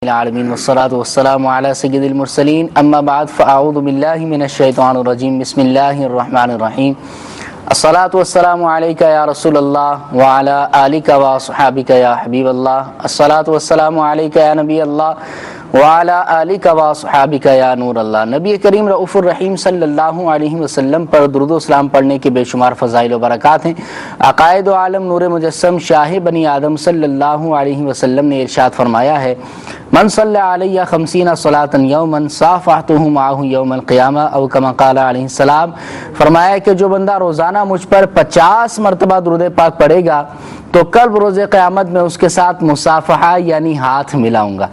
العالمین والصلاة والسلام علی سید المرسلین اما بعد فاعوذ باللہ من الشیطان الرجیم بسم اللہ الرحمن الرحیم الصلاة والسلام علیک یا رسول اللہ وعلی آلک وصحابک یا حبیب اللہ الصلاة والسلام علیک یا نبی اللہ وعلی آلک وصحابک یا نور اللہ۔ نبی کریم رؤوف الرحیم صلی اللہ علیہ وسلم پر درود و سلام پڑھنے کے بے شمار فضائل و برکات ہیں۔ عقائد و عالم نور مجسم شاہ بنی آدم صلی اللہ علیہ وسلم نے ارشاد فرمایا ہے، من صلی علیہ 50 صلاۃ یوما صافحتہ معہ یوم القیامہ او کما قال علیہ السلام، فرمایا کہ جو بندہ روزانہ مجھ پر 50 مرتبہ درود پاک پڑھے گا تو کل روز قیامت میں اس کے ساتھ مصافحہ یعنی ہاتھ ملاؤں گا۔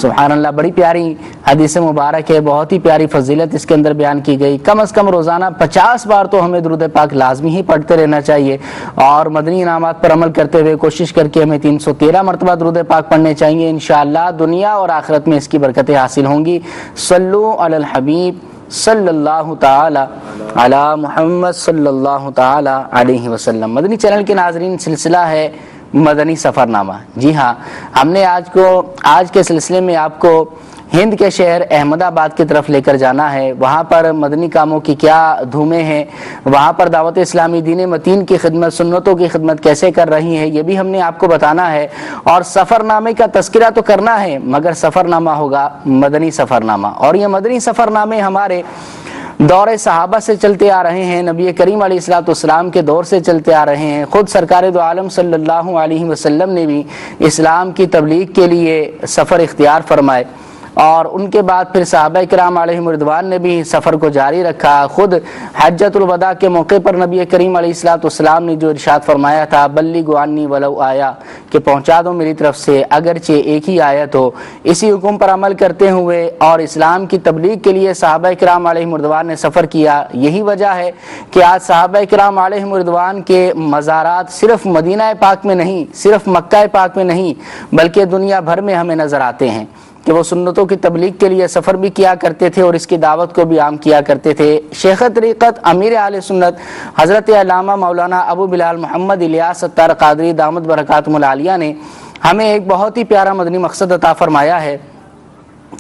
سبحان اللہ، بڑی پیاری حدیث مبارک ہے، بہت ہی پیاری فضیلت اس کے اندر بیان کی گئی۔ کم از کم روزانہ 50 بار تو ہمیں درود پاک لازمی ہی پڑھتے رہنا چاہیے، اور مدنی انعامات پر عمل کرتے ہوئے کوشش کر کے ہمیں 313 مرتبہ درود پاک پڑھنے چاہیے۔ انشاءاللہ دنیا اور آخرت میں اس کی برکتیں حاصل ہوں گی۔ صلو علی الحبیب صلی اللہ تعالی علی محمد صلی اللہ تعالی علیہ وسلم۔ مدنی چینل کے ناظرین، سلسلہ ہے مدنی سفر نامہ۔ جی ہاں، ہم نے آج کے سلسلے میں آپ کو ہند کے شہر احمد آباد کی طرف لے کر جانا ہے۔ وہاں پر مدنی کاموں کی کیا دھومیں ہیں، وہاں پر دعوت اسلامی دین متین کی خدمت، سنتوں کی خدمت کیسے کر رہی ہے، یہ بھی ہم نے آپ کو بتانا ہے۔ اور سفر نامے کا تذکرہ تو کرنا ہے، مگر سفر نامہ ہوگا مدنی سفر نامہ، اور یہ مدنی سفر نامے ہمارے دور صحابہ سے چلتے آ رہے ہیں، نبی کریم علیہ الصلوۃ والسلام کے دور سے چلتے آ رہے ہیں۔ خود سرکار دو عالم صلی اللہ علیہ وسلم نے بھی اسلام کی تبلیغ کے لیے سفر اختیار فرمائے، اور ان کے بعد پھر صحابہ کرام علیہم رضوان نے بھی سفر کو جاری رکھا۔ خود حجۃ الوداع کے موقع پر نبی کریم علیہ الصلوۃ والسلام نے جو ارشاد فرمایا تھا، بلغوا عنی ولو آیا، کہ پہنچا دو میری طرف سے اگرچہ ایک ہی آیت ہو، اسی حکم پر عمل کرتے ہوئے اور اسلام کی تبلیغ کے لیے صحابہ کرام علیہم رضوان نے سفر کیا۔ یہی وجہ ہے کہ آج صحابہ کرام علیہم رضوان کے مزارات صرف مدینہ پاک میں نہیں، صرف مکہ پاک میں نہیں، بلکہ دنیا بھر میں ہمیں نظر آتے ہیں کہ وہ سنتوں کی تبلیغ کے لیے سفر بھی کیا کرتے تھے اور اس کی دعوت کو بھی عام کیا کرتے تھے۔ شیخ طریقت امیر اہل سنت حضرت علامہ مولانا ابو بلال محمد الیاس ستار قادری دامت برکاتہم العالیہ نے ہمیں ایک بہت ہی پیارا مدنی مقصد عطا فرمایا ہے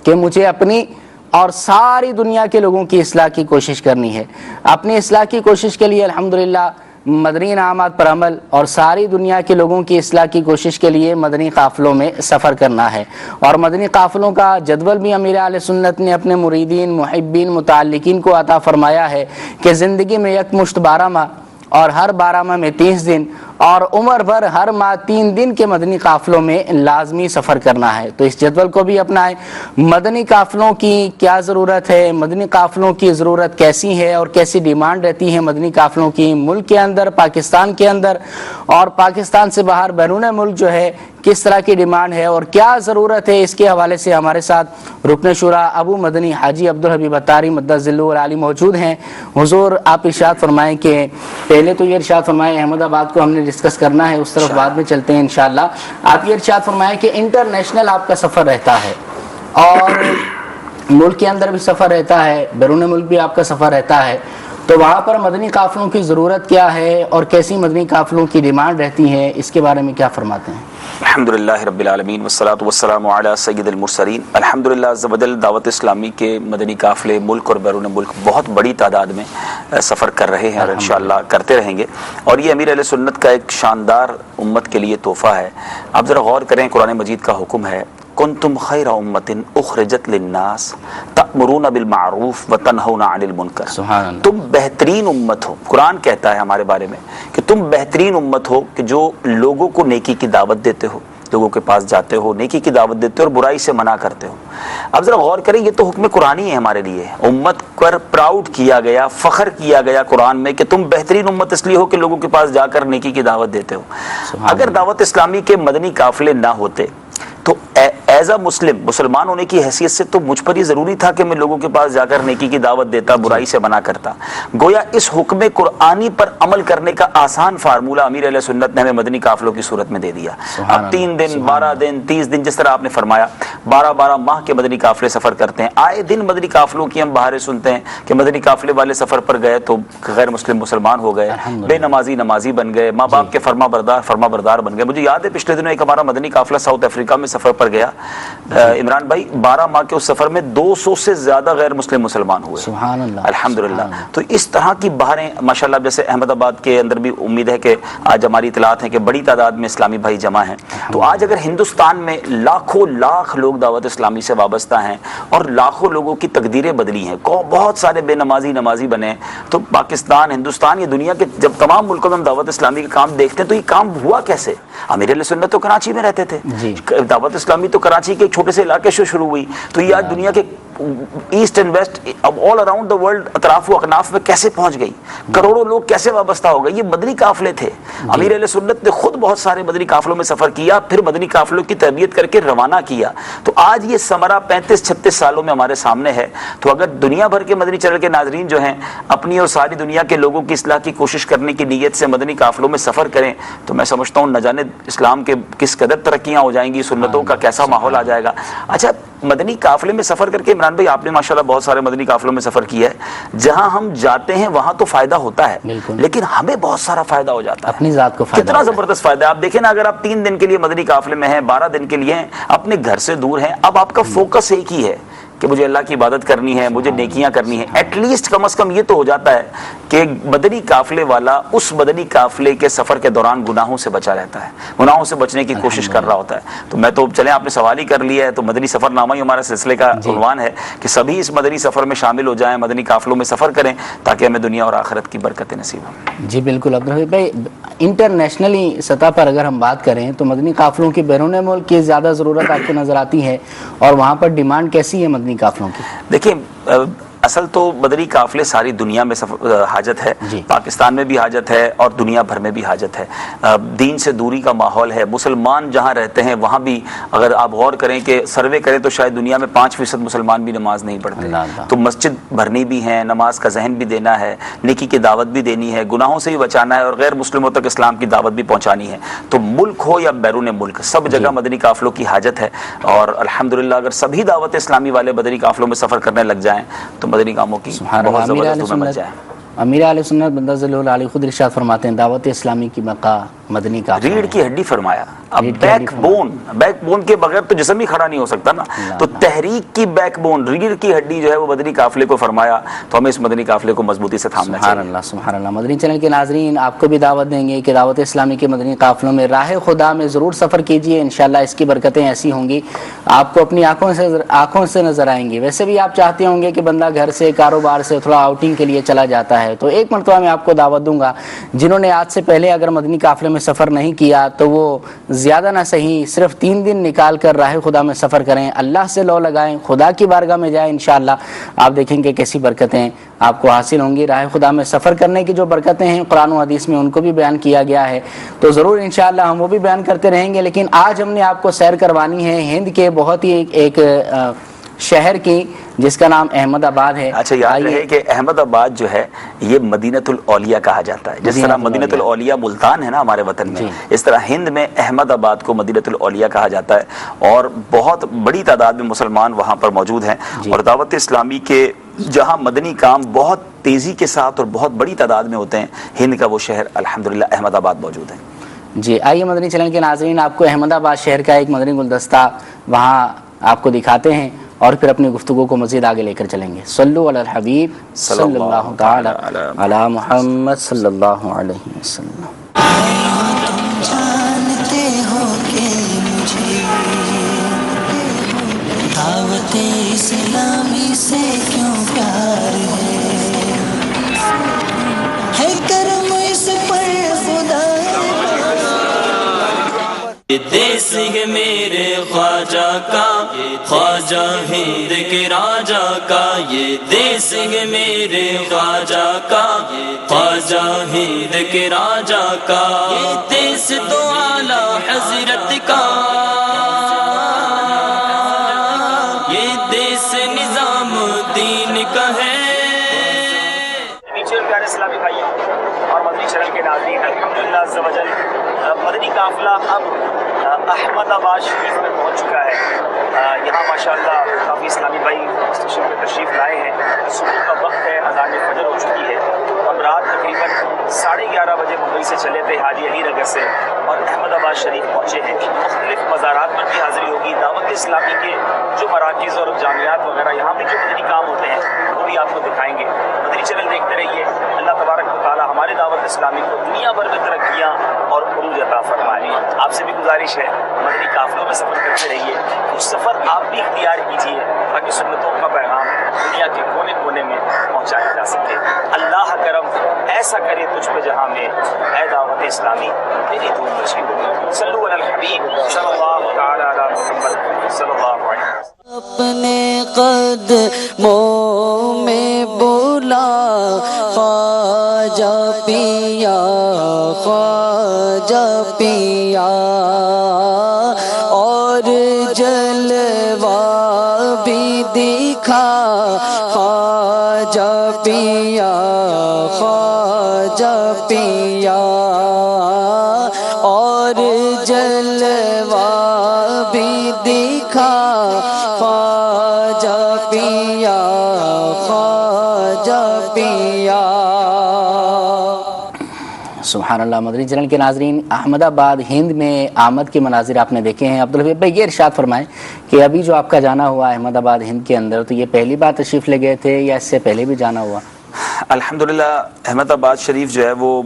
کہ مجھے اپنی اور ساری دنیا کے لوگوں کی اصلاح کی کوشش کرنی ہے۔ اپنی اصلاح کی کوشش کے لیے الحمدللہ مدنی انعامات پر عمل، اور ساری دنیا کے لوگوں کی اصلاح کی کوشش کے لیے مدنی قافلوں میں سفر کرنا ہے۔ اور مدنی قافلوں کا جدول بھی امیر اہل سنت نے اپنے مریدین، محبین، متعلقین کو عطا فرمایا ہے کہ زندگی میں یک مشت 12 ماہ، اور ہر 12 ماہ میں 30 دن، اور عمر بھر ہر ماہ 3 دن کے مدنی قافلوں میں لازمی سفر کرنا ہے۔ تو اس جدول کو بھی اپنائیں۔ مدنی قافلوں کی کیا ضرورت ہے، مدنی قافلوں کی ضرورت کیسی ہے اور کیسی ڈیمانڈ رہتی ہے مدنی قافلوں کی، ملک کے اندر، پاکستان کے اندر، اور پاکستان سے باہر بیرون ملک جو ہے کس طرح کی ڈیمانڈ ہے اور کیا ضرورت ہے، اس کے حوالے سے ہمارے ساتھ رکن شورا ابو مدنی حاجی عبدالحبیب اتاری مدث ذلہ العالی موجود ہیں۔ حضور آپ ارشاد فرمائیں کہ پہلے تو یہ ارشاد فرمائیں، احمد آباد کو ہم نے ڈسکس کرنا ہے، اس طرف بعد میں چلتے ہیں انشاءاللہ۔ آپ یہ ارشاد فرمائیں کہ انٹرنیشنل آپ کا سفر رہتا ہے، اور ملک کے اندر بھی سفر رہتا ہے، بیرون ملک بھی آپ کا سفر رہتا ہے، تو وہاں پر مدنی قافلوں کی ضرورت کیا ہے اور کیسی مدنی قافلوں کی ڈیمانڈ رہتی ہے، اس کے بارے میں کیا فرماتے ہیں؟ الحمدللہ رب العالمین والصلاة والسلام علی سید المرسلین۔ الحمدللہ عز و جل دعوت اسلامی کے مدنی قافلے ملک اور بیرون ملک بہت بڑی تعداد میں سفر کر رہے ہیں، اور انشاءاللہ کرتے رہیں گے، اور یہ امیر اہل سنت کا ایک شاندار امت کے لیے تحفہ ہے۔ آپ ذرا غور کریں، قرآن مجید کا حکم ہے، کنتم خیر امت اخرجت للناس تأمرون بالمعروف وتنہون عن المنکر۔ سبحان اللہ، تم بہترین امت ہو، قرآن کہتا ہے ہمارے بارے میں کہ تم بہترین امت ہو کہ جو لوگوں کو نیکی کی دعوت دیتے ہو، لوگوں کے پاس جاتے ہو، نیکی کی دعوت دیتے ہو اور برائی سے منع کرتے ہو۔ اب ذرا غور کریں، یہ تو حکم قرآنی ہے ہمارے لیے، امت پر پراؤڈ کیا گیا، فخر کیا گیا قرآن میں کہ تم بہترین امت اس لیے ہو کہ لوگوں کے پاس جا کر نیکی کی دعوت دیتے ہو۔ اگر دعوت اسلامی کے مدنی قافلے نہ ہوتے تو ایز اے مسلمان ہونے کی حیثیت سے تو مجھ پر یہ ضروری تھا کہ میں لوگوں کے پاس جا کر نیکی کی دعوت دیتا، برائی سے منع کرتا۔ گویا اس حکم قرآنی پر عمل کرنے کا آسان فارمولہ امیر اہل سنت نے ہمیں مدنی قافلوں کی صورت میں دے دیا۔ اب 3 دن، 12 دن، 30 دن، جس طرح آپ نے فرمایا 12 ماہ کے مدنی قافلے سفر کرتے ہیں۔ آئے دن مدنی قافلوں کی ہم بہاریں سنتے ہیں کہ مدنی قافلے والے سفر پر گئے تو غیر مسلم مسلمان ہو گئے، بے نمازی نمازی بن گئے، ماں باپ کے فرما بردار بن گئے۔ مجھے یاد ہے پچھلے دنوں ایک ہمارا مدنی قافلہ ساؤتھ افریقہ میں سفر پر گیا، عمران بھائی 12 ماہ کے اس سفر میں 200 سے زیادہ غیر مسلم مسلمان ہوئے، سبحان اللہ، الحمدللہ۔ تو اس طرح کی بہاریں ماشاءاللہ، جیسے احمد آباد کے اندر بھی امید ہے کہ آج ہماری اطلاعات ہیں کہ بڑی تعداد میں اسلامی بھائی جمع ہیں۔ تو آج اگر ہندوستان میں لاکھوں لاکھ لوگ دعوت اسلامی سے وابستہ ہیں اور لاکھوں لوگوں کی تقدیریں بدلی ہیں، بہت سارے بے نمازی بنے ہیں، تو پاکستان، ہندوستان، یہ دنیا کے جب تمام ملکوں میں ہم دعوت اسلامی کا کام دیکھتے ہیں تو یہ کام ہوا کیسے؟ امیر علیہ سنت تو کراچی میں رہتے تھے، دعوت اسلامی تو کراچی کے ایک چھوٹے سے علاقے سے شروع ہوئی، تو یہ آج دنیا کے east and west, all around the world, اطراف و اکناف میں کیسے پہنچ گئی؟ کروڑوں لوگ کیسے وابستہ ہو گئے؟ یہ مدنی قافلے تھے۔ امیر علیہ سنت نے خود بہت سارے مدنی قافلوں میں سفر کیا، پھر مدنی قافلوں کی تربیت کر کے روانہ کیا، تو آج یہ ثمرہ 35-36 سالوں میں ہمارے سامنے ہے۔ تو اگر دنیا بھر کے مدنی چینل کے ناظرین جو ہیں اپنی اور ساری دنیا کے لوگوں کی اصلاح کی کوشش کرنے کی نیت سے مدنی قافلوں میں سفر کریں تو میں سمجھتا ہوں نہ جانے اسلام کے کس قدر ترقیاں ہو جائیں گی، سنتوں کا کیسا ماحول آ جائے گا۔ اچھا، مدنی قافلے میں سفر کر کے عمران بھائی آپ نے ماشاءاللہ بہت سارے مدنی قافلوں میں سفر کیا ہے، جہاں ہم جاتے ہیں وہاں تو فائدہ ہوتا ہے، لیکن ہمیں بہت سارا فائدہ ہو جاتا ہے، اپنی ذات کو فائدہ، کتنا زبردست فائدہ ہے۔ آپ دیکھیں نا، اگر آپ 3 دن کے لیے مدنی قافلے میں ہیں، 12 دن کے لیے ہیں، اپنے گھر سے دور ہیں، اب آپ کا فوکس ایک ہی ہے کہ مجھے اللہ کی عبادت کرنی ہے، مجھے نیکیاں کرنی ہے۔ ایٹ لیسٹ کم از کم یہ تو ہو جاتا ہے کہ مدنی قافلے والا اس مدنی قافلے کے سفر کے دوران گناہوں سے بچا رہتا ہے، گناہوں سے بچنے کی کوشش کر رہا ہوتا ہے۔ تو میں تو چلیں، آپ نے سوال ہی کر لیا ہے، تو مدنی سفر نامہ ہی ہمارا سلسلے کا عنوان ہے کہ سبھی اس مدنی سفر میں شامل ہو جائیں، مدنی قافلوں میں سفر کریں تاکہ ہمیں دنیا اور آخرت کی برکتیں نصیب ہوں۔ جی بالکل عبدالحفیظ بھائی، انٹرنیشنلی سطح پر اگر ہم بات کریں تو مدنی قافلوں کی بیرون ملک کی زیادہ ضرورت آپ کو نظر آتی ہے، اور وہاں پر ڈیمانڈ کیسی ہے مدنی قافلوں کی؟ دیکھیں، اصل تو مدنی قافلے ساری دنیا میں حاجت ہے، پاکستان میں بھی حاجت ہے اور دنیا بھر میں بھی حاجت ہے۔ دین سے دوری کا ماحول ہے، مسلمان جہاں رہتے ہیں وہاں بھی اگر آپ غور کریں کہ سروے کریں تو شاید دنیا میں 5% مسلمان بھی نماز نہیں پڑھتے، تو مسجد بھرنی بھی ہے، نماز کا ذہن بھی دینا ہے، نیکی کی دعوت بھی دینی ہے، گناہوں سے بھی بچانا ہے، اور غیر مسلموں تک اسلام کی دعوت بھی پہنچانی ہے۔ تو ملک ہو یا بیرون ملک، سب جگہ مدنی قافلوں کی حاجت ہے، اور الحمدللہ اگر سبھی دعوت اسلامی والے مدنی قافلوں میں سفر کرنے لگ جائیں تو مدنی کاموں کی بہت زبردست دنیا بچ جائے۔ امیر علیہ سنت بندہ ذل العالی خود ارشاد فرماتے ہیں دعوت اسلامی کی بقا مدنی قافلے، ریڑھ کی ہڈی فرمایا۔ اب بیک بون کے بغیر تو جسم ہی کھڑا نہیں ہو سکتا نا، تو تحریک کی بیک بون، ریڑھ کی ہڈی جو ہے وہ مدنی قافلے کو فرمایا، تو ہمیں اس مدنی قافلے کو مضبوطی سے تھامنا چاہیے۔ سبحان اللہ، سبحان اللہ۔ مدنی چینل کے ناظرین آپ کو بھی دعوت دیں گے کہ دعوت اسلامی کے مدنی قافلوں میں راہ خدا میں ضرور سفر کیجیے، انشاءاللہ اس کی برکتیں ایسی ہوں گی آپ کو اپنی آنکھوں سے نظر آئیں گی۔ ویسے بھی آپ چاہتے ہوں گے کہ بندہ گھر سے، کاروبار سے تھوڑا آؤٹنگ کے لیے چلا جاتا ہے، تو ایک مرتبہ میں آپ کو دعوت دوں گا، جنہوں نے آج سے پہلے اگر مدنی قافلے میں سفر نہیں کیا تو وہ زیادہ نہ صحیح صرف 3 دن نکال کر راہ خدا میں سفر کریں، اللہ سے لو لگائیں، خدا کی بارگاہ میں جائیں، انشاءاللہ آپ دیکھیں کہ کیسی برکتیں آپ کو حاصل ہوں گی۔ راہ خدا میں سفر کرنے کی جو برکتیں ہیں قرآن و حدیث میں ان کو بھی بیان کیا گیا ہے، تو ضرور انشاءاللہ ہم وہ بھی بیان کرتے رہیں گے، لیکن آج ہم نے آپ کو سیر کروانی ہے ہند کے بہت ہی ایک شہر کی جس کا نام احمد آباد ہے۔ اچھا، یاد رہے کہ احمد آباد جو ہے یہ مدینۃ الاولیاء کہا جاتا ہے، جس طرح مدینۃ الاولیاء ملتان ہے نا ہمارے وطن میں، اس طرح ہند میں احمد آباد کو مدینۃ الاولیاء کہا جاتا ہے، اور بہت بڑی تعداد میں مسلمان وہاں پر موجود ہیں، اور دعوت اسلامی کے جہاں مدنی کام بہت تیزی کے ساتھ اور بہت بڑی تعداد میں ہوتے ہیں، ہند کا وہ شہر الحمدللہ احمد آباد موجود ہے۔ جی آئیے مدنی چینل کے ناظرین آپ کو احمد آباد شہر کا ایک مدنی گلدستہ وہاں آپ کو دکھاتے ہیں، اور پھر اپنی گفتگو کو مزید آگے لے کر چلیں گے۔ صلو علی الحبیب صلی اللہ تعالی علی محمد صلی اللہ علیہ وسلم۔ تم جانتے ہو کہ مجھے دعوت اسلامی سے کیوں پیار ہے کرم اس پر خدا۔ یہ دیس ہے میرے خواجہ کا، خواجہ ہند کے راجا کا، یہ دیس ہے میرے خواجہ کا، خواجہ ہند کے راجا کا، یہ دیس تو اعلیٰ حضرت کا، یہ دیس نظام دین کا ہے۔ نیچے پیارے اسلامی بھائیوں اور مدنی چینل کے ناظرین، الحمدللہ عز و جل مدنی قافلہ اب احمد آباد شریف میں پہنچ چکا ہے. یہاں ماشاءاللہ کافی اسلامی بھائی اسٹیشن پہ تشریف لائے ہیں. صبح کا وقت ہے, اذان فجر ہو چکی ہے. ہم رات تقریباً 11:30 بجے ممبئی سے چلے تھے حاجی علی نگر سے, اور احمد آباد شریف پہنچے ہیں. مختلف مزارات پر بھی حاضری ہوگی. دعوت اسلامی کے جو مراکز اور جامعات وغیرہ یہاں پہ جو مدنی کام ہوتے ہیں وہ بھی آپ کو دکھائیں گے. مدنی چینل دیکھتے رہیے. اللہ تبارک و تعالی ہمارے دعوت اسلامی کو دنیا بھر میں ترقیاں اور عروج عطا فرمائے. آپ سے بھی گزارش ہے مدنی قافلوں میں سفر کرتے رہیے. اس سفر آپ بھی اختیار کیجیے تاکہ سنتوں کا پیغام دنیا کے کونے کونے میں پہنچایا جا سکے. اللہ کرم ایسا کرے تجھ پہ جہاں میں اے دعوت اسلامی تیری دھوم مچی ہو. صلو علی الحبیب صلی اللہ تعالی علی محمد صلی اللہ علیہ وسلم. اپنے قدموں میں بولا خواجہ پیا, خواجہ پیا, اور جلوہ بھی دکھا خواجہ پیا, خواجہ پیا, اور جلوہ بھی دکھا خواجہ پیا, خواجہ پیا. سبحان اللہ. مدنی چینل کے ناظرین, احمد آباد ہند میں آمد کے مناظر آپ نے دیکھے ہیں. عبدالحبیب بھائی یہ ارشاد فرمائیں کہ ابھی جو آپ کا جانا ہوا احمد آباد ہند کے اندر, تو یہ پہلی بار تشریف لے گئے تھے یا اس سے پہلے بھی جانا ہوا؟ الحمدللہ احمد آباد شریف جو ہے وہ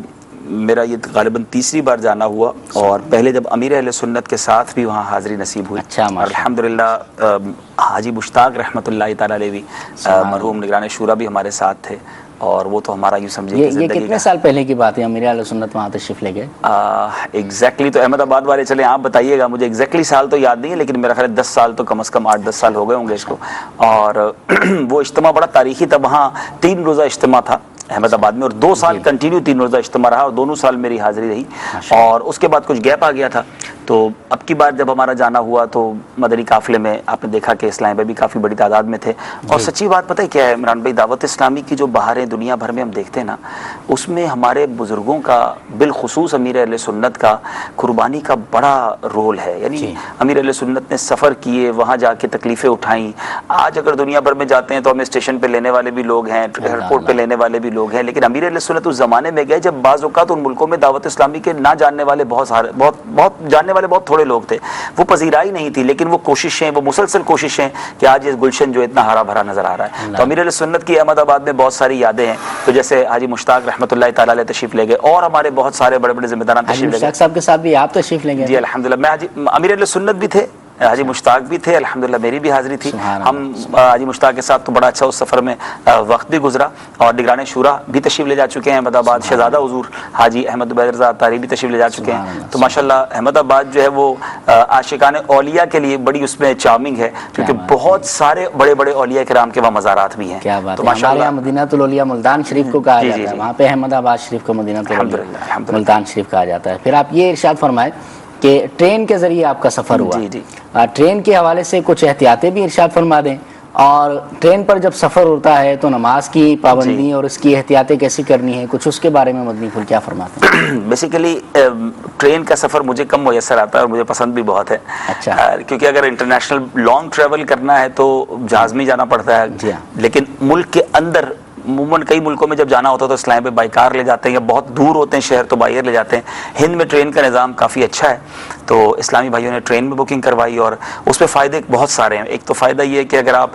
میرا یہ غالباً تیسری بار جانا ہوا, اور پہلے جب امیر اہل سنت کے ساتھ بھی وہاں حاضری نصیب ہوئی. اچھا, الحمدللہ حاجی مشتاق رحمۃ اللہ تعالی علیہ بھی مرحوم نگران شورا بھی ہمارے ساتھ تھے, اور وہ تو ہمارا یوں سمجھے کہ یہ کتنے سال پہلے کی بات ہے امیر اہل سنت وہاں تشریف لے گئے؟ ایگزیکٹلی تو احمد آباد والے چلیں آپ بتائیے گا, مجھے ایگزیکٹلی سال تو یاد نہیں ہے, لیکن میرا خیال 10 سال تو کم از کم 8-10 سال ہو گئے ہوں گے اس کو. اور وہ اجتماع بڑا تاریخی تھا. وہاں 3 روزہ اجتماع تھا احمد آباد میں, اور 2 سال کنٹینیو 3 روزہ اجتماع رہا, اور دونوں سال میری حاضری رہی. اور اس کے بعد کچھ گیپ آ گیا تھا, تو اب کی بار جب ہمارا جانا ہوا تو مدنی قافلے میں آپ نے دیکھا کہ اسلام بھائی بھی کافی بڑی تعداد میں تھے. اور سچی بات پتہ ہے کیا ہے عمران بھائی, دعوت اسلامی کی جو بہاریں دنیا بھر میں ہم دیکھتے ہیں نا, اس میں ہمارے بزرگوں کا بالخصوص امیر اہل سنت کا قربانی کا بڑا رول ہے. یعنی امیر اہل سنت نے سفر کیے, وہاں جا کے تکلیفیں اٹھائیں. آج اگر دنیا بھر میں جاتے ہیں تو ہمیں اسٹیشن پہ لینے والے بھی لوگ ہیں, ایئرپورٹ پہ لینے والے بھی لوگ ہیں, لیکن امیر اہل سنت اس زمانے میں گئے جب بعض اوقات ان ملکوں میں دعوت اسلامی کے نہ جاننے والے بہت جاننے والے بہت تھوڑے لوگ تھے. وہ پذیرائی نہیں تھی, لیکن وہ کوششیں, وہ مسلسل کوششیں کہ آج یہ گلشن جو اتنا ہرا بھرا نظر آ رہا ہے. تو امیر اہل سنت کی احمد آباد میں بہت ساری یادیں ہیں. تو جیسے حاجی مشتاق رحمۃ اللہ تعالی علیہ تشریف لے گئے, اور ہمارے بہت سارے بڑے بڑے ذمہ داران تشریف لے گئے. صاحب کے ساتھ بھی آپ تشریف لے گئے؟ جی الحمدللہ, میں امیر اہل سنت بھی تھے, حاجی مشتاق بھی تھے, الحمدللہ میری بھی حاضری تھی. ہم حاجی مشتاق کے ساتھ تو بڑا اچھا اس سفر میں وقت بھی گزرا, اور نگران شورا بھی تشریف لے جا چکے ہیں احمد آباد. شہزادہ حضور حاجی احمد عبید رضا طاری بھی تشریف لے جا چکے ہیں. تو ماشاءاللہ احمد آباد جو ہے وہ عاشقان اولیاء کے لیے بڑی اس میں چارمنگ ہے, کیونکہ بہت سارے بڑے بڑے اولیاء کرام کے وہاں مزارات بھی ہیں. کیا بات ہے. ہمارے یہاں مدینہ الاولیاء ملتان شریف کو کہا جاتا ہے, وہاں پہ احمد آباد شریف کو مدینہ الاولیاء ملتان شریف کہا جاتا ہے. پھر آپ یہ ارشاد فرمائیں کہ ٹرین کے ذریعے آپ کا سفر ہوا, ٹرین کے حوالے سے کچھ احتیاطیں بھی ارشاد فرما دیں, اور ٹرین پر جب سفر ہوتا ہے تو نماز کی پابندی اور اس کی احتیاطیں کیسی کرنی ہیں, کچھ اس کے بارے میں مدنی پھول کیا فرماتے ہیں؟ بیسیکلی ٹرین کا سفر مجھے کم میسر آتا ہے اور مجھے پسند بھی بہت ہے. اچھا. کیونکہ اگر انٹرنیشنل لانگ ٹریول کرنا ہے تو جہاز میں جانا پڑتا ہے, لیکن ملک کے اندر عموماً کئی ملکوں میں جب جانا ہوتا ہے تو اسلام پہ بائی کار لے جاتے ہیں, یا بہت دور ہوتے ہیں شہر تو بائی ایئر لے جاتے ہیں. ہند میں ٹرین کا نظام کافی اچھا ہے, تو اسلامی بھائیوں نے ٹرین میں بکنگ کروائی اور اس پہ فائدے بہت سارے ہیں. ایک تو فائدہ یہ ہے کہ اگر آپ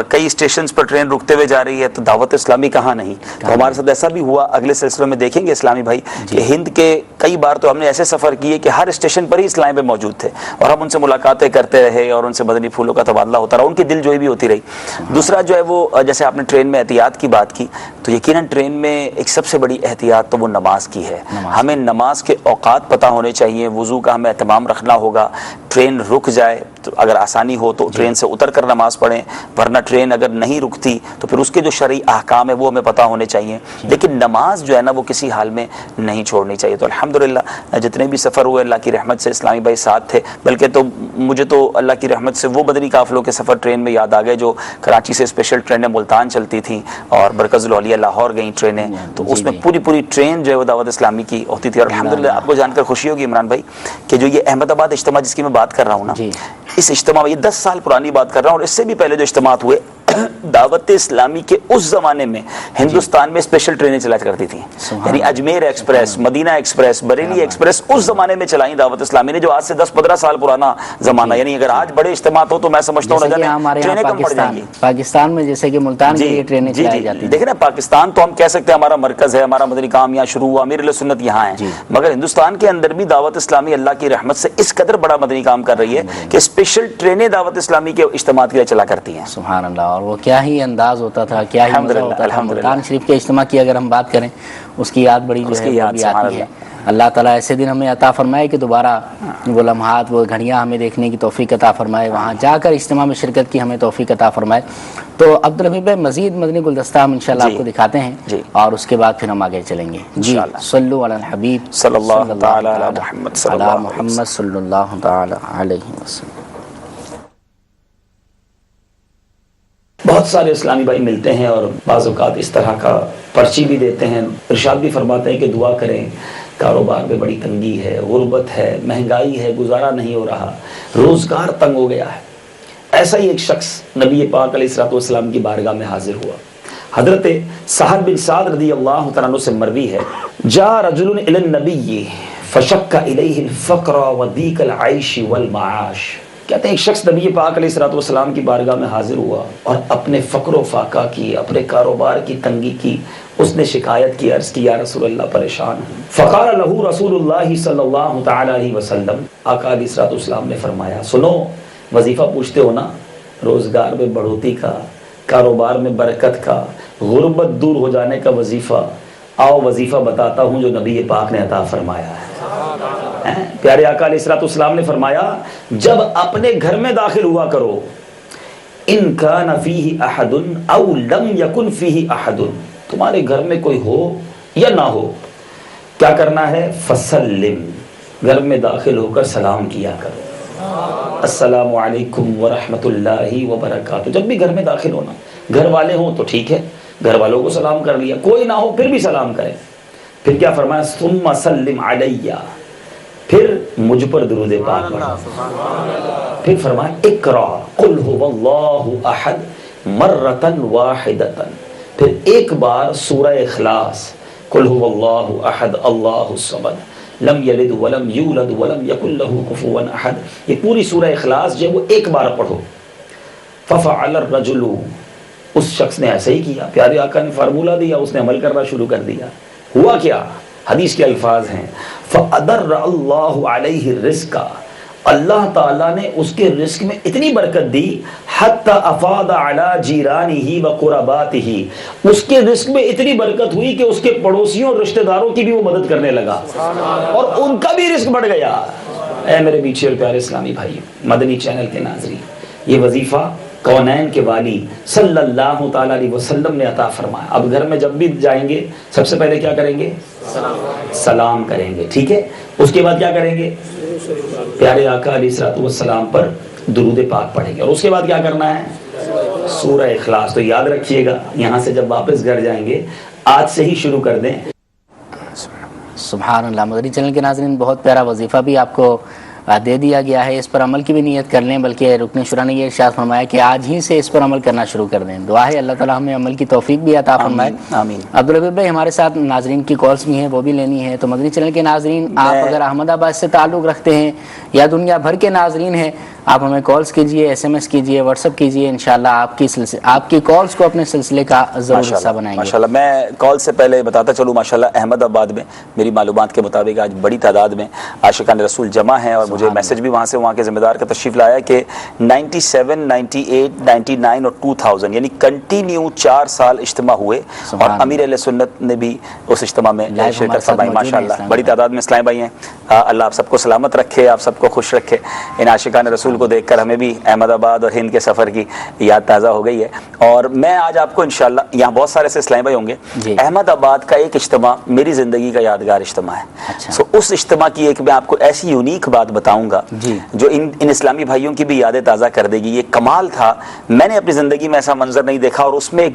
کئی اسٹیشنز پر ٹرین رکتے ہوئے جا رہی ہے تو دعوت اسلامی کہاں نہیں. تو ہمارے ساتھ ایسا بھی ہوا, اگلے سلسلے میں دیکھیں گے اسلامی بھائی کہ ہند کے کئی بار تو ہم نے ایسے سفر کیے کہ ہر اسٹیشن پر ہی اسلام پہ موجود تھے, اور ہم ان سے ملاقاتیں کرتے رہے اور ان سے مدنی پھولوں کا تبادلہ ہوتا رہا, ان کی دل جوئی بھی ہوتی رہی. دوسرا جو ہے وہ جیسے آپ نے ٹرین میں احتیاط کی بات کی, تو یقیناً ٹرین میں ایک سب سے بڑی احتیاط تو وہ نماز کی ہے. ہمیں نماز کے اوقات پتہ ہونے چاہیے, وضو کا ہمیں اہتمام رکھنا ہوگا. ٹرین رک جائے تو اگر آسانی ہو تو ٹرین سے اتر کر نماز پڑھیں، ورنہ ٹرین اگر نہیں رکتی تو پھر اس کے جو شرعی احکام ہے وہ ہمیں پتہ ہونے چاہیے، لیکن نماز جو ہے نا وہ کسی حال میں نہیں چھوڑنی چاہیے۔ تو الحمدللہ جتنے بھی سفر ہوئے اللہ کی رحمت سے اسلامی بھائی ساتھ تھے، بلکہ تو مجھے تو اللہ کی رحمت سے وہ مدنی قافلوں کے سفر ٹرین میں یاد آ گئے جو کراچی سے اسپیشل ٹرینیں ملتان چلتی تھیں اور برکز العالیہ لاہور گئیں ٹرینیں، تو اس میں پوری ٹرین جو ہے وہ دعوت اسلامی کی ہوتی تھی۔ اور الحمدللہ آپ کو جان کر خوشی ہوگی عمران بھائی کہ جو یہ احمد آباد اجتماع جس کی میں بات کر رہا ہوں نا، اس اجتماع میں، یہ 10 سال پرانی بات کر رہا ہوں، اور اس سے بھی پہلے جو اجتماعات ہوئے دعوت اسلامی کے اس زمانے میں ہندوستان میں اسپیشل ٹرینیں چلا کرتی تھیں، یعنی اجمیر ایکسپریس، مدینہ ایکسپریس، بریلی ایکسپریس اس زمانے میں چلائیں دعوت اسلامی نے، جو آج سے 10-15 سال پرانا زمانہ، یعنی اگر آج بڑے اجتماعات ہو تو میں سمجھتا ہوں ٹرینیں کم پڑ جائیں گی۔ پاکستان میں جیسے کہ ملتان کے لیے ٹرینیں چلائی جاتی ہیں، دیکھیں نا پاکستان تو ہم کہہ سکتے ہیں ہمارا مرکز ہے، ہمارا مدنی کام یہاں شروع ہوا، امیر اہل سنت یہاں ہے، مگر ہندوستان کے اندر بھی دعوت اسلامی اللہ کی رحمت سے اس قدر بڑا مدنی کام کر رہی ہے کہ اسپیشل ٹرینیں دعوت اسلامی کے اجتماعات کے لیے چلا کرتی ہیں۔ سبحان اللہ، اور وہ کیا ہی انداز ہوتا تھا، کیا ہی مزہ ہوتا تھا۔ ملتان شریف کے اجتماع کی اگر ہم بات کریں، اس کی یاد بڑی جو ہے وہ بھی آتی ہے۔ اللہ تعالیٰ ایسے دن ہمیں عطا فرمائے کہ دوبارہ وہ لمحات، وہ گھڑیاں ہمیں دیکھنے کی توفیق عطا فرمائے، وہاں جا کر اجتماع میں شرکت کی ہمیں توفیق عطا فرمائے۔ تو عبدالحمید بھائی مزید مدنی گلدستہ ہم انشاءاللہ آپ کو دکھاتے ہیں، اور اس کے بعد پھر ہم آگے چلیں گے۔ جی صلو علی الحبیب صلی اللہ تعالی علی محمد صلی اللہ تعالی علیہ وسلم۔ بہت سارے اسلامی بھائی ملتے ہیں اور بعض اوقات اس طرح کا پرچی بھی دیتے ہیں، ارشاد بھی فرماتے ہیں کہ دعا کریں، کاروبار میں بڑی تنگی ہے، غربت ہے، مہنگائی ہے، گزارا نہیں ہو رہا، روزگار تنگ ہو گیا ہے۔ ایسا ہی ایک شخص نبی پاک علیہ الصلوۃ والسلام کی بارگاہ میں حاضر ہوا۔ حضرت سہل بن سعد رضی اللہ تعالیٰ عنہ سے مروی ہے، جاء رجل الی النبی فشک الیہ الفقر وضیق العیش والمعاش۔ کہتے ہیں ایک شخص نبی پاک علیہ الصلوۃ والسلام کی بارگاہ میں حاضر ہوا اور اپنے فقر و فاقہ کی، اپنے کاروبار کی تنگی کی اس نے شکایت کی، عرض کی یا رسول اللہ پریشان ہوں۔ فقال له رسول اللہ صلی اللہ تعالی علیہ وسلم، آقا علیہ الصلوۃ والسلام نے فرمایا سنو، وظیفہ پوچھتے ہو نا، روزگار میں بڑھوتی کا، کاروبار میں برکت کا، غربت دور ہو جانے کا وظیفہ، آؤ وظیفہ بتاتا ہوں جو نبی پاک نے عطا فرمایا ہے۔ پیارے آقا علیہ الصلوۃ والسلام نے فرمایا جب اپنے گھر میں داخل ہوا کرو، ان کان فیہ احد او لم یکن فیہ احد، تمہارے گھر میں کوئی ہو یا نہ ہو، کیا کرنا ہے؟ فسلم، گھر میں داخل ہو کر سلام کیا کرو، السلام علیکم ورحمۃ اللہ وبرکاتہ۔ جب بھی گھر میں داخل ہونا، گھر والے ہوں تو ٹھیک ہے، گھر والوں کو سلام کر لیا، کوئی نہ ہو پھر بھی سلام کریں۔ پھر کیا فرمایا؟ ثم سلم علیہ، پھر مجھ پر درود پاک پڑھو۔ پھر فرمایا اقرا قل هو اللہ احد مرۃ واحدۃ، پھر ایک بار سورہ اخلاص قل هو اللہ احد اللہ الصمد لم یلد ولم یولد ولم یکن له کفوا احد، یہ پوری سورہ اخلاص جو وہ ایک بار پڑھو۔ ففعل الرجل، اس شخص نے ایسا ہی کیا، پیارے آقا نے فارمولہ دیا، اس نے عمل کرنا شروع کر دیا۔ ہوا کیا؟ حدیث کے الفاظ ہیں فَأَدَرَّ اللَّهُ عَلَيْهِ الرِّزْقَ، اللہ تعالیٰ نے اس کے رزق میں اتنی برکت دی، حَتَّى أَفَاضَ عَلَى جِيرَانِهِ وَقُرَبَاتِهِ، اس کے رزق میں اتنی برکت ہوئی کہ اس کے پڑوسیوں اور رشتہ داروں کی بھی وہ مدد کرنے لگا اور ان کا بھی رزق بڑھ گیا۔ اے میرے میٹھے اور پیارے اسلامی بھائی، مدنی چینل کے ناظرین، یہ وظیفہ کونین کے والی صلی اللہ تعالیٰ علیہ وسلم نے عطا فرمایا۔ اب گھر میں جب بھی جائیں گے سب سے پہلے کیا کریں گے؟ سلام کریں گے، ٹھیک ہے؟ اس کے بعد کیا کریں گے؟ پیارے آقا علیہ الصلوۃ والسلام پر درود پاک پڑھیں گے، اور اس کے بعد کیا کرنا ہے؟ سورہ اخلاص۔ تو یاد رکھیے گا، یہاں سے جب واپس گھر جائیں گے آج سے ہی شروع کر دیں۔ سبحان اللہ، مدنی چینل کے ناظرین، بہت پیارا وظیفہ بھی آپ کو دے دیا گیا ہے، اس پر عمل کی بھی نیت کر لیں، بلکہ رکن شورا نے یہ ارشاد فرمایا کہ آج ہی سے اس پر عمل کرنا شروع کر دیں۔ دعا ہے اللہ تعالیٰ ہمیں عمل کی توفیق بھی عطا فرمائے، آمین۔ عبدالحبیب بھائی ہمارے ساتھ ناظرین کی کالز بھی ہیں، وہ بھی لینی ہے، تو مدنی چینل کے ناظرین آپ اگر احمد آباد سے تعلق رکھتے ہیں یا دنیا بھر کے ناظرین ہیں، آپ ہمیں کالز کیجئے، ایس ایم ایس کیجئے، واٹس ایپ کیجئے، انشاءاللہ آپ کی کالز کو اپنے سلسلے کا ضرور حصہ بنائیں گے۔ ماشاءاللہ، میں کال سے پہلے بتاتا چلوں، ماشاءاللہ احمد آباد میں میری معلومات کے مطابق آج بڑی تعداد میں عاشقان رسول جمع ہیں، اور مجھے میسج بھی وہاں سے وہاں کے ذمہ دار کا تشریف لایا کہ 97 98 99 اور 2000 یعنی کنٹینیو 4 سال اجتماع ہوئے، اور امیر اہل سنت نے بھی اس اجتماع میں شرکت فرمائی۔ ماشاءاللہ بڑی تعداد میں اسلامی بھائی ہیں، اللہ آپ سب کو سلامت رکھے, آپ سب کو خوش رکھے. ان عاشقان رسول کو دیکھ کر ہمیں بھی احمد آباد اور ہند کے سفر کی یاد تازہ ہو گئی ہے. اور میں آج آپ کو انشاءاللہ, یہاں بہت سارے ایسے اسلامی بھائی ہوں گے, احمد آباد کا ایک اجتماع میری زندگی کا یادگار اجتماع ہے. سو اس اجتماع کی ایک میں آپ کو ایسی یونیک بات بتاؤں گا جو ان اسلامی بھائیوں کی بھی یادیں تازہ کر دے گی. یہ کمال تھا, میں نے اپنی زندگی میں ایسا منظر نہیں دیکھا, اور اس میں ایک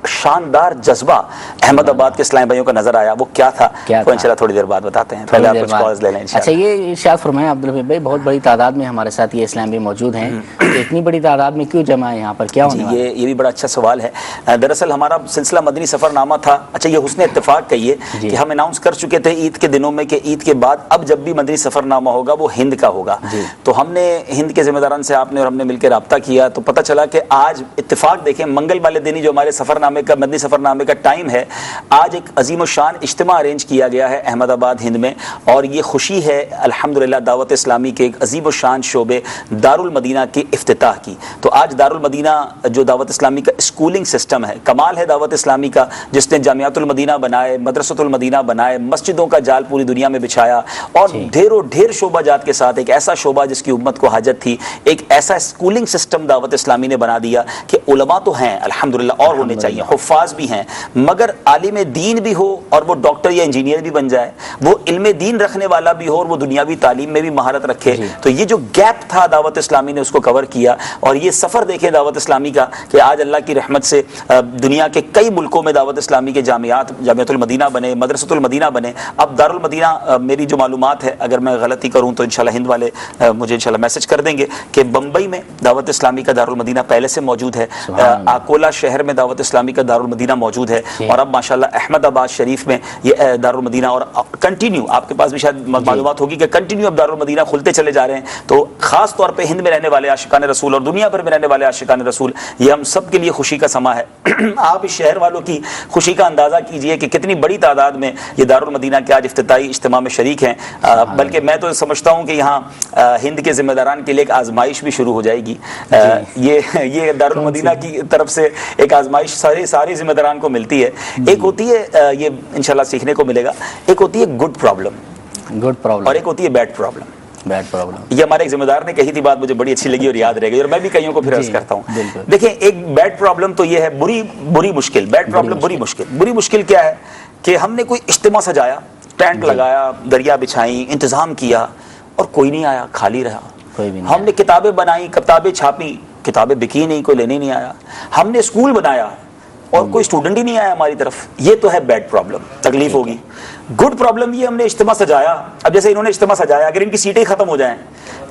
شاندار جذبہ احمد آباد کے اسلامی بھائیوں کا نظر آیا. وہ کیا تھا وہ انشاءاللہ تھوڑی دیر بعد بتاتے ہیں. پہلے آپ کچھ کالز لے لیں انشاءاللہ. اچھا, یہ ارشاد فرمائیں عبدالحفیظ بھائی, بہت بڑی تعداد میں ہمارے ساتھ یہ اسلامی بھائی موجود ہیں, اتنی بڑی تعداد میں کیوں جمع ہے یہاں پر, کیا ہونے والا ہے؟ یہ بھی بڑا اچھا سوال ہے. دراصل ہمارا سلسلہ مدنی سفر نامہ تھا. اچھا, یہ حسن اتفاق کہیے کہ ہم اناؤنس کر چکے تھے عید کے دنوں میں کہ عید کے بعد اب جب بھی مدنی سفر نامہ ہوگا وہ ہند کا ہوگا. تو ہم نے ہند کے ذمہ داران سے آپ نے اور ہم نے مل کے رابطہ کیا, تو پتہ چلا کہ آج اتفاق دیکھیں منگل والے دن ہی جو ہمارے سفر نامے کا مدنی سفر نامے کا ٹائم ہے, آج ایک عظیم الشان اجتماع ارینج کیا گیا ہے احمد آباد ہند میں. اور یہ خوشی ہے الحمدللہ دعوت اسلامی کے ایک عظیم الشان شعبے دارالمدینہ کے افتتاح کی. تو آج دارالمدینہ جو دعوت اسلامی کا اسکولنگ سسٹم ہے, کمال ہے دعوت اسلامی کا, جس نے جامعۃ المدینہ بنائے, مدرسۃ المدینہ بنائے, مسجدوں کا جال پوری دنیا میں بچھایا, اور ڈھیر شعبہ جات کے ساتھ ایک ایسا شعبہ جس کی امت کو حاجت تھی, ایک ایسا اسکولنگ سسٹم دعوت اسلامی نے بنا دیا کہ علماء تو ہیں الحمدللہ, اور ہونے چاہیے, حفاظ بھی ہیں, مگر عالم دین بھی ہو اور وہ ڈاکٹر یا انجینئر بھی بن جائے, وہ علم دین رکھنے والا بھی ہو اور وہ دنیاوی تعلیم میں بھی مہارت رکھے. تو یہ جو گیپ تھا دعوت اسلامی نے اس کو کور کیا. اور یہ سفر دیکھیں دعوت اسلامی کا کہ آج اللہ کی رحمت سے دنیا کے کئی ملکوں میں دعوت اسلامی کے جامعات, جامعۃ المدینہ بنے, مدرسۃ المدینہ بنے. اب دارالمدینہ میری جو معلومات ہے, اگر میں غلطی کروں تو انشاءاللہ ہند والے مجھے انشاءاللہ میسج کر دیں گے کہ بمبئی میں دعوت اسلامی کا دارالمدینہ پہلے سے موجود ہے, آکولا شہر میں دعوت اسلامی کا دارالمدینہ موجود ہے, اور اب ماشاءاللہ احمد آباد شریف میں یہ دارالمدینہ, اور کنٹینیو آپ کے پاس بھی شاید معلومات ہوگی کہ کنٹینیو اب دارالمدینہ کھلتے چلے جا رہے ہیں. تو خاص طور پہ ہند میں رہنے والے عاشقان رسول اور دنیا بھر میں رہنے والے عاشقان رسول, یہ ہم سب کے لیے خوشی کا سما ہے. آپ اس شہر والوں کی خوشی کا اندازہ کیجئے کہ کتنی بڑی تعداد میں یہ دارالمدینہ کے آج افتتاحی اجتماع میں شریک ہیں. بلکہ میں تو سمجھتا ہوں کہ یہاں ہند کے ذمہ داران کے لیے ایک آزمائش بھی شروع ہو جائے گی. یہ دارالمدینہ کی طرف سے ایک آزمائش سارے ذمہ داران کو ملتی ہے. ایک ہوتی ہے, یہ انشاءاللہ سیکھنے کو ملے گا, ایک ہوتی ہے گڈ پرابلم اور ایک ہوتی ہے بیڈ پرابلم. یہ ہمارے ایک ذمہ دار نے کہی تھی بات, مجھے بڑی اچھی لگی اور یاد رہ گئی, اور میں بھی کئیوں کو پھر عرض کرتا ہوں. دیکھیں, ایک بیڈ پرابلم تو یہ ہے بری مشکل. بیڈ پرابلم بری مشکل کیا ہے کہ ہم نے کوئی اجتماع سجایا, ٹینٹ لگایا, دریا بچھائیں, انتظام کیا, اور کوئی نہیں آیا, خالی رہا. ہم نے کتابیں بنائیں, کتابیں چھاپی, کتابیں بکی نہیں, کوئی لینے نہیں آیا. ہم نے اسکول بنایا اور کوئی اسٹوڈنٹ ہی نہیں آیا ہماری طرف. یہ تو ہے بیڈ پرابلم, تکلیف ہوگی. گڈ پرابلم یہ ہم نے اجتماع سجایا, اب جیسے انہوں نے اجتماع سجایا, اگر ان کی سیٹیں ختم ہو جائیں,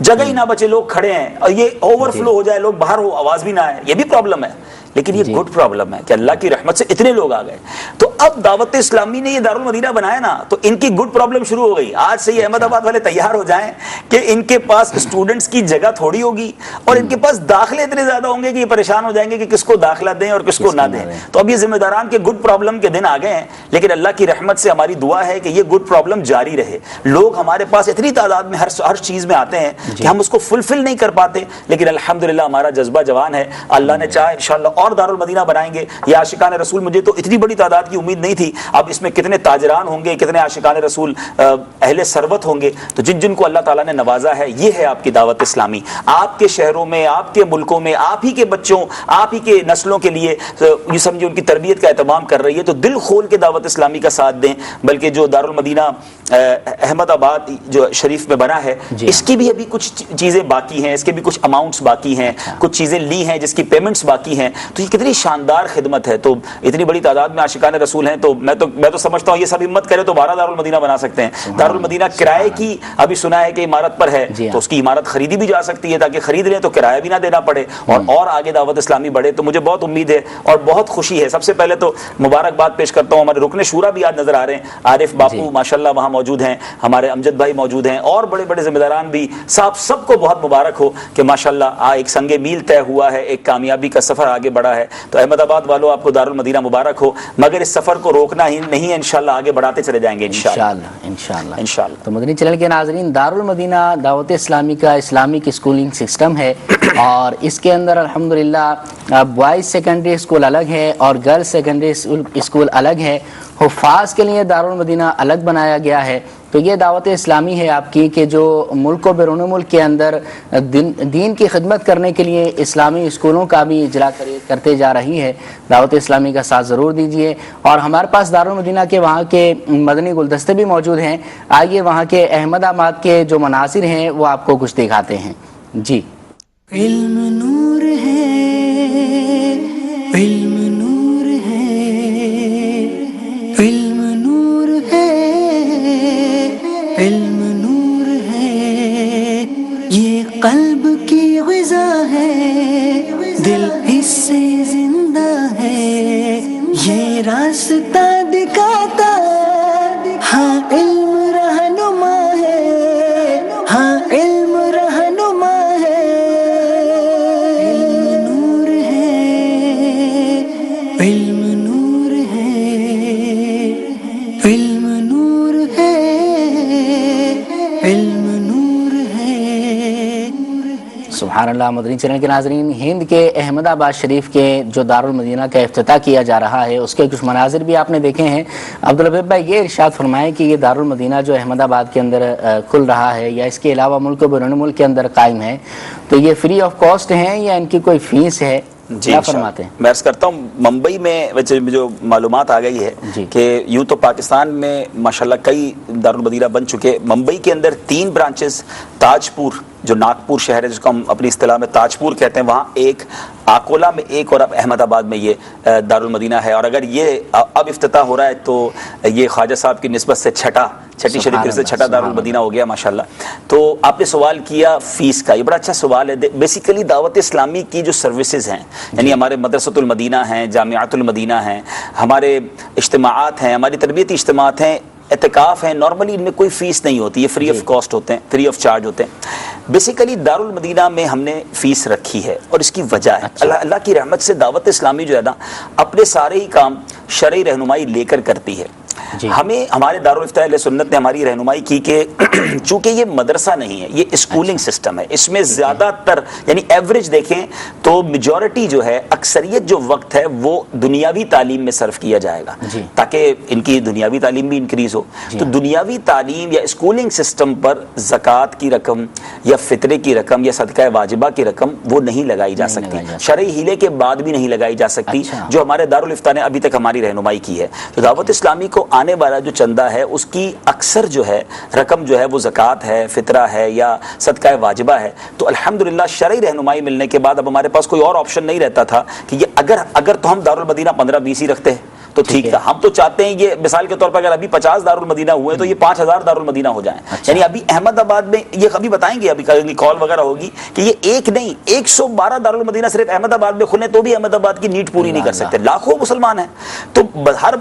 جگہ ہی نہ بچے, لوگ کھڑے ہیں اور یہ اوور فلو ہو جائے, لوگ باہر ہو, آواز بھی نہ آئے, یہ بھی پرابلم ہے. لیکن یہ گڈ پرابلم ہے کہ اللہ کی رحمت سے اتنے لوگ آ گئے. تو اب دعوت اسلامی نے یہ دارالمدینہ بنایا نا, تو ان کی گڈ پرابلم شروع ہو گئی. آج سے یہ احمد آباد والے تیار ہو جائیں کہ ان کے پاس اسٹوڈنٹس کی جگہ تھوڑی ہوگی, اور ان کے پاس داخلے اتنے زیادہ ہوں گے کہ یہ پریشان ہو جائیں گے کہ کس کو داخلہ دیں اور کس کو نہ دیں. تو اب یہ ذمہ داران کے گڈ پرابلم کے دن آ گئے ہیں. لیکن اللہ کی رحمت سے ہماری دعا ہے کہ یہ گڈ پرابلم جاری رہے. لوگ ہمارے پاس اتنی تعداد میں ہر چیز میں آتے ہیں کہ ہم اس کو فلفل نہیں کر پاتے, لیکن الحمدللہ ہمارا جذبہ جوان ہے. اللہ نے چاہا انشاءاللہ اور دارالمدینہ بنائیں گے. یہ عاشقان رسول, مجھے تو اتنی بڑی تعداد کی امید نہیں تھی. اب اس میں کتنے تاجران ہوں گے, کتنے عاشقان رسول اہل ثروت ہوں گے, تو جن کو اللہ تعالیٰ نے نوازا ہے. یہ ہے آپ کی دعوت اسلامی, آپ کے شہروں میں, آپ کے ملکوں میں, آپ ہی کے بچوں, آپ ہی کے نسلوں کے لیے یہ سمجھے ان کی تربیت کا اہتمام کر رہی ہے. تو دل کھول کے دعوت اسلامی کا ساتھ دیں. بلکہ جو دارالمدینہ احمد آباد جو شریف میں بنا ہے, اس کی بھی ابھی کچھ چیزیں باقی ہیں, اس کے بھی کچھ اماؤنٹس باقی ہیں, کچھ چیزیں لی ہیں جس کی پیمنٹس باقی ہیں. تو یہ کتنی شاندار خدمت ہے. تو اتنی بڑی تعداد میں عاشقان رسول ہیں, تو میں تو سمجھتا ہوں یہ سب ہمت کرے تو 12 دارالمدینہ بنا سکتے ہیں. دارالمدینہ کرائے کی ابھی سنا ہے کہ عمارت پر ہے, تو اس کی عمارت خریدی بھی جا سکتی ہے تاکہ خرید لیں تو کرایہ بھی نہ دینا پڑے, اور آگے دعوت اسلامی بڑھے. تو مجھے بہت امید ہے اور بہت خوشی ہے. سب سے پہلے تو مبارکباد پیش کرتا ہوں, ہمارے رکن شورا بھی آج نظر آ رہے ہیں, عارف باپو ماشاءاللہ وہاں موجود ہیں, ہمارے امجد بھائی موجود ہیں, اور بڑے بڑے ذمہ داران بھی. صاحب سب کو بہت مبارک ہو کہ ماشاءاللہ ایک سنگ میل طے ہوا ہے, ایک کامیابی کا سفر آگے بڑھا ہے. تو احمد آباد والوں آپ کو دارالمدینہ مبارک ہو, مگر اس سفر کو روکنا ہی نہیں ہے, انشاءاللہ آگے بڑھاتے چلے جائیں گے انشاءاللہ. تو مدنی چینل کے ناظرین, دارالمدینہ دعوت اسلامی کا اسلامک اسکولنگ سسٹم ہے, اور اس کے اندر الحمدللہ بوائز سیکنڈری اسکول الگ ہے اور گرلز سیکنڈری اسکول الگ ہے. حفاظ کے لیے دارالمدینہ الگ بنایا گیا ہے. تو تو یہ دعوت اسلامی ہے آپ کی کہ جو ملک و بیرون ملک کے اندر دین کی خدمت کرنے کے لیے اسلامی اسکولوں کا بھی اجرا کرتے جا رہی ہے. دعوت اسلامی کا ساتھ ضرور دیجیے. اور ہمارے پاس دارالمدینہ کے وہاں کے مدنی گلدستے بھی موجود ہیں. آئیے وہاں کے احمد آباد کے جو مناظر ہیں وہ آپ کو کچھ دکھاتے ہیں. جی. علم نور ہے، علم نور ہے، علم نور ہے، علم نور ہے. یہ قلب کی غذا ہے، دل اس سے زندہ ہے. یہ راستہ دکھاتا، ہاں علم رہنما ہے، ہاں علم رہنما ہے. علم نور ہے، علم نور ہے، علم نور ہے، علم نور ہے. سبحان اللہ. مدنی چینل کے ناظرین، ہند کے احمد آباد شریف کے جو دارالمدینہ کا افتتاح کیا جا رہا ہے اس کے کچھ مناظر بھی آپ نے دیکھے ہیں. عبدالحبیب بھائی، یہ ارشاد فرمائیں کہ یہ دارالمدینہ جو احمد آباد کے اندر کھل رہا ہے یا اس کے علاوہ ملک و بیرون ملک کے اندر قائم ہے، تو یہ فری آف کاسٹ ہیں یا ان کی کوئی فیس ہے؟ جی کیا فرماتے ہیں؟ میں عرض کرتا ہوں، ممبئی میں جو معلومات آ گئی ہے کہ یوں تو پاکستان میں ماشاءاللہ کئی دارالمدینہ بن چکے. ممبئی کے اندر 3 برانچز، تاج پور جو ناگپور شہر ہے جس کو ہم اپنی اصطلاح میں تاج پور کہتے ہیں، وہاں ایک، آکولا میں ایک، اور اب احمد آباد میں یہ دارالمدینہ ہے. اور اگر یہ اب افتتاح ہو رہا ہے تو یہ خواجہ صاحب کی نسبت سے چھٹی شریف سے چھٹا دارالمدینہ ہو گیا ماشاءاللہ. تو آپ نے سوال کیا فیس کا، یہ بڑا اچھا سوال ہے. بیسیکلی دعوت اسلامی کی جو سروسز ہیں، یعنی ہمارے مدرسۃ المدینہ ہیں، جامعۃ المدینہ ہیں، ہمارے اجتماعات ہیں، ہماری تربیتی اجتماعات ہیں، اعتکاف ہیں، نارملی ان میں کوئی فیس نہیں ہوتی، یہ فری آف کاسٹ ہوتے ہیں، فری آف چارج ہوتے ہیں. بیسیکلی دارالمدینہ میں ہم نے فیس رکھی ہے اور اس کی وجہ ہے اللہ کی رحمت سے دعوت اسلامی جو ہے نا اپنے سارے ہی کام شرعی رہنمائی لے کر کرتی ہے. ہمیں ہمارے دارالفتاح اہل سنت نے ہماری رہنمائی کی کہ چونکہ یہ مدرسہ نہیں ہے، یہ اسکولنگ سسٹم ہے، اس میں زیادہ تر یعنی ایوریج دیکھیں تو میجورٹی جو ہے، اکثریت جو وقت ہے وہ دنیاوی تعلیم میں صرف کیا جائے گا تاکہ ان کی دنیاوی تعلیم بھی انکریز ہو. تو دنیاوی تعلیم یا اسکولنگ سسٹم پر زکوٰۃ کی رقم یا فطرے کی رقم یا صدقہ واجبہ کی رقم وہ نہیں لگائی جا سکتی، شرعی ہیلے کے بعد بھی نہیں لگائی جا سکتی، جو ہمارے دارالفتاح نے ابھی تک ہماری رہنمائی کی ہے. تو دعوت اسلامی کو آنے والا جو چندہ ہے اس کی اکثر جو ہے رقم جو ہے وہ زکوٰۃ ہے، فطرہ ہے یا صدقہ واجبہ ہے. تو الحمدللہ شرعی رہنمائی ملنے کے بعد اب ہمارے پاس کوئی اور آپشن نہیں رہتا تھا کہ یہ اگر تو ہم دارالمدینہ 15-20 ہی رکھتے ہیں تو ٹھیک تھا. ہم تو چاہتے ہیں یہ مثال کے طور پر اگر ابھی 50 دارالمدینہ ہوئے تو یہ 5000 دارالمدینہ ہو جائیں. یعنی ابھی احمد آباد میں یہ کبھی بتائیں گے، ابھی کال وغیرہ ہوگی کہ یہ ایک نہیں 112 دارالمدینہ صرف احمد آباد میں کھلیں تو بھی احمد آباد کی نیڈ پوری نہیں کر سکتے. لاکھوں مسلمان ہیں. تو ہر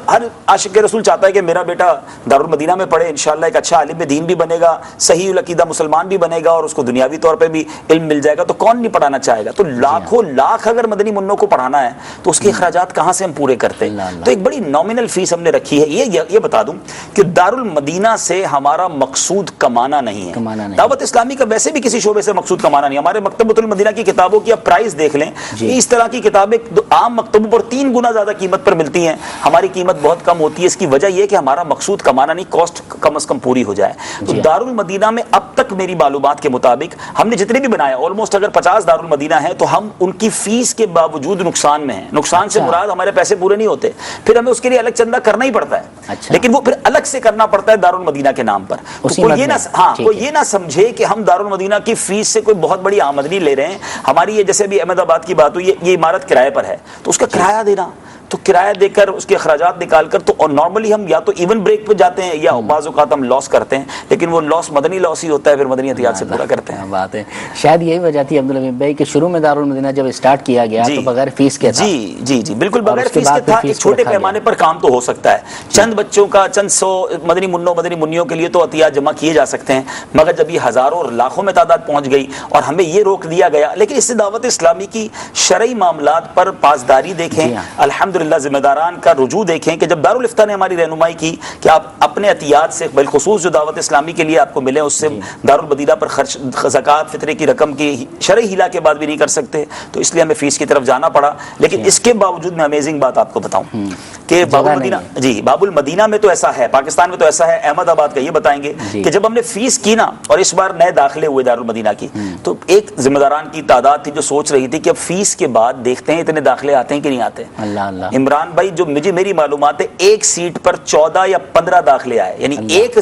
عاشق رسول چاہتا ہے کہ میرا بیٹا دارالمدینہ میں پڑھے، انشاءاللہ ایک اچھا عالم دین بھی بنے گا، صحیح العقیدہ مسلمان بھی بنے گا اور اس کو دنیاوی طور پہ بھی علم مل جائے گا. تو کون نہیں پڑھانا چاہے گا؟ تو لاکھوں لاکھ اگر مدنی منوں کو پڑھانا ہے تو اس کے اخراجات کہاں سے ہم پورے کرتے ہیں؟ تو ایک بڑی نامنل فیس ہم نے رکھی ہے. یہ بتا دوں کہ دارالمدینہ سے ہمارا مقصود کمانا نہیں ہے. دعوت اسلامی کا ویسے بھی کسی شعبے سے مقصود کمانا نہیں. ہمارے مکتبۃ المدینہ کی کتابوں کی آپ پرائز دیکھ لیں، اس طرح کی کتابیں عام مکتبوں پر 3 گنا زیادہ قیمت پر ملتی ہیں، ہماری قیمت بہت کم ہوتی ہے. اس کی وجہ یہ کہ ہمارا مقصود کمانا نہیں، کاسٹ کم از کم پوری ہو جائے. تو دارالمدینہ میں اب تک میری معلومات کے مطابق ہم نے جتنے بھی بنایا آلموسٹ اگر 50 دارالمدینہ ہیں تو ہم ان کی فیس کے باوجود نقصان میں ہیں. نقصان سے مراد ہمارے پیسے پورے نہیں ہوتے، پھر ہمیں اس کے لیے الگ چندہ کرنا ہی پڑتا ہے، لیکن وہ پھر الگ سے کرنا پڑتا ہے دارالمدینہ کے نام پر. کوئی یہ نہ سمجھے کہ ہم دارالمدینہ کی فیس سے کوئی بہت بڑی آمدنی لے رہے ہیں. ہماری یہ جیسے ابھی احمد آباد کی بات ہوئی، یہ عمارت کرائے پر ہے تو اس کا کرایہ دینا، تو کرایہ دے کر اس کے اخراجات نکال کر تو نارملی ہم یا تو ایون بریک پہ جاتے ہیں یا بعض اوقات ہم لاس کرتے ہیں، لیکن وہ لاس مدنی لاس ہی ہوتا ہے، پھر مدنی احتیاط سے پورا کرتے ہیں. بات ہے شاید یہی وجہ تھی عبدالحمید بھائی کہ شروع میں دارالمدینہ جب اسٹارٹ کیا گیا تو بغیر فیس کے تھا. جی بالکل بغیر فیس کے تھا. ایک چھوٹے پیمانے پر کام تو ہو سکتا ہے، چند بچوں کا چند 100 مدنی منوں مدنی منیوں کے لیے تو عطیات جمع کیے جا سکتے ہیں، مگر جب یہ ہزاروں اور لاکھوں میں تعداد پہنچ گئی اور ہمیں یہ روک دیا گیا. لیکن اس سے دعوت اسلامی کی شرعی معاملات پر پاسداری دیکھیں، الحمد الحمدللہ ذمہ داران کا رجوع دیکھیں کہ جب دارالفتہ نے ہماری رہنمائی کی کہ آپ اپنے عطیات سے بالخصوص جو دعوت اسلامی کے لیے آپ کو ملے اس سے دارالمدینہ پر خرچ زکوٰۃ فطرے کی رقم کی شرعی ہیلا کے بعد بھی نہیں کر سکتے، تو اس لیے ہمیں فیس کی طرف جانا پڑا. لیکن اس کے باوجود میں امیزنگ بات آپ کو بتاؤں کہ باب المدینہ، جی باب المدینہ میں تو ایسا ہے، پاکستان میں تو ایسا ہے، احمد آباد کا یہ بتائیں گے کہ جب ہم نے فیس کی نا اور اس بار نئے داخلے ہوئے دارالمدینہ کی، تو ایک ذمہ داران کی تعداد تھی جو سوچ رہی تھی کہ اب فیس کے بعد دیکھتے ہیں اتنے داخلے آتے ہیں کہ نہیں آتے. عمران بھائی جو میری معلومات ہے ایک سیٹ پر 14 یا 15 داخلے آئے، یعنی ایک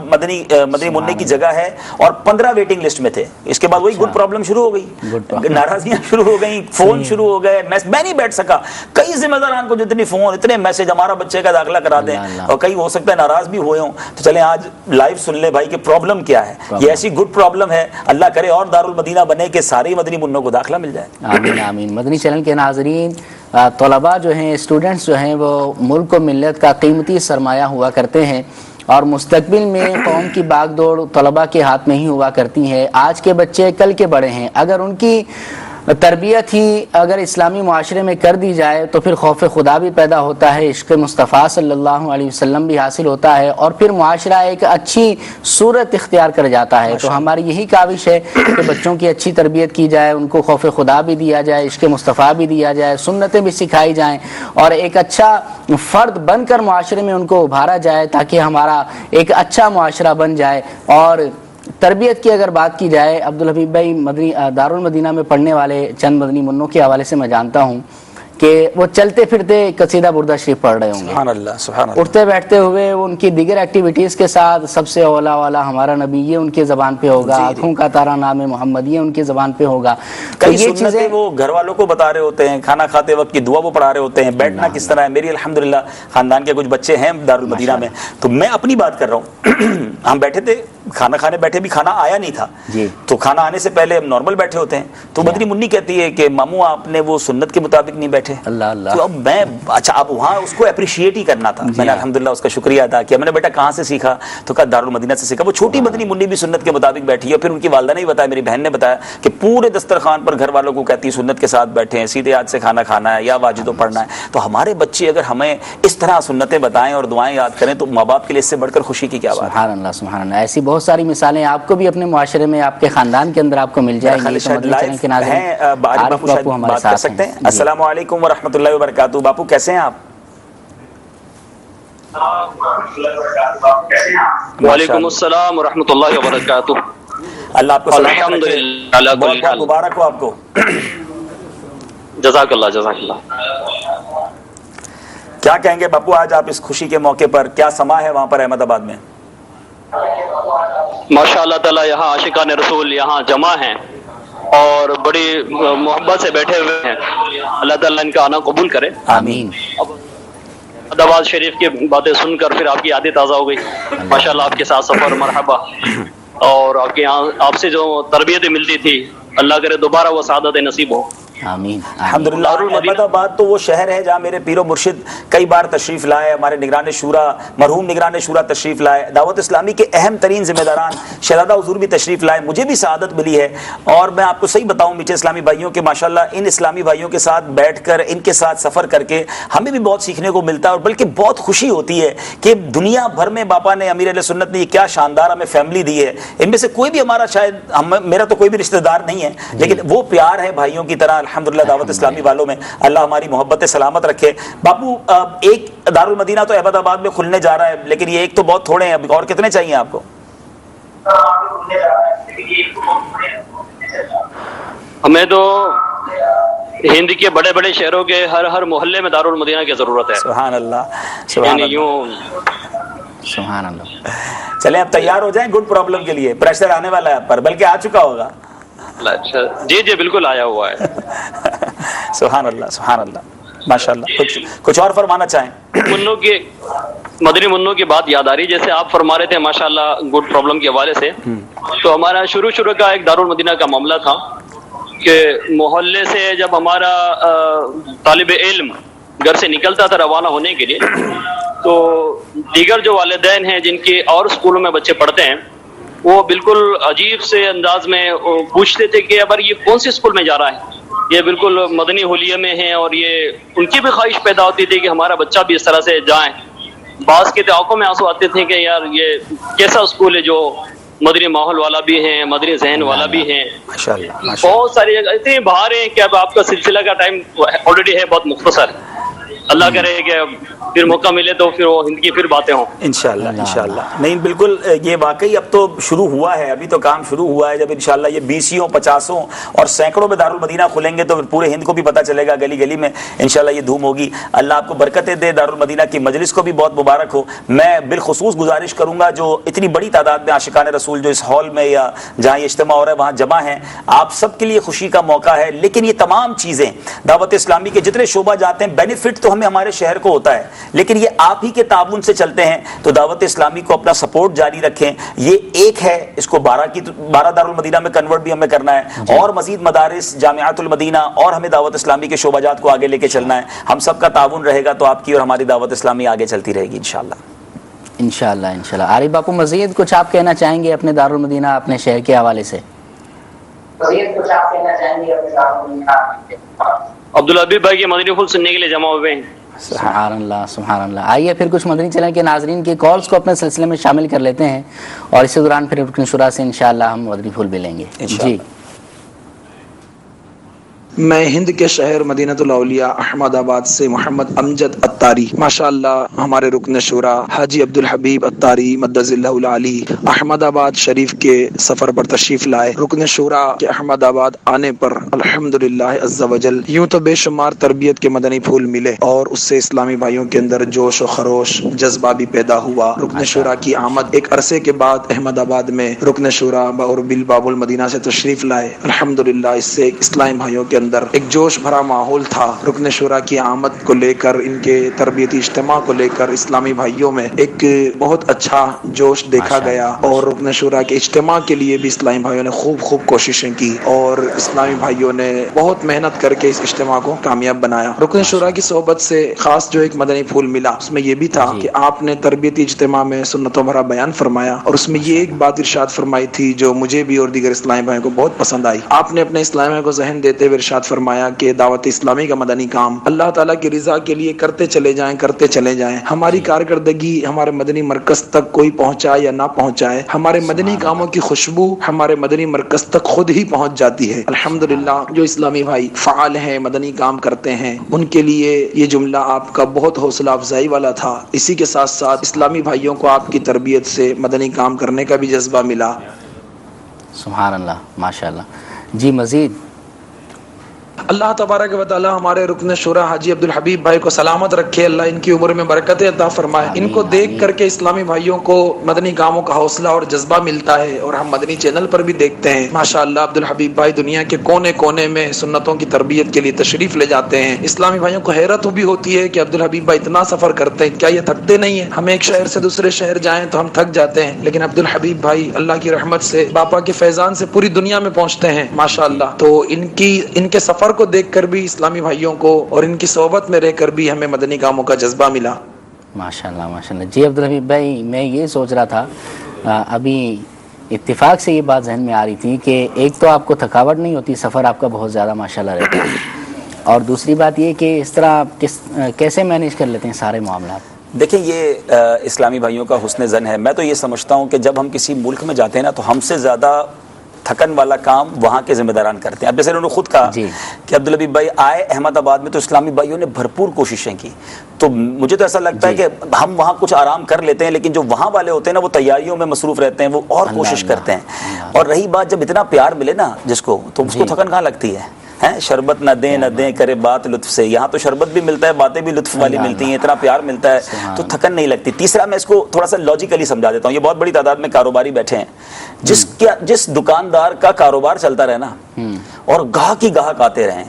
مدنی منع کی جگہ ہے اور 15 ویٹنگ لسٹ میں تھے. اس کے بعد وہی گڈ پرابلم شروع ہو گئی، ناراضیاں شروع ہو گئیں، فون شروع ہو گئے، میں نہیں بیٹھ سکا. کئی ذمہ داران کو جتنی فون اتنے میسج ہمارا بچے کا داخلہ کرا دیں، اور کئی ہو سکتا ہے ناراض بھی ہوئے ہوں. تو چلیں آج لائیو سن لیں بھائی کہ پرابلم کیا ہے. یہ ایسی گڈ پرابلم ہے، اللہ کرے اور دارالمدینہ بنے کہ سارے مدنی منوں کو داخلہ مل جائے. آمین آمین. مدنی چینل کے ناظرین، طلباء جو ہیں، اسٹوڈنٹس جو ہیں، وہ ملک و ملت کا قیمتی سرمایہ ہوا کرتے ہیں، اور مستقبل میں قوم کی باغ دوڑ طلباء کے ہاتھ میں ہی ہوا کرتی ہے. آج کے بچے کل کے بڑے ہیں. اگر ان کی تربیت ہی اگر اسلامی معاشرے میں کر دی جائے تو پھر خوف خدا بھی پیدا ہوتا ہے، عشق مصطفیٰ صلی اللہ علیہ وسلم بھی حاصل ہوتا ہے، اور پھر معاشرہ ایک اچھی صورت اختیار کر جاتا ہے. تو ہماری یہی کاوش ہے کہ بچوں کی اچھی تربیت کی جائے، ان کو خوف خدا بھی دیا جائے، عشق مصطفیٰ بھی دیا جائے، سنتیں بھی سکھائی جائیں، اور ایک اچھا فرد بن کر معاشرے میں ان کو ابھارا جائے تاکہ ہمارا ایک اچھا معاشرہ بن جائے. اور تربیت کی اگر بات کی جائے، عبدالحبیب بھائی دارالمدینہ میں پڑھنے والے چند مدنی منوں کے حوالے سے میں جانتا ہوں کہ وہ چلتے پھرتے قصیدہ بردہ شریف پڑھ رہے ہوں گے، سبحان اللہ سبحان اللہ، اٹھتے بیٹھتے ہوئے ان کی دیگر ایکٹیویٹیز کے ساتھ سب سے اولا والا ہمارا نبی یہ ان کے زبان پہ ہوگا، آنکھوں کا تارا نام محمد یہ ان کے زبان پہ ہوگا. کئی یہ چیزیں وہ گھر والوں کو بتا رہے ہوتے ہیں، کھانا کھاتے وقت کی دعا وہ پڑھا رہے ہوتے ہیں، بیٹھنا کس طرح ہے. میری الحمدللہ خاندان کے کچھ بچے ہیں دارالمدینہ میں، تو میں اپنی بات کر رہا ہوں. ہم بیٹھے تھے کھانا کھانے، بیٹھے بھی کھانا آیا نہیں تھا، تو کھانا آنے سے پہلے ہم نارمل بیٹھے ہوتے ہیں، تو مدنی منی کہتی ہے کہ ماموں آپ نے وہ سنت کے مطابق نہیں بیٹھے. اللہ اللہ. تو اب میں اچھا اب وہاں اس کو اپریشیٹ ہی کرنا تھا. میں نے الحمدللہ اس کا شکریہ ادا کیا. میں نے بیٹا کہاں سے سیکھا؟ تو کہا دارالمدینہ سے سیکھا. وہ چھوٹی مدنی منی بھی سنت کے مطابق بیٹھی ہے. پھر ان کی والدہ نے بتایا، میری بہن نے بتایا کہ پورے دسترخوان پر گھر والوں کو کہتی سنت کے ساتھ بیٹھے ہیں، سیدھے ہاتھ سے کھانا کھانا ہے یا واجدوں پڑھنا ہے. تو ہمارے بچے اگر ہمیں اس طرح سنتیں بتائیں اور دعائیں یاد کریں تو ماں باپ کے لیے اس سے بڑھ کر خوشی کی کیا بات ہے. سبحان اللہ سبحان اللہ. ایسی بہت ساری مثالیں آپ کو بھی اپنے معاشرے میں، آپ کے خاندان کے اندر آپ کو مل جائیں گی. بات کر سکتے ہیں. السلام علیکم ورحمۃ اللہ وبرکاتہ. باپو کیسے ہیں آپ؟ وعلیکم السلام ورحمۃ اللہ وبرکاتہ. اللہ آپ کو سلامت رکھے. بہت بہت مبارک ہو آپ کو. جزاک اللہ جزاک اللہ. کیا کہیں گے باپو آج آپ اس خوشی کے موقع پر؟ کیا سما ہے وہاں پر احمد آباد میں؟ ماشاء اللہ تعالی یہاں عاشقان رسول یہاں جمع ہیں اور بڑی محبت سے بیٹھے ہوئے ہیں. اللہ تعالیٰ ان کا آنا قبول کرے. آمین. احمد آباد شریف کی باتیں سن کر پھر آپ کی یادیں تازہ ہو گئی. ماشاءاللہ آپ کے ساتھ سفر مرحبا. اور آپ کے یہاں آپ سے جو تربیتیں ملتی تھی اللہ کرے دوبارہ وہ سعادت نصیب ہو. آمین. الحمدللہ. احمد آباد تو وہ شہر ہے جہاں میرے پیر و مرشد کئی بار تشریف لائے. ہمارے نگران شورا، مرحوم نگران شورا تشریف لائے. دعوت اسلامی کے اہم ترین ذمہ داران شہزادہ حضور بھی تشریف لائے. مجھے بھی سعادت ملی ہے. اور میں آپ کو صحیح بتاؤں میٹھے اسلامی بھائیوں کے ماشاءاللہ ان اسلامی بھائیوں کے ساتھ بیٹھ کر ان کے ساتھ سفر کر کے ہمیں بھی بہت سیکھنے کو ملتا ہے. اور بلکہ بہت خوشی ہوتی ہے کہ دنیا بھر میں باپا نے، امیر اہل سنت نے یہ کیا شاندار ہمیں فیملی دی ہے. ان میں سے کوئی بھی ہمارا شاید میرا تو کوئی بھی رشتہ دار نہیں ہے، لیکن وہ پیار ہے بھائیوں کی طرح الحمدللہ دعوت اسلامی والوں میں. اللہ ہماری محبت سلامت رکھے. باپو ایک دارالمدینہ تو احمد آباد میں کھلنے جا رہا ہے، لیکن یہ ایک تو بہت تھوڑے ہیں. اب اور کتنے چاہیے آپ کو؟ ہمیں تو ہند کے بڑے بڑے شہروں کے ہر محلے میں دارالمدینہ کی ضرورت ہے. سبحان اللہ سبحان اللہ سبحان اللہ. چلیں اب تیار ہو جائیں گڈ پرابلم کے لیے. پریشر آنے والا ہے آپ پر، بلکہ آ چکا ہوگا. اچھا جی جی بالکل آیا ہوا ہے. سبحان اللہ سبحان اللہ ماشاء اللہ. کچھ اور فرمانا چاہیں؟ منوں کی مدنی منوں کی بات یاد آ رہی، جیسے آپ فرما رہے تھے ماشاء اللہ گڈ پرابلم کے حوالے سے. تو ہمارا شروع کا ایک دارالمدینہ کا معاملہ تھا کہ محلے سے جب ہمارا طالب علم گھر سے نکلتا تھا روانہ ہونے کے لیے، تو دیگر جو والدین ہیں جن کے اور اسکولوں میں بچے پڑھتے ہیں وہ بالکل عجیب سے انداز میں پوچھتے تھے کہ ابر یہ کون سے اسکول میں جا رہا ہے. یہ بالکل مدنی حلیے میں ہیں اور یہ ان کی بھی خواہش پیدا ہوتی تھی کہ ہمارا بچہ بھی اس طرح سے جائیں. بعض کے آنکھوں میں آنسو آتے تھے کہ یار یہ کیسا اسکول ہے جو مدنی ماحول والا بھی ہے, مدنی ذہن والا بھی ہے. بہت ساری جگہ اتنی باہر ہیں کہ اب آپ کا سلسلہ کا ٹائم آلریڈی ہے بہت مختصر. اللہ کرے کہ پھر موقع ملے تو پھر وہ ہند کی پھر باتیں ہوں انشاءاللہ انشاءاللہ. نہیں بالکل یہ واقعی اب تو شروع ہوا ہے, ابھی تو کام شروع ہوا ہے. جب انشاءاللہ یہ 20 50 اور سینکڑوں میں دارالمدینہ کھلیں گے تو پورے ہند کو بھی پتہ چلے گا, گلی گلی میں انشاءاللہ یہ دھوم ہوگی. اللہ آپ کو برکتیں دے, دارالمدینہ کی مجلس کو بھی بہت مبارک ہو. میں بالخصوص گزارش کروں گا جو اتنی بڑی تعداد میں عاشقان رسول جو اس ہال میں یا جہاں یہ اجتماع ہو رہا ہے وہاں جمع ہیں, آپ سب کے لیے خوشی کا موقع ہے. لیکن یہ تمام چیزیں دعوت اسلامی کے جتنے شعبہ جاتے ہیں بینیفٹ تو ہمیں ہمارے شہر کو ہوتا ہے, لیکن یہ آپ ہی کے تعاون سے چلتے ہیں. تو دعوت اسلامی کو اپنا سپورٹ جاری رکھیں. یہ ایک ہے, اس کو 12 دارالمدینہ میں کنورٹ بھی ہمیں کرنا ہے, اور مزید مدارس جامعات المدینہ اور ہمیں دعوت اسلامی کے شعبہ جات کو آگے لے کے چلنا ہے. ہم سب کا تعاون رہے گا تو آپ کی اور ہماری دعوت اسلامی آگے چلتی رہے گی انشاءاللہ. انشاءاللہ انشاءاللہ. عارف باپو مزید کچھ آپ کہنا چاہیں گے اپنے دارالمدینہ اپنے شہر کے حوالے سے؟ عبدالحبیب بھائی کے مدنی پھول سننے کے لیے جمع ہوئے ہیں. سبحان اللہ سبحان اللہ. آئیے پھر کچھ مدنی چینل کے ناظرین کی کالز کو اپنے سلسلے میں شامل کر لیتے ہیں, اور اسی دوران پھر رکن شورا سے انشاءاللہ ہم مدنی پھول بھی لیں گے. جی میں ہند کے شہر مدینہ الاولیاء احمد آباد سے محمد امجد اتاری. ماشاءاللہ ہمارے رکن شورا حاجی عبدالحبیب اتاری مدظ اللہ العالی احمد آباد شریف کے سفر پر تشریف لائے. رکن شورا کے احمد آباد آنے پر الحمدللہ عز وجل یوں تو بے شمار تربیت کے مدنی پھول ملے, اور اس سے اسلامی بھائیوں کے اندر جوش و خروش جذبہ بھی پیدا ہوا. رکن شورا کی آمد ایک عرصے کے بعد احمد آباد میں رکن شورا اور باب المدینہ سے تشریف لائے. الحمدللہ اس سے اسلامی بھائیوں کے اندر ایک جوش بھرا ماحول تھا. رکن شورا کی آمد کو لے کر, ان کے تربیتی اجتماع کو لے کر اسلامی بھائیوں میں ایک بہت اچھا جوش دیکھا گیا, اور رکن شورا کے اجتماع کے لیے بھی اسلامی بھائیوں نے خوب کوششیں کی, اور اسلامی بھائیوں نے بہت محنت کر کے اس اجتماع کو کامیاب بنایا. رکن شورا کی صحبت سے خاص جو ایک مدنی پھول ملا اس میں یہ بھی تھا کہ آپ نے تربیتی اجتماع میں سنتوں بھرا بیان فرمایا, اور اس میں یہ ایک بات ارشاد فرمائی تھی جو مجھے بھی اور دیگر اسلامی بھائیوں کو بہت پسند آئی. آپ نے اپنے اسلامی بھائیوں کو ذہن دیتے ہوئے ارشاد فرمایا کہ دعوت اسلامی کا مدنی کام اللہ تعالیٰ کی رضا کے لیے کرتے چلے جائیں. ہماری کارکردگی ہمارے مدنی مرکز تک کوئی پہنچائے یا نہ پہنچائے, ہمارے مدنی کاموں کی خوشبو ہمارے مدنی مرکز تک خود ہی پہنچ جاتی ہے. الحمدللہ جو اسلامی بھائی فعال ہیں, مدنی کام کرتے ہیں, ان کے لیے یہ جملہ آپ کا بہت حوصلہ افزائی والا تھا. اسی کے ساتھ ساتھ اسلامی بھائیوں کو آپ کی تربیت سے مدنی کام کرنے کا بھی جذبہ ملا. سبحان اللہ ماشاءاللہ. جی مزید اللہ تبارک و تعالی ہمارے رکن شورا حاجی عبدالحبیب بھائی کو سلامت رکھے, اللہ ان کی عمر میں برکتیں عطا فرمائے. ان کو دیکھ کر کے اسلامی بھائیوں کو مدنی کاموں کا حوصلہ اور جذبہ ملتا ہے, اور ہم مدنی چینل پر بھی دیکھتے ہیں ماشاءاللہ عبدالحبیب بھائی دنیا کے کونے کونے میں سنتوں کی تربیت کے لیے تشریف لے جاتے ہیں. اسلامی بھائیوں کو حیرت بھی ہوتی ہے کہ عبدالحبیب بھائی اتنا سفر کرتے ہیں, کیا یہ تھکتے نہیں ہیں؟ ہم ایک شہر سے دوسرے شہر جائیں تو ہم تھک جاتے ہیں, لیکن عبدالحبیب بھائی اللہ کی رحمت سے باپا کے فیضان سے پوری دنیا میں پہنچتے ہیں ماشاءاللہ. تو ان کے سفر کو دیکھ کر بھی اسلامی بھائیوں کو اور ان کی صحبت میں رہ کر بھی ہمیں مدنی کاموں کا جذبہ ملا. ماشاءاللہ ماشاءاللہ. جی عبدالحبیب بھائی میں یہ سوچ رہا تھا, ابھی اتفاق سے یہ بات ذہن میں آ رہی تھی کہ ایک تو آپ کو تھکاوٹ نہیں ہوتی, سفر آپ کا بہت زیادہ ماشاءاللہ رہتا ہے, اور دوسری بات یہ کہ اس طرح کیسے مینیج کر لیتے ہیں سارے معاملات؟ دیکھیں یہ اسلامی بھائیوں کا حسن زن ہے. میں تو یہ سمجھتا ہوں کہ جب ہم کسی ملک میں جاتے ہیں نا تو ہم سے زیادہ تھکن والا کام وہاں کے ذمہ داران کرتے ہیں. اب جیسے انہوں نے خود کہا کہ عبدالحبیب بھائی آئے احمد آباد میں تو اسلامی بھائیوں نے بھرپور کوششیں کی, تو مجھے تو ایسا لگتا ہے کہ ہم وہاں کچھ آرام کر لیتے ہیں, لیکن جو وہاں والے ہوتے ہیں نا وہ تیاریوں میں مصروف رہتے ہیں, وہ اور کوشش کرتے ہیں. اور رہی بات جب اتنا پیار ملے نا جس کو, تو اس کو تھکن کہاں لگتی ہے؟ شربت نہ دیں کرے بات لطف سے. یہاں تو شربت بھی ملتا ہے, باتیں بھی لطف والی ملتی ہیں, اتنا پیار ملتا ہے تو تھکن نہیں لگتی. تیسرا میں اس کو تھوڑا سا لاجیکلی سمجھا دیتا ہوں. یہ بہت بڑی تعداد میں کاروباری بیٹھے ہیں, جس دکاندار کا کاروبار چلتا رہے نا اور گاہک ہی گاہک آتے رہیں,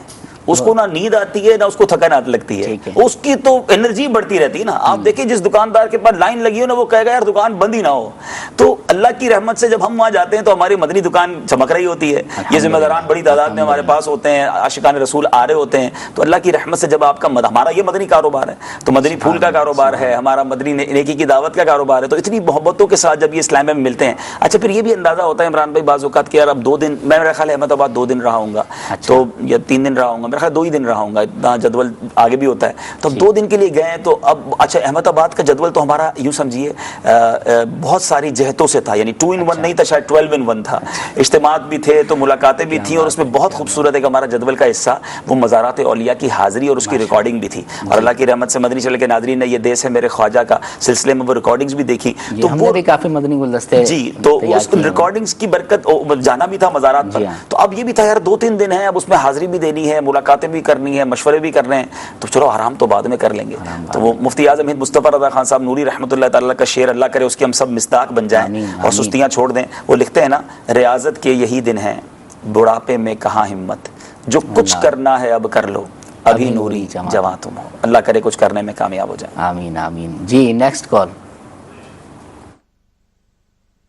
اس کو نہ نیند آتی ہے نہ اس کو تھکن لگتی ہے, اس کی تو انرجی بڑھتی رہتی ہے نا. آپ دیکھیں جس دکاندار کے پاس لائن لگی ہو نا, وہ کہے گا یار دکان بند ہی نہ ہو. تو اللہ کی رحمت سے جب ہم وہاں جاتے ہیں تو ہماری مدنی دکان چمک رہی ہوتی ہے, یہ ذمہ داران بڑی تعداد میں ہمارے پاس ہوتے ہیں, عاشقان رسول آ رہے ہوتے ہیں. تو اللہ کی رحمت سے جب آپ کا ہمارا یہ مدنی کاروبار ہے تو مدنی پھول کا کاروبار ہے, ہمارا مدنی نیکی کی دعوت کا کاروبار ہے, تو اتنی محبتوں کے ساتھ جب یہ اسلام میں ملتے ہیں. اچھا پھر یہ بھی اندازہ ہوتا ہے عمران بھائی بعض اوقات کہ یار اب 2 دن, میں میرا خیال ہے احمد آباد 2 دن رہا ہوں گا تو یا 3 دن رہا ہوں گا, میرا خیال 2 ہی دن رہا ہوں گا, اتنا جدول آگے بھی ہوتا ہے. تو 2 دن کے لیے گئے تو اب اچھا احمد آباد کا جدول تو ہمارا یوں سمجھیے بہت ساری جہتوں سے تھا, یعنی 2 in 1 نہیں تھا, شاید 12 in 1 تھا. اجتماعات بھی تھے تو ملاقاتیں بھی تھیں, اور اس میں بہت خوبصورت ہے کہ ہمارا جدول کا حصہ وہ مزارات اولیاء کی حاضری اور اس کی ریکارڈنگ بھی تھی. اور اللہ کی رحمت سے مدنی چینل کے ناظرین نے یہ دیس ہے میرے خواجہ کا سلسلے میں وہ ریکارڈنگز بھی دیکھی, تو وہ بھی کافی مدنی گلدستے جی, تو اس ریکارڈنگز کی برکت جانا بھی تھا مزارات پر. تو اب یہ بھی تھا یار 2-3 دن ہیں, اب اس میں حاضری بھی دینی ہے, ملاقاتیں بھی کرنی ہے, مشورے بھی کرنے ہیں, تو چلو آرام تو بعد میں کر لیں گے. تو وہ مفتی اعظم ہند مصطفیٰ رضا خان صاحب نوری رحمۃ اللہ تعالیٰ کا شعر, اللہ کرے اس کے ہم سب مصداق بن جائیں اور سستیاں چھوڑ دیں. وہ لکھتے ہیں نا, ریاضت کے یہی دن ہیں بڑھاپے میں کہاں ہمت, جو کچھ کرنا ہے اب کر لو, ابھی نوری جواں تم ہو. اللہ کرے کچھ کرنے میں کامیاب ہو جائیں. آمین آمین. جی نیکسٹ کال.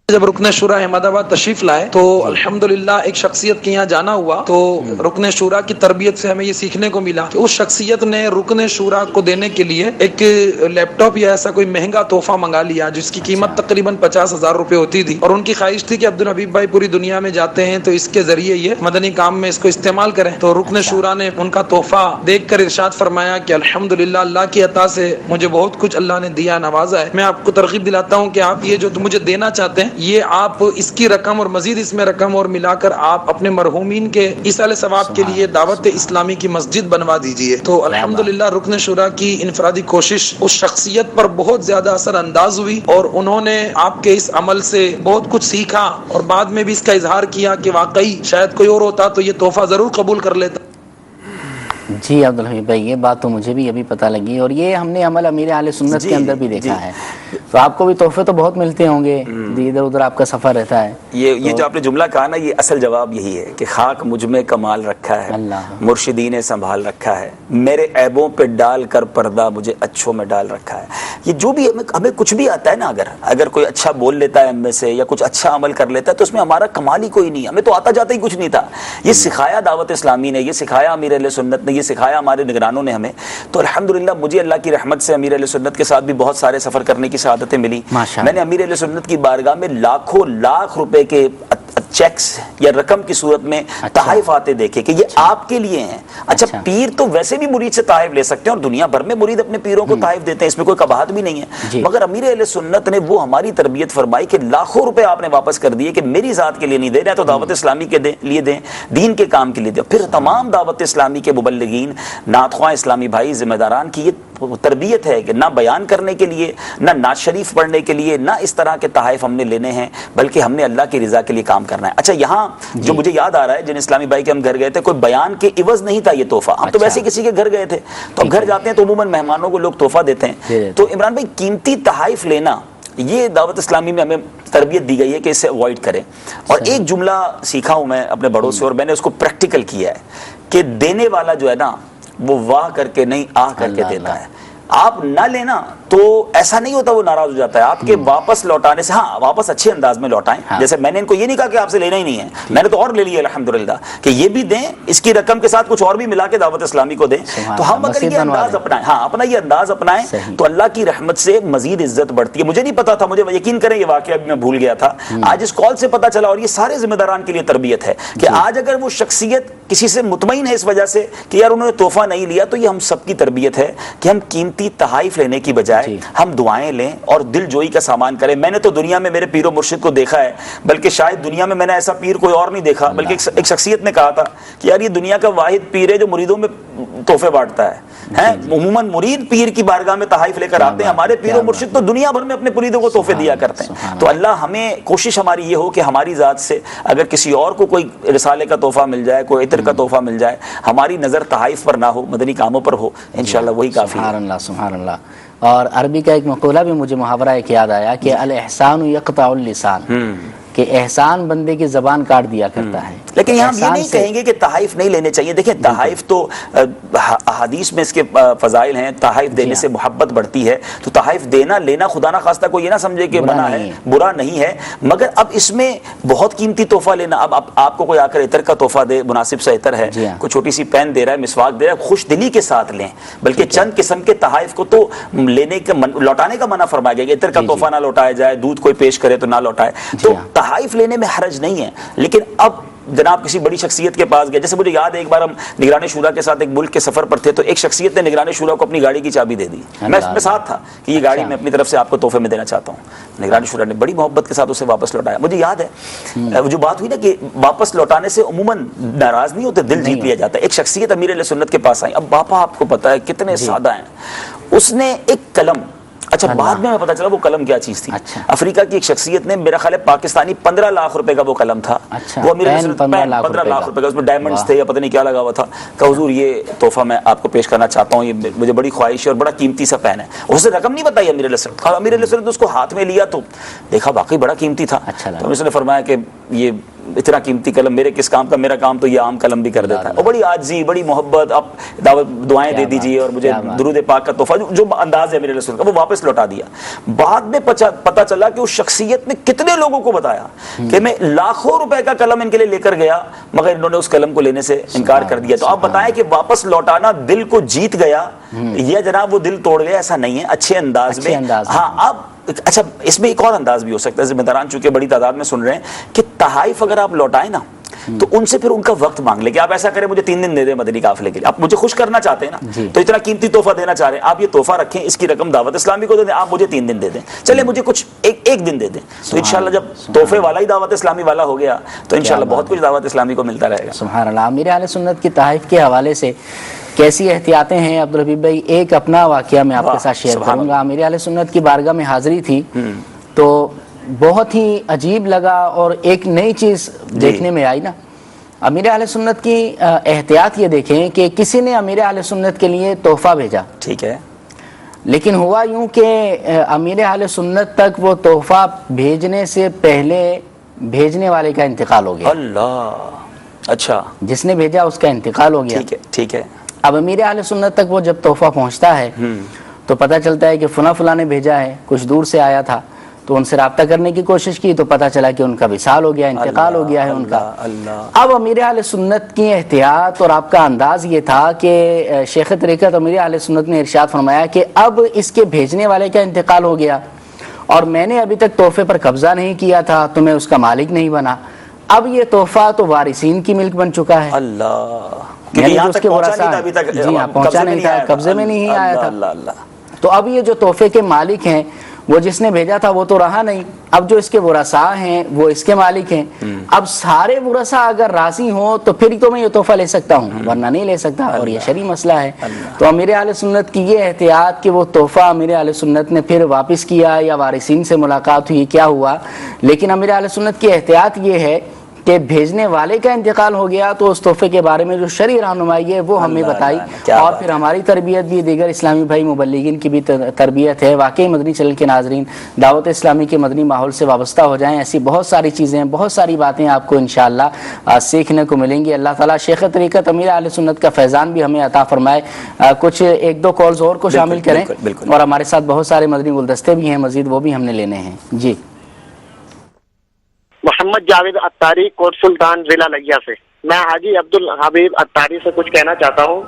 جب رکن شورا احمد آباد تشریف لائے تو الحمدللہ ایک شخصیت کے یہاں جانا ہوا, تو رکن شورا کی تربیت سے ہمیں یہ سیکھنے کو ملا کہ اس شخصیت نے رکن شورا کو دینے کے لیے ایک لیپ ٹاپ یا ایسا کوئی مہنگا تحفہ منگا لیا جس کی قیمت تقریباً 50,000 روپے ہوتی تھی, اور ان کی خواہش تھی کہ عبدالحبیب بھائی پوری دنیا میں جاتے ہیں تو اس کے ذریعے یہ مدنی کام میں اس کو استعمال کریں. تو رکن شورا نے ان کا تحفہ دیکھ کر ارشاد فرمایا کہ الحمدللہ اللہ کی عطا سے مجھے بہت کچھ اللہ نے دیا, نوازا ہے. میں آپ کو ترغیب دلاتا ہوں کہ آپ یہ جو مجھے دینا چاہتے ہیں یہ آپ اس کی رقم اور مزید اس میں رقم اور ملا کر آپ اپنے مرحومین کے ایصال ثواب کے لیے دعوت اسلامی کی مسجد بنوا دیجئے. تو الحمدللہ رکن شورا کی انفرادی کوشش اس شخصیت پر بہت زیادہ اثر انداز ہوئی, اور انہوں نے آپ کے اس عمل سے بہت کچھ سیکھا, اور بعد میں بھی اس کا اظہار کیا کہ واقعی شاید کوئی اور ہوتا تو یہ تحفہ ضرور قبول کر لیتا. جی عبدالحبیب بھائی, یہ بات تو مجھے بھی ابھی پتہ لگی, اور یہ ہم نے عمل امیر اہل سنت کے اندر بھی دیکھا ہے. تو آپ کو بھی تحفے تو بہت ملتے ہوں گے, ادھر ادھر آپ کا سفر رہتا ہے. یہ جو آپ نے جملہ کہا نا, یہ اصل جواب یہی ہے کہ خاک مجھ میں کمال رکھا ہے, مرشدی نے سنبھال رکھا ہے, میرے عیبوں پہ ڈال کر پردہ مجھے اچھوں میں ڈال رکھا ہے. یہ جو بھی ہمیں کچھ بھی آتا ہے نا, اگر کوئی اچھا بول لیتا ہے ہم میں سے یا کچھ اچھا عمل کر لیتا ہے تو اس میں ہمارا کمال ہی کوئی نہیں, ہمیں تو آتا جاتا ہی کچھ نہیں تھا. یہ سکھایا دعوت اسلامی نے, یہ سکھایا امیر اہل سنت نے, یہ سکھایا ہمارے نگرانوں نے ہمیں. تو الحمدللہ مجھے اللہ کی رحمت سے امیر اہل سنت کے ساتھ بھی بہت سارے سفر کرنے کی سعادتیں ملی. میں نے امیر اہل سنت کی بارگاہ میں لاکھوں لاکھ روپے کے چیکس یا رقم کی صورت میں تحائف آتے دیکھے کہ یہ آپ کے لیے ہیں. اچھا پیر تو ویسے بھی مرید سے تحائف لے سکتے ہیں, اور دنیا بھر میں مرید اپنے پیروں کو تحائف دیتے ہیں, اس میں کوئی قباحت بھی نہیں ہے. مگر امیر اہل سنت نے وہ ہماری تربیت فرمائی کہ لاکھوں روپے آپ نے واپس کر دیے کہ میری ذات کے لیے نہیں دے رہے, تو دعوت اسلامی کے لیے دیں, دین کے کام کے لیے دیں. پھر تمام دعوت اسلامی کے مبلغین, نعت خواں اسلامی بھائی, ذمہ داران کی یہ تربیت ہے کہ نہ بیان کرنے کے لیے, نہ نعت شریف پڑھنے کے لیے, نہ اس طرح کے تحائف ہم نے لینے ہیں, بلکہ ہم نے اللہ کی رضا کے لیے کام کرنا ہے. اچھا یہاں جو مجھے یاد آ رہا ہے, جن اسلامی بھائی کے ہم گھر گئے تھے, کوئی بیان کے عوض نہیں تھا یہ تحفہ, ہم تو ویسے کسی کے گھر گئے تھے. تو اب گھر جاتے ہیں تو عموماً مہمانوں کو لوگ تحفہ دیتے ہیں. تو عمران بھائی قیمتی تحائف لینا, یہ دعوت اسلامی میں ہمیں تربیت دی گئی ہے کہ اسے اوائڈ کریں. اور ایک جملہ سیکھا ہوں میں اپنے بڑوں سے, اور میں نے اس کو پریکٹیکل کیا ہے کہ دینے والا جو ہے نا وہ واہ کر کے نہیں آہ کر کے دیتا ہے. آپ نہ لینا تو ایسا نہیں ہوتا وہ ناراض ہو جاتا ہے, آپ کے واپس لوٹانے سے, ہاں واپس اچھے انداز میں لوٹائیں. جیسے میں نے ان کو یہ نہیں کہا کہ آپ سے لینا ہی نہیں ہے, میں نے تو اور لے لیا الحمدللہ, کہ یہ بھی دیں, اس کی رقم کے ساتھ کچھ اور بھی ملا کے دعوت اسلامی کو دیں. تو ہم اگر یہ انداز اپنائیں, ہاں اپنا یہ انداز اپنائیں, تو اللہ کی رحمت سے مزید عزت بڑھتی ہے. مجھے نہیں پتا تھا, مجھے یقین کریں یہ واقعہ بھی میں بھول گیا تھا, آج اس کال سے پتا چلا. اور یہ سارے ذمہ داران کے لیے تربیت ہے کہ آج اگر وہ شخصیت کسی سے مطمئن ہے اس وجہ سے کہ یار انہوں نے تحفہ نہیں لیا, تو یہ ہم سب کی تربیت ہے کہ ہم قیمتی تحائف لینے کی بجائے ہم دعائیں لیں اور دل جوئی کا سامان کریں. میں نے تو دنیا میں میرے پیر و مرشد کو دیکھا ہے, بلکہ شاید دنیا میں نے ایسا پیر کوئی اور نہیں دیکھا, بلکہ ایک شخصیت نے کہا تھا کہ یار یہ دنیا کا واحد پیر ہے جو مریدوں میں تحفے بانٹتا ہے. عموماً مرید پیر کی بارگاہ میں تحائف لے کر آتے ہیں, ہمارے پیر و مرشد تو دنیا بھر میں اپنے مریدوں کو تحفے دیا کرتے ہیں. تو اللہ ہمیں, کوشش ہماری یہ ہو کہ ہماری ذات سے اگر کسی اور کو کوئی رسالے کا تحفہ مل جائے, کوئی عطر کا تحفہ مل جائے, ہماری نظر تحائف پر نہ ہو, مدنی کاموں پر ہو, انشاءاللہ وہی کافی ہے. سبحان اللہ سبحان اللہ. اور عربی کا ایک مقولہ بھی مجھے محاورہ ایک یاد آیا کہ الاحسان یقطع اللسان, کہ احسان بندے کی زبان کاٹ دیا کرتا ہے. لیکن یہاں ہم یہ نہیں کہیں گے کہ تحائف نہیں لینے چاہیے. دیکھیں تحائف تو احادیث میں اس کے فضائل ہیں, تحائف دینے سے محبت بڑھتی ہے, تو تحائف دینا لینا خدا نہ خواستہ کوئی یہ نہ سمجھے کہ منع ہے, برا نہیں ہے. مگر اب اس میں بہت قیمتی تحفہ لینا, اب آپ کو کوئی آ کر عطر کا تحفہ دے, مناسب سا عطر ہے, کوئی چھوٹی سی پین دے رہا ہے, مسواک دے رہا ہے, خوش دلی کے ساتھ لیں. بلکہ چند قسم کے تحائف کو تو لینے کے لوٹانے کا منع فرمایا گیا کہ عطر کا تحفہ نہ لوٹایا جائے, دودھ کوئی پیش کرے تو نہ لوٹائے. تو تحائف لینے میں حرج نہیں ہے. لیکن اب جناب کسی بڑی شخصیت کے پاس گئے, جیسے مجھے یاد ہے ایک بار ہم نگران شورا کے ساتھ ایک ملک کے سفر پر تھے, تو ایک شخصیت نے نگران شورا کو اپنی گاڑی کی چابی دے دی. میں اس میں ساتھ تھا کہ یہ گاڑی میں اپنی طرف سے آپ کو تحفے میں دینا چاہتا ہوں. نگران شورا نے بڑی محبت کے ساتھ اسے واپس لوٹایا. مجھے یاد ہے جو بات ہوئی نا کہ واپس لوٹانے سے عموماً ناراض نہیں ہوتے, دل جیت لیا جاتا ہے. ایک شخصیت امیر علیہ سنت کے پاس آئی. اب باپا آپ کو پتا ہے کتنے سادہ ہیں. اس نے ایک قلم, اچھا بعد میں پتا چلا وہ قلم کیا چیز تھی. افریقہ کی ایک شخصیت نے, میرا خیال ہے پاکستانی 15 لاکھ روپے کا وہ قلم تھا. وہ امیر 15 لاکھ روپے کا, اس میں ڈائمنڈز تھے یا پتہ نہیں کیا لگا ہوا تھا. کہ حضور یہ تحفہ میں آپ کو پیش کرنا چاہتا ہوں, یہ مجھے بڑی خواہش ہے اور بڑا قیمتی سا پین ہے. اس نے رقم نہیں بتائی امیر علیہ السلام. امیر علیہ السلام نے اس کو ہاتھ میں لیا تو دیکھا واقعی بڑا قیمتی تھا. تو اس نے فرمایا کہ یہ اتنا قیمتی قلم میرے کس کام کا, میرا کام تو یہ عام قلم بھی کر دیتا ہے. اور بڑی عاجزی, بڑی محبت, آپ دعائیں دے دیجیے اور مجھے درود پاک کا تحفہ, جو انداز ہے میرے رسول کا, وہ واپس لوٹا دیا. بعد میں پتہ چلا کہ اس شخصیت نے کتنے لوگوں کو بتایا کہ میں لاکھوں روپے کا قلم ان کے لیے لے کر گیا, مگر انہوں نے اس قلم کو لینے سے انکار کر دیا. تو آپ بتائیں کہ واپس لوٹانا دل کو جیت گیا یا جناب وہ دل توڑ گیا؟ ایسا نہیں ہے, اچھے انداز میں. ہاں اب اچھا اس میں ایک اور انداز بھی ہو سکتا ہے, ذمہ داران چونکہ بڑی تعداد میں سن رہے ہیں, کہ تحائف اگر آپ لوٹائیں نا تو ان سے پھر ان کا وقت مانگ لیں کہ آپ ایسا کریں مجھے 3 دن دے دیں مدنی قافلے کے لیے. آپ مجھے خوش کرنا چاہتے ہیں نا, تو اتنا قیمتی تحفہ دینا چاہ رہے ہیں, آپ یہ تحفہ رکھیں, اس کی رقم دعوت اسلامی کو دے دیں, آپ مجھے 3 دن دے دیں, چلے مجھے کچھ ایک دن دے دیں. تو انشاءاللہ جب تحفے والا ہی دعوت اسلامی والا ہو گیا تو انشاءاللہ بہت کچھ دعوت اسلامی کو ملتا رہے گا. سبحان اللہ. امیر اہل سنت کی تحائف کے حوالے سے کیسی احتیاطیں ہیں عبدالحبیب بھائی؟ ایک اپنا واقعہ میں آپ کے ساتھ شیئر کروں گا. امیر اہل سنت کی بارگاہ میں حاضری تھی تو بہت ہی عجیب لگا اور ایک نئی چیز دیکھنے میں آئی نا. امیر اہل سنت کی احتیاط یہ دیکھیں کہ کسی نے امیر اہل سنت کے لیے تحفہ بھیجا, ٹھیک ہے, لیکن ہوا یوں کہ امیر اہل سنت تک وہ تحفہ بھیجنے سے پہلے بھیجنے والے کا انتقال ہو گیا. اللہ, اچھا, جس نے بھیجا اس کا انتقال ہو گیا. ٹھیک ہے. اب امیر اہل سنت تک وہ جب تحفہ پہنچتا ہے تو پتہ چلتا ہے کہ فلاں نے بھیجا ہے, کچھ دور سے آیا تھا, تو ان سے رابطہ کرنے کی کوشش کی تو پتہ چلا کہ ان کا وصال ہو گیا, انتقال ہو گیا ہے ان کا. اب امیر اہل سنت کی احتیاط اور آپ کا انداز یہ تھا کہ شیخ طریقت امیر اہل سنت نے ارشاد فرمایا کہ اب اس کے بھیجنے والے کا انتقال ہو گیا اور میں نے ابھی تک تحفے پر قبضہ نہیں کیا تھا تو میں اس کا مالک نہیں بنا. اب یہ تحفہ تو وارثین کی ملک بن چکا ہے. اللہ, یعنی جو اس کے ورثاء, جی ہاں, پہنچا نہیں تھا, قبضے میں نہیں آیا تھا. تو اب یہ جو تحفے کے مالک ہیں وہ جس نے بھیجا تھا وہ تو رہا نہیں, اب جو اس کے ورثاء ہیں وہ اس کے مالک ہیں. اب سارے ورثاء اگر راضی ہوں تو پھر تو میں یہ تحفہ لے سکتا ہوں, ورنہ نہیں لے سکتا, اور یہ شرعی مسئلہ ہے. تو امیر اہل سنت کی یہ احتیاط کہ وہ تحفہ امیر اہل سنت نے پھر واپس کیا یا وارثین سے ملاقات ہوئی, کیا ہوا, لیکن امیر اہل سنت کی احتیاط یہ ہے کہ بھیجنے والے کا انتقال ہو گیا تو اس تحفے کے بارے میں جو شرعی رہنمائی ہے وہ ہمیں بتائی, اور پھر ہماری تربیت بھی دیگر اسلامی بھائی مبلغین کی بھی تربیت ہے. واقعی مدنی چینل کے ناظرین دعوت اسلامی کے مدنی ماحول سے وابستہ ہو جائیں, ایسی بہت ساری چیزیں, بہت ساری باتیں آپ کو انشاءاللہ سیکھنے کو ملیں گی. اللہ تعالیٰ شیخ طریقت امیر اہل سنت کا فیضان بھی ہمیں عطا فرمائے. کچھ 1-2 کالز اور کو شامل کریں, اور ہمارے ساتھ بہت سارے مدنی گلدستے بھی ہیں مزید, وہ بھی ہم نے لینے ہیں. جی, محمد جاوید اتاری, کوٹ سلطان, ضلع لیا سے. میں حاجی عبدالحبیب اتاری سے کچھ کہنا چاہتا ہوں.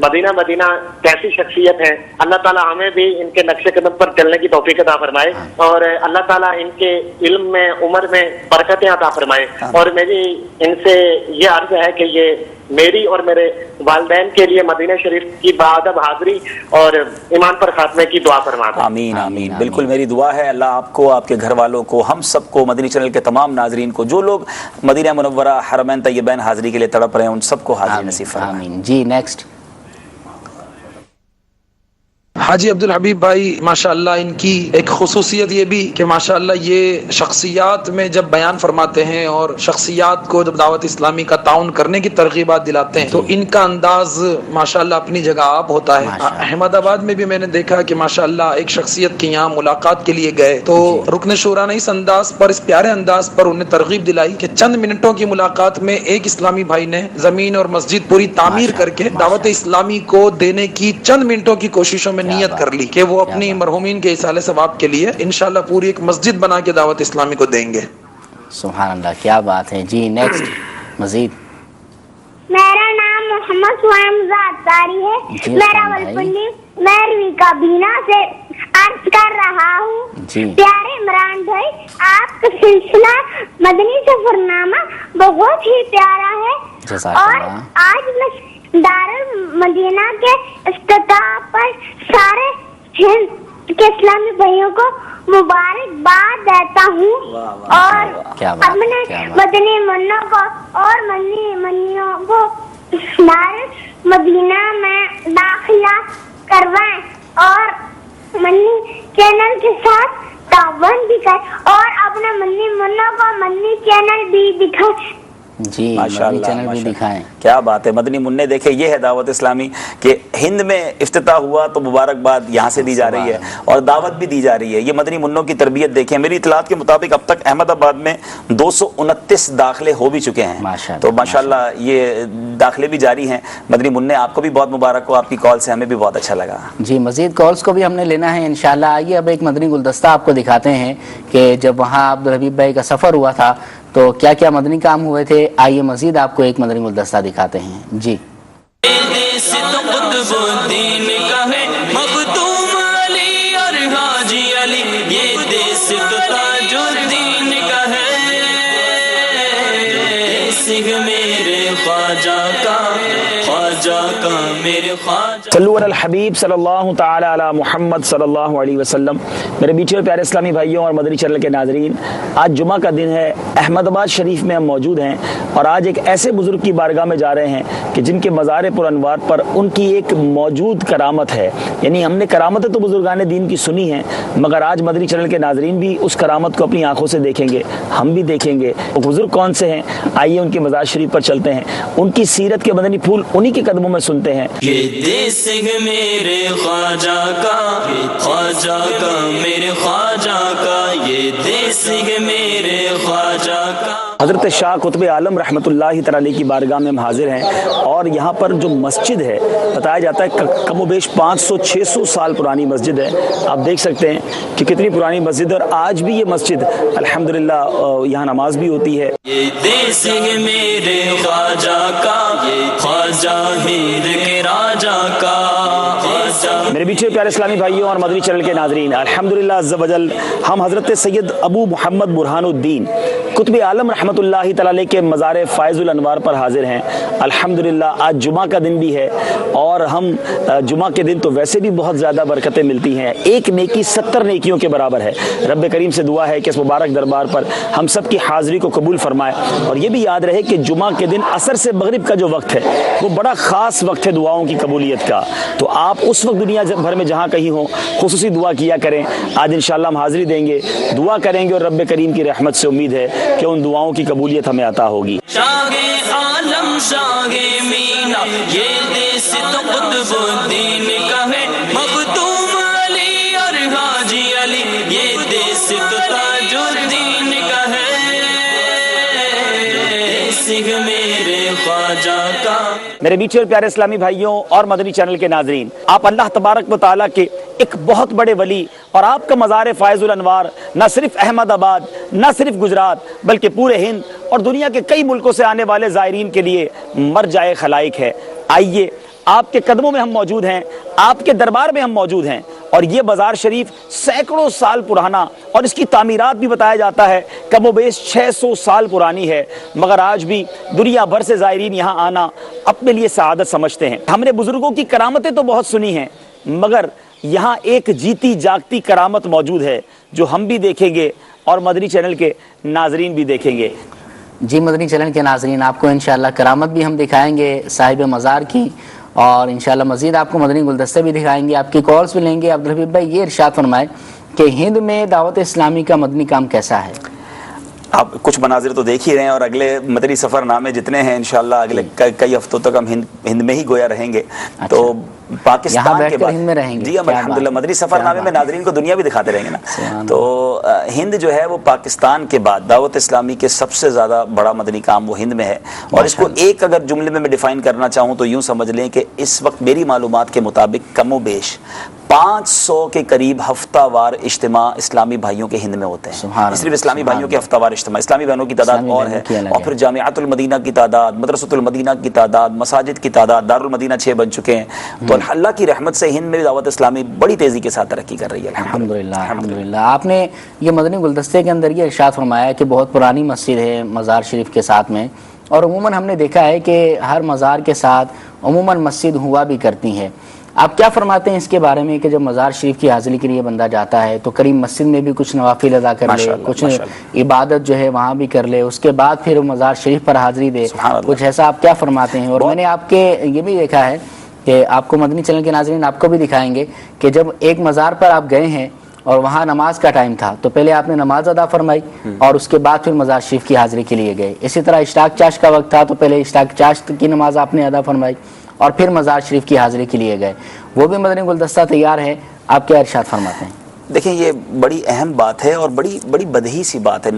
مدینہ کیسی شخصیت ہے, اللہ تعالیٰ ہمیں بھی ان کے نقش قدم پر چلنے کی توفیق عطا فرمائے, اور اللہ تعالیٰ ان کے علم میں, عمر میں برکتیں عطا فرمائے. اور میری ان سے یہ عرض ہے کہ یہ میری اور میرے والدین کے لیے مدینہ شریف کی باادب حاضری اور ایمان پر خاتمے کی دعا فرماتا. آمین آمین. بالکل میری دعا ہے اللہ آپ کو, آپ کے گھر والوں کو, ہم سب کو, مدنی چینل کے تمام ناظرین کو, جو لوگ مدینہ منورہ حرمین طیبین حاضری کے لیے تڑپ رہے ہیں, ان سب کو حاضری نصیب فرمائے. آمین. جی نیکسٹ. حاجی عبدالحبیب بھائی ماشاءاللہ ان کی ایک خصوصیت یہ بھی کہ ماشاءاللہ یہ شخصیات میں جب بیان فرماتے ہیں اور شخصیات کو جب دعوت اسلامی کا تعاون کرنے کی ترغیبات دلاتے ہیں تو ان کا انداز ماشاءاللہ اپنی جگہ آپ ہوتا ہے. احمد آباد میں بھی میں نے دیکھا کہ ماشاءاللہ ایک شخصیت کی یہاں ملاقات کے لیے گئے تو رکن شورا نے اس انداز پر، اس پیارے انداز پر انہیں ترغیب دلائی کہ چند منٹوں کی ملاقات میں ایک اسلامی بھائی نے زمین اور مسجد پوری تعمیر کر کے دعوت اسلامی کو دینے کی چند منٹوں کی کوششوں میں نیت کر لی کہ وہ اپنی مرحومین کے ایصال ثواب کے لیے انشاءاللہ پوری ایک مسجد بنا کے دعوت اسلامی کو دیں گے. سبحان اللہ، کیا بات ہے. جی نیکسٹ مزید. میرا نام محمد سہیمزہ اتاری ہے. میں راولپنڈی میروی کابینہ سے عرض کر رہا ہوں. پیارے عمران بھائی، آپ کا سلسلہ مدنی سفرنامہ بہت ہی پیارا ہے اور آج میں دارالمدینہ کے افتتاح پر سارے ہند کے اسلامی بھائیوں کو مبارکباد دیتا ہوں اور اپنے مدنی منوں کو اور مدنی منیوں کو دارالمدینہ میں داخلہ کروائیں اور منی چینل کے ساتھ تعاون بھی کریں اور اپنے منی منوں کو منی چینل بھی دکھائیں. جی مدنی چینل بھی دکھائیں. کیا بات ہے. مدنی منع دیکھیں، یہ ہے دعوت اسلامی کہ ہند میں افتتاح ہوا تو مبارکباد یہاں سے دی جا رہی ہے اور دعوت بھی دی جا رہی ہے. یہ مدنی منوں کی تربیت دیکھیں. میری اطلاعات کے مطابق اب تک احمد آباد میں 229 داخلے ہو بھی چکے ہیں. تو ماشاءاللہ یہ داخلے بھی جاری ہیں. مدنی منع آپ کو بھی بہت مبارک ہو. آپ کی کال سے ہمیں بھی بہت اچھا لگا. جی مزید کالز کو بھی ہم نے لینا ہے انشاءاللہ. آئیے اب ایک مدنی گلدستہ آپ کو دکھاتے ہیں کہ جب وہاں عبدالحبیب بھائی کا سفر ہوا تھا تو کیا کیا مدنی کام ہوئے تھے. آئیے مزید آپ کو ایک مدنی گلدستہ دکھاتے ہیں. جی صلو علی الحبیب صلی اللہ تعالی علی محمد صلی اللہ علیہ وسلم. میرے بیچے پیارے اسلامی بھائیوں اور مدنی چینل کے ناظرین، آج جمعہ کا دن ہے. احمد آباد شریف میں ہم موجود ہیں اور آج ایک ایسے بزرگ کی بارگاہ میں جا رہے ہیں کہ جن کے مزار پر انوار پر ان کی ایک موجود کرامت ہے. یعنی ہم نے کرامتیں تو بزرگان دین کی سنی ہیں مگر آج مدنی چینل کے ناظرین بھی اس کرامت کو اپنی آنکھوں سے دیکھیں گے، ہم بھی دیکھیں گے. وہ بزرگ کون سے ہیں؟ آئیے ان کے مزار شریف پر چلتے ہیں، ان کی سیرت کے مدنی پھول انہی کے قدموں میں سنتے ہیں. یہ دیس میرے خواجہ کا، خواجہ کا میرے خواجہ کا، یہ دیس میرے خواجہ کا. حضرت شاہ قطب عالم رحمۃ اللہ تعالی کی بارگاہ میں ہم حاضر ہیں اور یہاں پر جو مسجد ہے بتایا جاتا ہے کم و بیش 500-600 سال پرانی مسجد ہے. آپ دیکھ سکتے ہیں کہ کتنی پرانی مسجد ہے اور آج بھی یہ مسجد الحمدللہ یہاں نماز بھی ہوتی ہے. یہ دیس میرے خواجہ کا، یہ خواجہ ہند کے راجہ کا. میرے بیچے پیارے اسلامی بھائیوں اور مدنی چینل کے ناظرین، الحمدللہ عز و جل ہم حضرت سید ابو محمد برہان الدین قطب عالم رحمۃ اللہ تعالی کے مزار فائز الانوار پر حاضر ہیں. الحمدللہ آج جمعہ کا دن بھی ہے اور ہم جمعہ کے دن تو ویسے بھی بہت زیادہ برکتیں ملتی ہیں. ایک نیکی 70 نیکیوں کے برابر ہے. رب کریم سے دعا ہے کہ اس مبارک دربار پر ہم سب کی حاضری کو قبول فرمائے. اور یہ بھی یاد رہے کہ جمعہ کے دن عصر سے مغرب کا جو وقت ہے وہ بڑا خاص وقت ہے دعاؤں کی قبولیت کا. تو آپ اس وقت دنیا بھر میں جہاں کہیں ہوں خصوصی دعا کیا کریں. آج انشاءاللہ ہم حاضری دیں گے، دعا کریں گے اور رب کریم کی رحمت سے امید ہے کہ ان دعاؤں کی قبولیت ہمیں عطا ہوگی. شاہ عالم شاہ مینا، یہ دیس تو قطب الدین کا ہے. مخدوم علی اور حاجی علی، یہ دیس تو تاج الدین کا ہے. سنگ میرے خواجہ کا. میرے بیچے پیارے اسلامی بھائیوں اور مدنی چینل کے ناظرین، آپ اللہ تبارک و تعالیٰ کے ایک بہت بڑے ولی اور آپ کا مزار فائز الانوار نہ صرف احمد آباد، نہ صرف گجرات بلکہ پورے ہند اور دنیا کے کئی ملکوں سے آنے والے زائرین کے لیے مرجع خلائق ہے. آئیے آپ کے قدموں میں ہم موجود ہیں، آپ کے دربار میں ہم موجود ہیں اور یہ بازار شریف سینکڑوں سال پرانا اور اس کی تعمیرات بھی بتایا جاتا ہے کم و بیش 600 سال پرانی ہے مگر آج بھی دنیا بھر سے زائرین یہاں آنا اپنے لیے سعادت سمجھتے ہیں. ہم نے بزرگوں کی کرامتیں تو بہت سنی ہیں مگر یہاں ایک جیتی جاگتی کرامت موجود ہے جو ہم بھی دیکھیں گے اور مدنی چینل کے ناظرین بھی دیکھیں گے. جی مدنی چینل کے ناظرین، آپ کو انشاءاللہ کرامت بھی ہم دکھائیں گے صاحب مزار کی اور انشاءاللہ مزید آپ کو مدنی گلدستے بھی دکھائیں گے، آپ کی کالز بھی لیں گے۔ عبدالحبیب بھائی یہ ارشاد فرمائے کہ ہند میں دعوت اسلامی کا مدنی کام کیسا ہے؟ آپ کچھ مناظر تو دیکھ ہی رہے ہیں، اور اگلے مدنی سفر نامے جتنے ہیں انشاءاللہ اگلے کئی ہفتوں تک ہم ہند میں ہی گویا رہیں گے۔ تو پاکستان کے بعد ہند میں رہیں گے، جی ہم الحمدللہ مدنی سفر نامے میں ناظرین کو دنیا بھی دکھاتے رہیں گے نا۔ تو ہند جو ہے وہ پاکستان کے بعد دعوت اسلامی کے سب سے زیادہ بڑا مدنی کام وہ ہند میں ہے، اور اس کو ایک اگر جملے میں ڈیفائن کرنا چاہوں تو یوں سمجھ لیں کہ اس وقت میری معلومات کے مطابق کم و بیش 500 کے قریب ہفتہ وار اجتماع اسلامی بھائیوں کے ہند میں ہوتے ہیں۔ صرف اسلامی بھائیوں کے ہفتہ وار اجتماع، اسلامی بہنوں کی تعداد اور ہے، اور پھر جامعۃ المدینہ کی تعداد، مدرسۃ المدینہ کی تعداد، مساجد کی تعداد، دارالمدینہ 6 بن چکے ہیں۔ تو اللہ کی رحمت سے ہند میں دعوت اسلامی بڑی تیزی کے ساتھ ترقی کر رہی ہے الحمدللہ۔ آپ نے یہ مدنی گلدستے کے اندر یہ ارشاد فرمایا کہ بہت پرانی مسجد ہے مزار شریف کے ساتھ میں، اور عموماً ہم نے دیکھا ہے کہ ہر مزار کے ساتھ عموماً مسجد ہوا بھی کرتی ہے۔ آپ کیا فرماتے ہیں اس کے بارے میں کہ جب مزار شریف کی حاضری کے لیے بندہ جاتا ہے تو قریب مسجد میں بھی کچھ نوافل ادا کر لے، کچھ عبادت جو ہے وہاں بھی کر لے، اس کے بعد پھر مزار شریف پر حاضری دے، کچھ ایسا آپ کیا فرماتے ہیں؟ اور میں نے آپ کے یہ بھی دیکھا ہے کہ آپ کو مدنی چینل کے ناظرین آپ کو بھی دکھائیں گے کہ جب ایک مزار پر آپ گئے ہیں اور وہاں نماز کا ٹائم تھا تو پہلے آپ نے نماز ادا فرمائی اور اس کے بعد پھر مزار شریف کی حاضری کے لیے گئے۔ اسی طرح اشراق چاشت کا وقت تھا تو پہلے اشراق چاشت کی نماز آپ نے ادا فرمائی اور پھر مزار شریف کی حاضری کے لیے گئے۔ وہ بھی مدنی گلدستہ تیار ہے، آپ کیا ارشاد فرماتے ہیں؟ دیکھیں یہ بڑی اہم بات ہے اور بڑی بدہی سی بات ہے،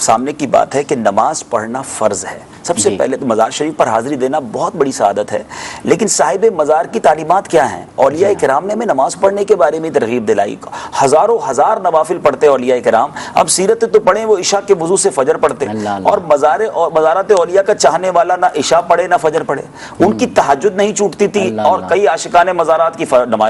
سامنے کی بات ہے کہ نماز پڑھنا فرض ہے۔ سب سے پہلے تو مزار شریف پر حاضری دینا بہت بڑی سعادت ہے، لیکن صاحب مزار کی تعلیمات کیا ہیں؟ اولیاء کرام نے ہمیں نماز پڑھنے کے بارے میں ترغیب دلائی، ہزاروں ہزار نوافل پڑھتے اولیاء کرام۔ اب سیرت تو پڑھیں وہ عشاء کے وضو سے فجر پڑھتے، اور مزارات اولیاء کا چاہنے والا نہ عشاء پڑھے نہ فجر پڑھے، ان کی تہجد نہیں چھوٹتی تھی، اور کئی عاشقان مزارات کی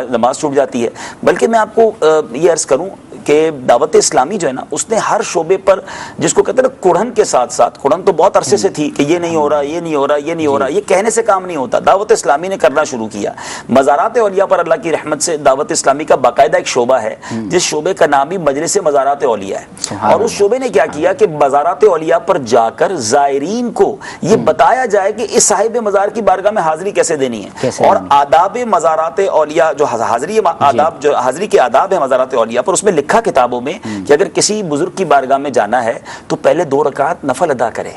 نماز چھوٹ جاتی ہے۔ بلکہ میں آپ کو یہ عرض کروں کہ دعوت اسلامی جو ہے نا اس نے ہر شعبے پر، جس کو کہتے ہیں نا کڑھن کے ساتھ ساتھ، کڑھن تو بہت عرصے سے تھی کہ یہ نہیں ہو رہا، یہ نہیں ہو رہا، یہ نہیں ہو رہا، یہ کہنے سے کام نہیں ہوتا، دعوت اسلامی نے کرنا شروع کیا۔ مزارات اولیاء پر اللہ کی رحمت سے دعوت اسلامی کا باقاعدہ ایک شعبہ ہے جس شعبے کا نام ہی مجلس مزارات اولیاء ہے، اور اس شعبے نے کیا کیا کہ مزارات اولیاء پر جا کر زائرین کو یہ بتایا جائے کہ اس صاحب مزار کی بارگاہ میں حاضری کیسے دینی ہے، اور آداب مزارات اولیاء جو حاضری کے آداب ہیں مزارات اولیاء پر، اس میں لکھا کتابوں میں کہ اگر کسی بزرگ کی بارگاہ میں جانا ہے تو پہلے 2 رکعت نفل ادا کرے،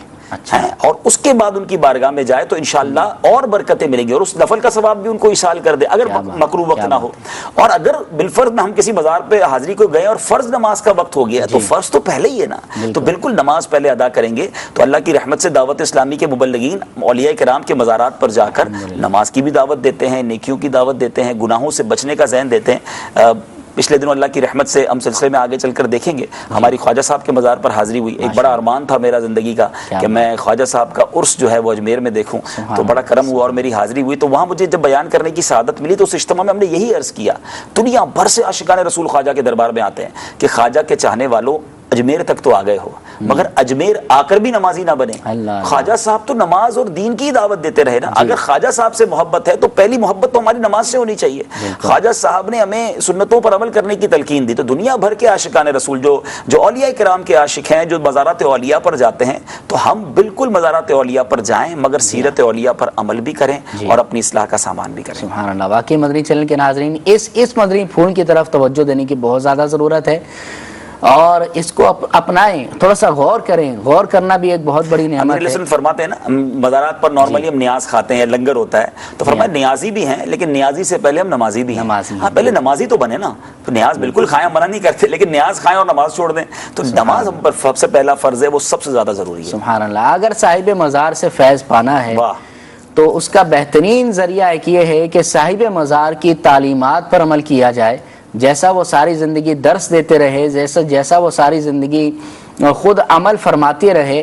اور اس کے بعد ان کی بارگاہ میں جائے تو انشاءاللہ اور برکتیں ملیں گی، اور اس نفل کا ثواب بھی ان کو ایصال کر دے اگر مکروہ وقت نہ ہو۔ اور اگر بالفرض ہم کسی مزار پہ حاضری کو گئے اور فرض نماز کا وقت ہو گیا تو فرض تو پہلے ہی ہے نا، تو بالکل نماز پہلے ادا کریں گے۔ تو اللہ کی رحمت سے دعوت اسلامی کے مبلغین اولیاء کرام کے مزارات پر جا کر نماز کی بھی دعوت دیتے ہیں، نیکیوں کی دعوت دیتے ہیں، گناہوں سے بچنے کا ذہن دیتے ہیں۔ پچھلے دنوں اللہ کی رحمت سے ہم سلسلے میں آگے چل کر دیکھیں گے، ہماری خواجہ صاحب کے مزار پر حاضری ہوئی۔ ایک بڑا ارمان تھا میرا زندگی کا کہ میں خواجہ صاحب کا عرس جو ہے وہ اجمیر میں دیکھوں، تو بڑا کرم ہوا اور میری حاضری ہوئی۔ تو وہاں مجھے جب بیان کرنے کی سعادت ملی تو اس اجتماع میں ہم نے یہی عرض کیا، دنیا بھر سے عاشقان رسول خواجہ کے دربار میں آتے ہیں کہ خواجہ کے چاہنے والوں اجمیر تک تو آ گئے ہو، مگر اجمیر آ کر بھی نمازی نہ بنے۔ خواجہ صاحب تو نماز اور دین کی دعوت دیتے رہے نا، اگر خواجہ صاحب سے محبت ہے تو پہلی محبت تو ہماری نماز سے ہونی چاہیے۔ خواجہ صاحب نے ہمیں سنتوں پر عمل کرنے کی تلقین دی، تو دنیا بھر کے عاشقان رسول جو اولیاء کرام کے عاشق ہیں، جو مزارات اولیاء پر جاتے ہیں، تو ہم بالکل مزارات اولیاء پر جائیں مگر سیرت اولیاء پر عمل بھی کریں اور اپنی اصلاح کا سامان بھی کریں۔ سبحان اللہ، واقعی مدنی چینل کے ناظرین اس مدنی پھول کی طرف توجہ دینے کی بہت زیادہ ضرورت ہے، اور اس کو اپنائیں، تھوڑا سا غور کریں، غور کرنا بھی ایک بہت بڑی نعمت ہے۔ فرماتے ہیں نا مزارات پر نارملی ہم نیاز کھاتے ہیں، لنگر ہوتا ہے، تو فرمایا نیازی بھی ہیں لیکن نیازی سے پہلے ہم نمازی بھی ہیں۔ ہاں پہلے نمازی تو بنے نا، تو نیاز بالکل کھائیں، منع نہیں کرتے، لیکن نیاز کھائیں اور نماز چھوڑ دیں، تو نماز ہم پر سب سے پہلا فرض ہے، وہ سب سے زیادہ ضروری ہے۔ سبحان اللہ، اگر صاحب مزار سے فیض پانا ہے تو اس کا بہترین ذریعہ ایک یہ ہے کہ صاحب مزار کی تعلیمات پر عمل کیا جائے، جیسا وہ ساری زندگی درس دیتے رہے، جیسا وہ ساری زندگی خود عمل فرماتے رہے،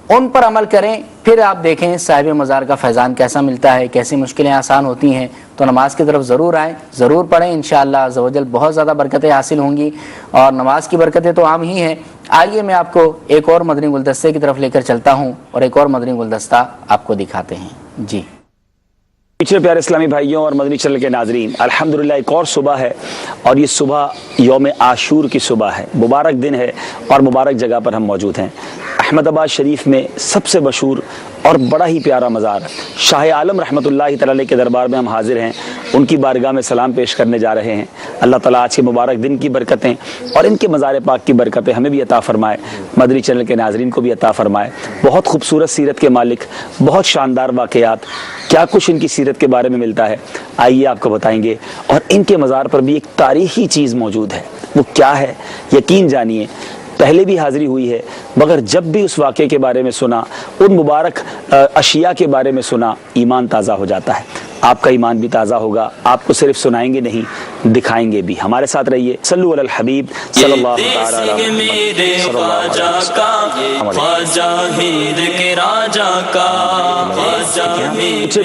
ان پر عمل کریں، پھر آپ دیکھیں صاحب مزار کا فیضان کیسا ملتا ہے، کیسی مشکلیں آسان ہوتی ہیں۔ تو نماز کی طرف ضرور آئیں، ضرور پڑھیں، انشاءاللہ عز و جل بہت زیادہ برکتیں حاصل ہوں گی، اور نماز کی برکتیں تو عام ہی ہیں۔ آئیے میں آپ کو ایک اور مدنی گلدستے کی طرف لے کر چلتا ہوں اور ایک اور مدنی گلدستہ آپ کو دکھاتے ہیں۔ جی پچھلے پیارے اسلامی بھائیوں اور مدنی چینل کے ناظرین، الحمدللہ ایک اور صبح ہے، اور یہ صبح یوم عاشور کی صبح ہے، مبارک دن ہے اور مبارک جگہ پر ہم موجود ہیں۔ احمد آباد شریف میں سب سے مشہور اور بڑا ہی پیارا مزار شاہ عالم رحمۃ اللہ تعالی علیہ کے دربار میں ہم حاضر ہیں، ان کی بارگاہ میں سلام پیش کرنے جا رہے ہیں۔ اللہ تعالیٰ آج کے مبارک دن کی برکتیں اور ان کے مزار پاک کی برکتیں ہمیں بھی عطا فرمائے، مدنی چینل کے ناظرین کو بھی عطا فرمائے۔ بہت خوبصورت سیرت کے مالک، بہت شاندار واقعات، کیا کچھ ان کی سیرت کے بارے میں ملتا ہے، آئیے آپ کو بتائیں گے۔ اور ان کے مزار پر بھی ایک تاریخی چیز موجود ہے، وہ کیا ہے یقین جانیے، پہلے بھی حاضری ہوئی ہے مگر جب بھی اس واقعے کے بارے میں سنا، ان مبارک اشیاء کے بارے میں سنا، ایمان تازہ ہو جاتا ہے۔ آپ کا ایمان بھی تازہ ہوگا، آپ کو صرف سنائیں گے نہیں دکھائیں گے بھی۔ ہمارے ساتھ رہیے، صلو علی الحبیب صلی اللہ تعالی علیہ وسلم۔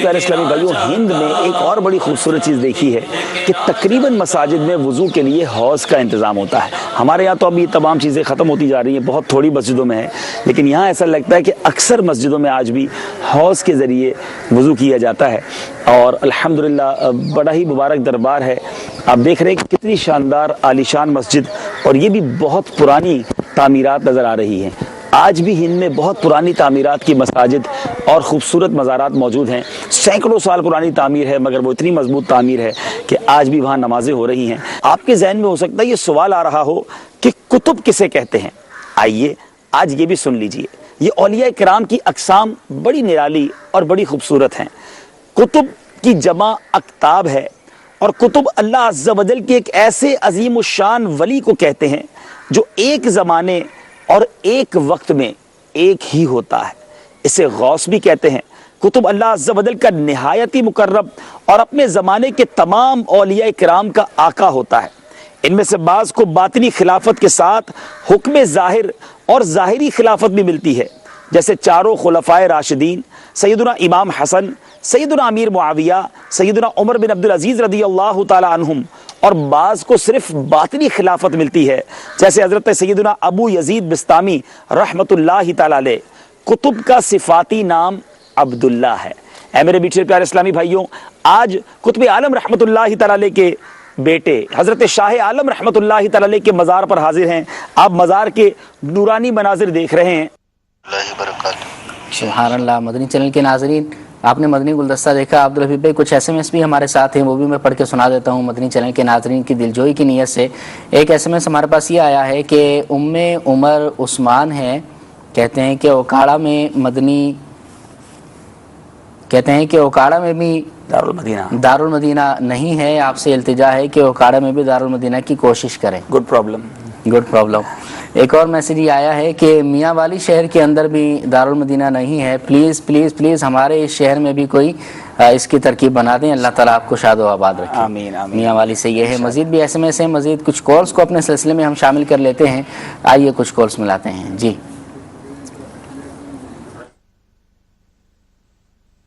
پیارے اسلامی بھائیوں، ہند میں ایک اور بڑی خوبصورت چیز دیکھی ہے کہ تقریباً مساجد میں وضو کے لیے حوض کا انتظام ہوتا ہے۔ ہمارے یہاں تو اب یہ تمام چیزیں ختم ہوتی جا رہی ہیں، بہت تھوڑی مسجدوں میں ہے، لیکن یہاں ایسا لگتا ہے کہ اکثر مسجدوں میں آج بھی حوض کے ذریعے وضو کیا جاتا ہے، اور الحمدللہ بڑا ہی مبارک دربار ہے۔ آپ دیکھ رہے ہیں کہ کتنی شاندار عالیشان مسجد، اور یہ بھی بہت پرانی تعمیرات نظر آ رہی ہیں۔ آج بھی ہند میں بہت پرانی تعمیرات کی مساجد اور خوبصورت مزارات موجود ہیں، سینکڑوں سال پرانی تعمیر ہے، مگر وہ اتنی مضبوط تعمیر ہے کہ آج بھی وہاں نمازیں ہو رہی ہیں۔ آپ کے ذہن میں ہو سکتا ہے یہ سوال آ رہا ہو کہ کتب کسے کہتے ہیں؟ آئیے آج یہ بھی سن لیجئے۔ یہ اولیاء کرام کی اقسام بڑی نرالی اور بڑی خوبصورت ہیں۔ کتب کی جمع اکتاب ہے، اور کتب اللہ عز و جل کے ایک ایسے عظیم الشان ولی کو کہتے ہیں جو ایک زمانے اور ایک وقت میں ایک ہی ہوتا ہے، اسے غوث بھی کہتے ہیں۔ کتب اللہ عز و جل کا نہایتی مقرب اور اپنے زمانے کے تمام اولیاء کرام کا آقا ہوتا ہے۔ ان میں سے بعض کو باطنی خلافت کے ساتھ حکم ظاہر اور ظاہری خلافت بھی ملتی ہے، جیسے چاروں خلفائے راشدین، سیدنا امام حسن، سیدنا امیر معاویہ، سیدنا عمر بن عبدالعزیز رضی اللہ تعالی عنہم، اور بعض کو صرف باطنی خلافت ملتی ہے، جیسے حضرت سیدنا ابو یزید بستامی رحمت اللہ تعالی علیہ۔ کتب کا صفاتی نام عبداللہ ہے۔ اے میرے میٹھے پیارے اسلامی بھائیوں، آج قطب عالم رحمت اللہ تعالی علیہ کے بیٹے حضرت شاہ عالم رحمت اللہ تعالی علیہ کے مزار پر حاضر ہیں۔ آپ مزار کے نورانی مناظر دیکھ رہے ہیں۔ سبحان اللہ۔ مدنی چینل کے ناظرین، آپ نے مدنی گلدستہ دیکھا۔ عبدالحبیب بھائی کچھ ایس ایم ایس بھی ہمارے ساتھ ہیں، وہ بھی میں پڑھ کے سنا دیتا ہوں مدنی چینل کے ناظرین کی دلجوئی کی نیت سے۔ ایک ایس ایم ایس ہمارے پاس یہ آیا ہے کہ ام عمر عثمان ہے، کہتے ہیں کہ اوکاڑا میں مدنی، کہتے ہیں کہ اوکاڑا میں بھی دارالمدینہ نہیں ہے، آپ سے التجا ہے کہ اوکاڑا میں بھی دارالمدینہ کی کوشش کریں۔ Good problem. ایک اور میسیج یہ آیا ہے کہ میاں والی شہر کے اندر بھی دارالمدینہ نہیں ہے، پلیز پلیز پلیز ہمارے اس شہر میں بھی کوئی اس کی ترکیب بنا دیں، اللہ تعالیٰ آپ کو شاد و آباد رکھے۔ آمین آمین۔ میاں والی سے یہ ہے۔ مزید بھی ایس ایم ایس ہیں، مزید کچھ کالز کو اپنے سلسلے میں ہم شامل کر لیتے ہیں۔ آئیے کچھ کالز ملاتے ہیں۔ جی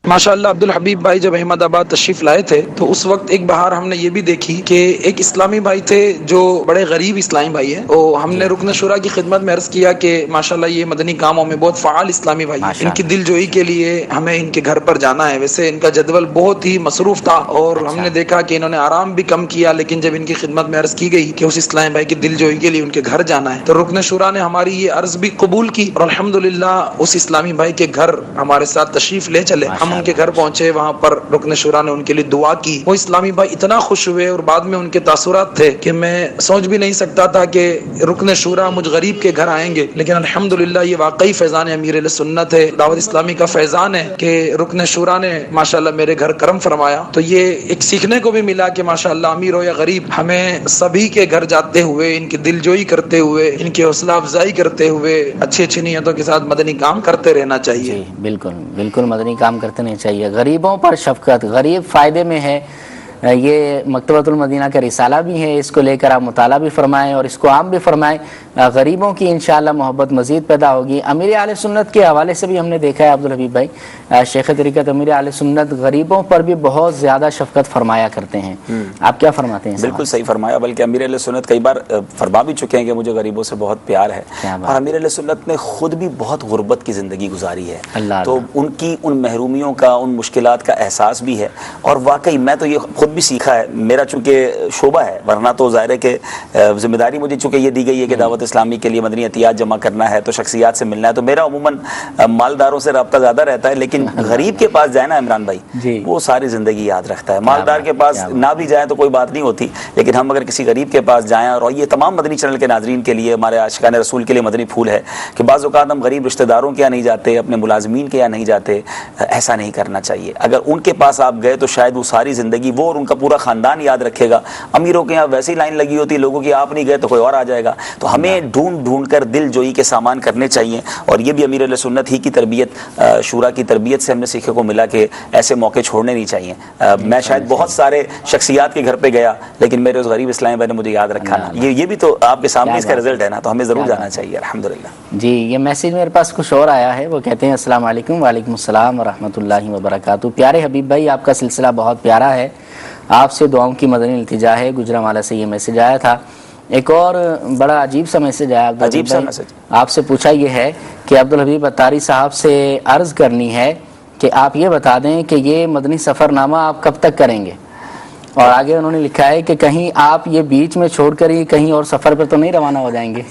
ماشاءاللہ عبدالحبیب بھائی جب احمد آباد تشریف لائے تھے تو اس وقت ایک بہار ہم نے یہ بھی دیکھی کہ ایک اسلامی بھائی تھے جو بڑے غریب اسلامی بھائی ہیں، ہم نے رکن شورا کی خدمت میں عرض کیا کہ ماشاءاللہ یہ مدنی کاموں میں بہت فعال اسلامی بھائی ہیں، ان کی دل جوئی کے لیے ہمیں ان کے گھر پر جانا ہے۔ ویسے ان کا جدول بہت ہی مصروف تھا اور ہم نے دیکھا کہ انہوں نے آرام بھی کم کیا، لیکن جب ان کی خدمت میں عرض کی گئی کہ اس اسلامی بھائی کی دل جوئی کے لیے ان کے گھر جانا ہے تو رکن شورا نے ہماری یہ عرض بھی قبول کی، اور الحمدللہ اس اسلامی بھائی کے گھر ہمارے ساتھ تشریف لے چلے۔ ہم ان کے گھر پہنچے، وہاں پر رکن شورا نے ان کے لیے دعا کی۔ وہ اسلامی بھائی اتنا خوش ہوئے اور بعد میں ان کے تاثرات تھے کہ میں سوچ بھی نہیں سکتا تھا کہ رکن شورا مجھ غریب کے گھر آئیں گے، لیکن الحمدللہ یہ واقعی فیضان امیر اہل سنت ہے، دعوت اسلامی کا فیضان ہے کہ رکن شورا نے ماشاءاللہ میرے گھر کرم فرمایا۔ تو یہ ایک سیکھنے کو بھی ملا کہ ماشاءاللہ امیر ہو یا غریب، ہمیں سبھی کے گھر جاتے ہوئے ان کی دلجوئی کرتے ہوئے، ان کی حوصلہ افزائی کرتے ہوئے اچھی اچھی نیتوں کے ساتھ مدنی کام کرتے رہنا چاہیے۔ جی بالکل بالکل، مدنی کام کرتے نہیں چاہیے۔ غریبوں پر شفقت، غریب فائدے میں ہے، یہ مکتبۃ المدینہ کا رسالہ بھی ہے، اس کو لے کر آپ مطالعہ بھی فرمائیں اور اس کو عام بھی فرمائیں، غریبوں کی انشاءاللہ محبت مزید پیدا ہوگی۔ امیر اہل سنت کے حوالے سے بھی ہم نے دیکھا ہے عبدالحبیب بھائی، شیخ طریقت امیر اہل سنت غریبوں پر بھی بہت زیادہ شفقت فرمایا کرتے ہیں۔ آپ کیا فرماتے ہیں؟ بالکل صحیح فرمایا، بلکہ امیر اہل سنت کئی بار فرما بھی چکے ہیں کہ مجھے غریبوں سے بہت پیار ہے، اور امیر اہل سنت نے خود بھی بہت غربت کی زندگی گزاری ہے، تو ان کی ان محرومیوں کا، ان مشکلات کا احساس بھی ہے، اور واقعی میں تو یہ خود بھی سیکھا ہے. میرا چونکہ شعبہ ہے, ورنہ تو ظاہر ہے کہ ذمہ داری مجھے چونکہ یہ دی گئی ہے کہ دعوت اسلامی کے لیے مدنی عطیات جمع کرنا ہے, تو شخصیات سے ملنا ہے, تو میرا عموماً مالداروں سے رابطہ زیادہ رہتا ہے, لیکن غریب کے پاس جائے نا عمران بھائی, وہ ساری زندگی یاد رکھتا ہے. مالدار کے پاس نہ بھی جائیں تو کوئی بات نہیں ہوتی, لیکن ہم اگر کسی غریب کے پاس جائیں, اور یہ تمام مدنی چینل کے ناظرین کے لیے, ہمارے عاشقان رسول کے لیے مدنی پھول ہے کہ بعض اوقات ہم غریب رشتہ داروں کے یہاں نہیں جاتے, اپنے ملازمین کے یہاں نہیں جاتے. ایسا نہیں کرنا چاہیے. اگر ان کے پاس آپ گئے تو شاید وہ ساری زندگی وہ اور ان کا پورا خاندان یاد رکھے گا. امیروں کے یہاں ویسی لائن لگی ہوتی ہے لوگوں کی, آپ نہیں گئے تو کوئی اور آ جائے گا. تو ہمیں ڈھونڈ ڈھونڈ کر دل جوئی کے سامان کرنے چاہیے, اور یہ بھی امیر اہل سنت ہی کی تربیت, شورا کی تربیت سے ہم نے سیکھنے کو ملا کہ ایسے موقع چھوڑنے نہیں چاہیے. میں شاید بہت سارے شخصیات کے گھر پہ گیا, لیکن میرے اس غریب اسلامی بھائی نے مجھے یاد رکھا نا. یہ بھی تو آپ کے سامنے اس کا رزلٹ ہے نا, تو ہمیں ضرور جانا چاہیے. الحمدللہ. جی یہ میسیج میرے پاس کچھ اور آیا ہے, وہ کہتے ہیں السلام علیکم. وعلیکم السلام ورحمۃ اللہ وبرکاتہ. پیارے حبیب بھائی, آپ کا سلسلہ بہت پیارا ہے, آپ سے دعاؤں کی مدنی التجا ہے. گجرانوالہ سے یہ میسیج آیا تھا. ایک اور بڑا عجیب سا میسیج آیا, عجیب سا میسیج آپ سے پوچھا یہ ہے کہ عبدالحبیب اتاری صاحب سے عرض کرنی ہے کہ آپ یہ بتا دیں کہ یہ مدنی سفر نامہ آپ کب تک کریں گے, اور آگے انہوں نے لکھا ہے کہ کہیں آپ یہ بیچ میں چھوڑ کر ہی کہیں اور سفر پر تو نہیں روانہ ہو جائیں گے.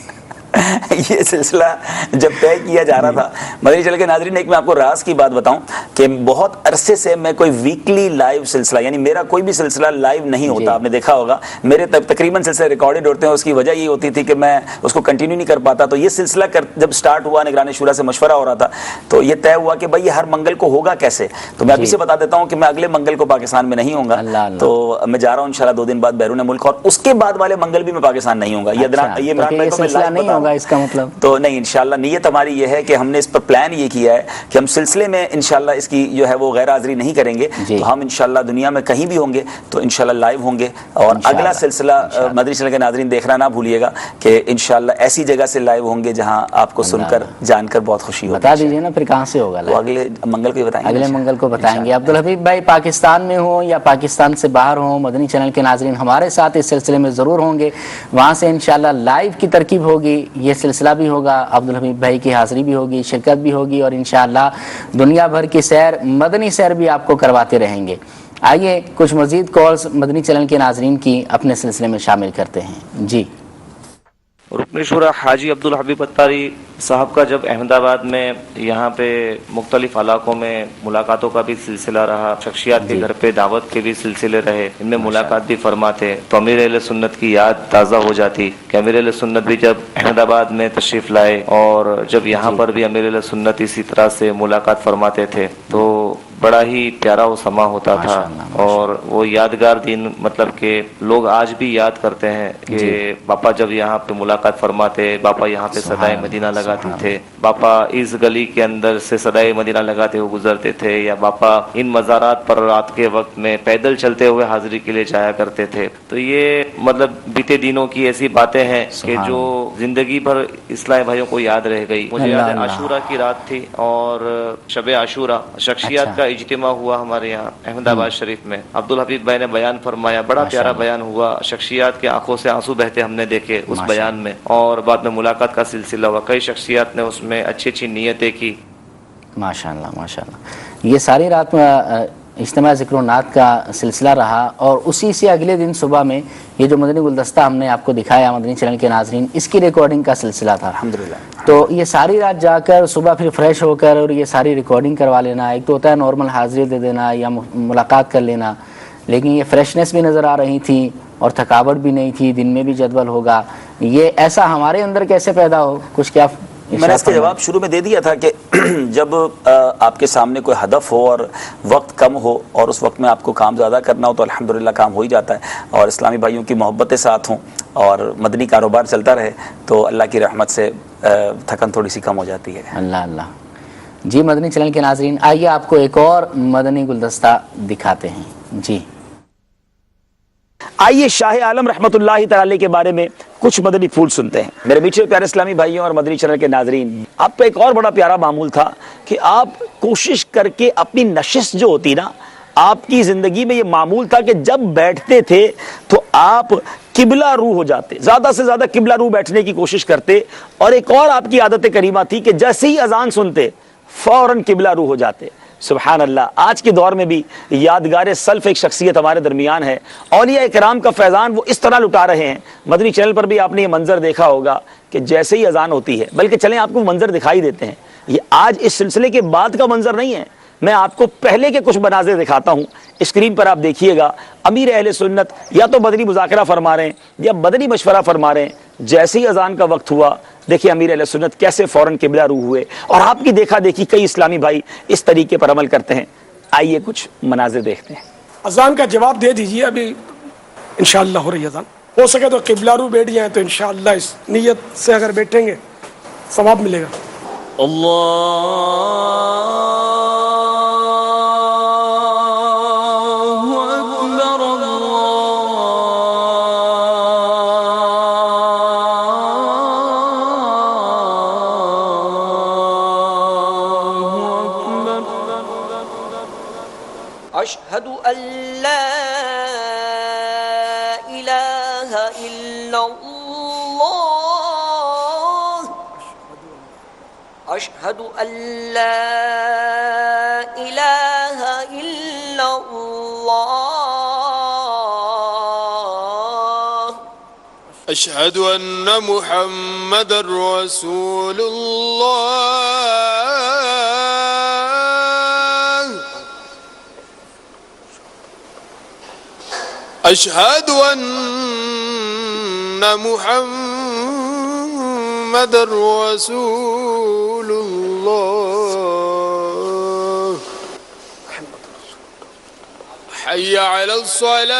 یہ سلسلہ جب طے کیا جا رہا تھا مدنی چینل کے ناظرین, ایک میں آپ کو راز کی بات بتاؤں کہ بہت عرصے سے میں کوئی ویکلی لائیو سلسلہ, یعنی میرا کوئی بھی سلسلہ لائیو نہیں ہوتا. آپ نے دیکھا ہوگا میرے تقریباً سلسلے ریکارڈڈ ہوتے ہیں. اس کی وجہ یہ ہوتی تھی کہ میں اس کو کنٹینیو نہیں کر پاتا. تو یہ سلسلہ جب سٹارٹ ہوا, نگران شورا سے مشورہ ہو رہا تھا, تو یہ طے ہوا کہ بھائی یہ ہر منگل کو ہوگا کیسے. تو میں ابھی سے بتا دیتا ہوں کہ میں اگلے منگل کو پاکستان میں نہیں ہوں گا. تو میں جا رہا ہوں انشاءاللہ 2 دن بعد بیرون ملک, اور اس کے بعد والے منگل بھی میں پاکستان نہیں ہوں گا. یہ عمران بھائی کو میں لائیو بتا رہا ہوں. اس کا مطلب تو نہیں, انشاءاللہ نیت ہماری یہ ہے کہ ہم نے اس پر پلان یہ کیا ہے کہ ہم سلسلے میں انشاءاللہ اس کی جو ہے وہ غیر حاضری نہیں کریں گے. تو ہم انشاءاللہ دنیا میں کہیں بھی ہوں گے تو انشاءاللہ لائیو ہوں گے. اور اگلا سلسلہ مدنی چینل کے ناظرین دیکھنا نہ بھولیے گا کہ انشاءاللہ ایسی جگہ سے لائیو ہوں گے جہاں آپ کو سن کر جان کر بہت خوشی ہوگی. بتا دیجیے نا پھر کہاں سے ہوگا. اگلے منگل کو ہی بتائیں گے. اگلے منگل کو بتائیں گے. عبدالحبیب بھائی پاکستان میں ہوں یا پاکستان سے باہر ہوں, مدنی چینل کے ناظرین ہمارے ساتھ اس سلسلے میں ضرور ہوں گے. وہاں سے انشاءاللہ لائیو کی ترکیب ہوگی, یہ سلسلہ بھی ہوگا, عبدالحبیب بھائی کی حاضری بھی ہوگی, شرکت بھی ہوگی, اور انشاءاللہ دنیا بھر کی سیر, مدنی سیر بھی آپ کو کرواتے رہیں گے. آئیے کچھ مزید کالز مدنی چینل کے ناظرین کی اپنے سلسلے میں شامل کرتے ہیں. جی رکن شورا حاجی عبدالحبیب اتاری صاحب کا جب احمد آباد میں یہاں پہ مختلف علاقوں میں ملاقاتوں کا بھی سلسلہ رہا, شخصیات کے گھر پہ دعوت کے بھی سلسلے رہے, ان میں ملاقات بھی فرماتے, تو امیر اہل سنت کی یاد تازہ ہو جاتی کہ امیر اہل سنت بھی جب احمد آباد میں تشریف لائے, اور جب یہاں پر بھی امیر اہل سنت اسی طرح سے ملاقات فرماتے تھے, تو بڑا ہی پیارا وہ سما ہوتا تھا. اور وہ یادگار دن, مطلب کہ لوگ آج بھی یاد کرتے ہیں کہ باپا جب یہاں پہ ملاقات فرماتے, باپا یہاں پہ صدائے مدینہ لگاتے تھے, باپا اس گلی کے اندر سے صدائے مدینہ لگاتے ہوئے گزرتے تھے, یا باپا ان مزارات پر رات کے وقت میں پیدل چلتے ہوئے حاضری کے لیے جایا کرتے تھے. تو یہ مطلب بیتے دنوں کی ایسی باتیں ہیں کہ جو زندگی بھر اسلامی بھائیوں کو یاد رہ گئی. مجھے یاد ہے عاشورہ کی رات تھی, اور شب عاشورہ شخصیات کا اجتماع ہوا ہمارے یہاں احمد آباد شریف میں. عبدالحبیب بھائی نے بیان فرمایا, بڑا پیارا بیان ہوا, شخصیات کے آنکھوں سے آنسو بہتے ہم نے دیکھے اس بیان میں, اور بعد میں ملاقات کا سلسلہ ہوا. کئی شخصیات نے اس میں اچھی اچھی نیتیں کی. ماشاءاللہ ماشاءاللہ. یہ ساری رات اجتماع ذکر و نعت کا سلسلہ رہا, اور اسی سے اگلے دن صبح میں یہ جو مدنی گلدستہ ہم نے آپ کو دکھایا مدنی چینل کے ناظرین, اس کی ریکارڈنگ کا سلسلہ تھا الحمدللہ. تو یہ ساری رات جا کر صبح پھر فریش ہو کر اور یہ ساری ریکارڈنگ کروا لینا, ایک تو ہوتا ہے نارمل حاضری دے دینا یا ملاقات کر لینا, لیکن یہ فریشنس بھی نظر آ رہی تھی اور تھکاوٹ بھی نہیں تھی, دن میں بھی جدول ہوگا. یہ ایسا ہمارے اندر کیسے پیدا ہو, کچھ کیا میں نے اس کا جواب شروع میں دے دیا تھا کہ جب آپ کے سامنے کوئی ہدف ہو اور وقت کم ہو, اور اس وقت میں آپ کو کام زیادہ کرنا ہو, تو الحمدللہ کام ہو ہی جاتا ہے. اور اسلامی بھائیوں کی محبتیں ساتھ ہوں اور مدنی کاروبار چلتا رہے, تو اللہ کی رحمت سے تھکن تھوڑی سی کم ہو جاتی ہے. اللہ اللہ. جی مدنی چینل کے ناظرین, آئیے آپ کو ایک اور مدنی گلدستہ دکھاتے ہیں. جی آئیے شاہ عالم رحمت اللہ تعالی کے بارے میں کچھ مدنی پھول سنتے ہیں. میرے میٹھے پیارے اسلامی بھائیوں اور مدنی چینل کے ناظرین, آپ کا ایک اور بڑا پیارا معمول تھا کہ آپ کوشش کر کے اپنی نشست جو ہوتی نا, آپ کی زندگی میں یہ معمول تھا کہ جب بیٹھتے تھے تو آپ قبلہ رو ہو جاتے, زیادہ سے زیادہ قبلہ رو بیٹھنے کی کوشش کرتے. اور ایک اور آپ کی عادت کریمہ تھی کہ جیسے ہی اذان سنتے فوراً قبلہ رو ہو جاتے. سبحان اللہ. آج کے دور میں بھی یادگار سلف ایک شخصیت ہمارے درمیان ہے. اولیاء کرام کا فیضان وہ اس طرح لٹا رہے ہیں. مدنی چینل پر بھی آپ نے یہ منظر دیکھا ہوگا کہ جیسے ہی اذان ہوتی ہے، بلکہ چلیں آپ کو منظر دکھائی دیتے ہیں. یہ آج اس سلسلے کے بعد کا منظر نہیں ہے، میں آپ کو پہلے کے کچھ مناظر دکھاتا ہوں. اسکرین پر آپ دیکھیے گا، امیر اہل سنت یا تو مدنی مذاکرہ فرما رہے ہیں یا مدنی مشورہ فرما رہے ہیں. جیسے ہی اذان کا وقت ہوا، دیکھیے امیر اہل سنت کیسے فوراً قبلہ رو ہوئے، اور آپ کی دیکھا دیکھی کئی اسلامی بھائی اس طریقے پر عمل کرتے ہیں. آئیے کچھ مناظر دیکھتے ہیں. اذان کا جواب دے دیجیے. ابھی انشاءاللہ ہو رہی اذان. ہو سکے تو قبلہ رو بیٹھ جائیں تو انشاءاللہ اس نیت سے اگر بیٹھیں گے ثواب ملے گا. أشهد أن لا إله إلا الله أشهد أن لا إله إلا الله أشهد أن محمد رسول الله أشهد أن محمد رسول الله حي على الصلاة.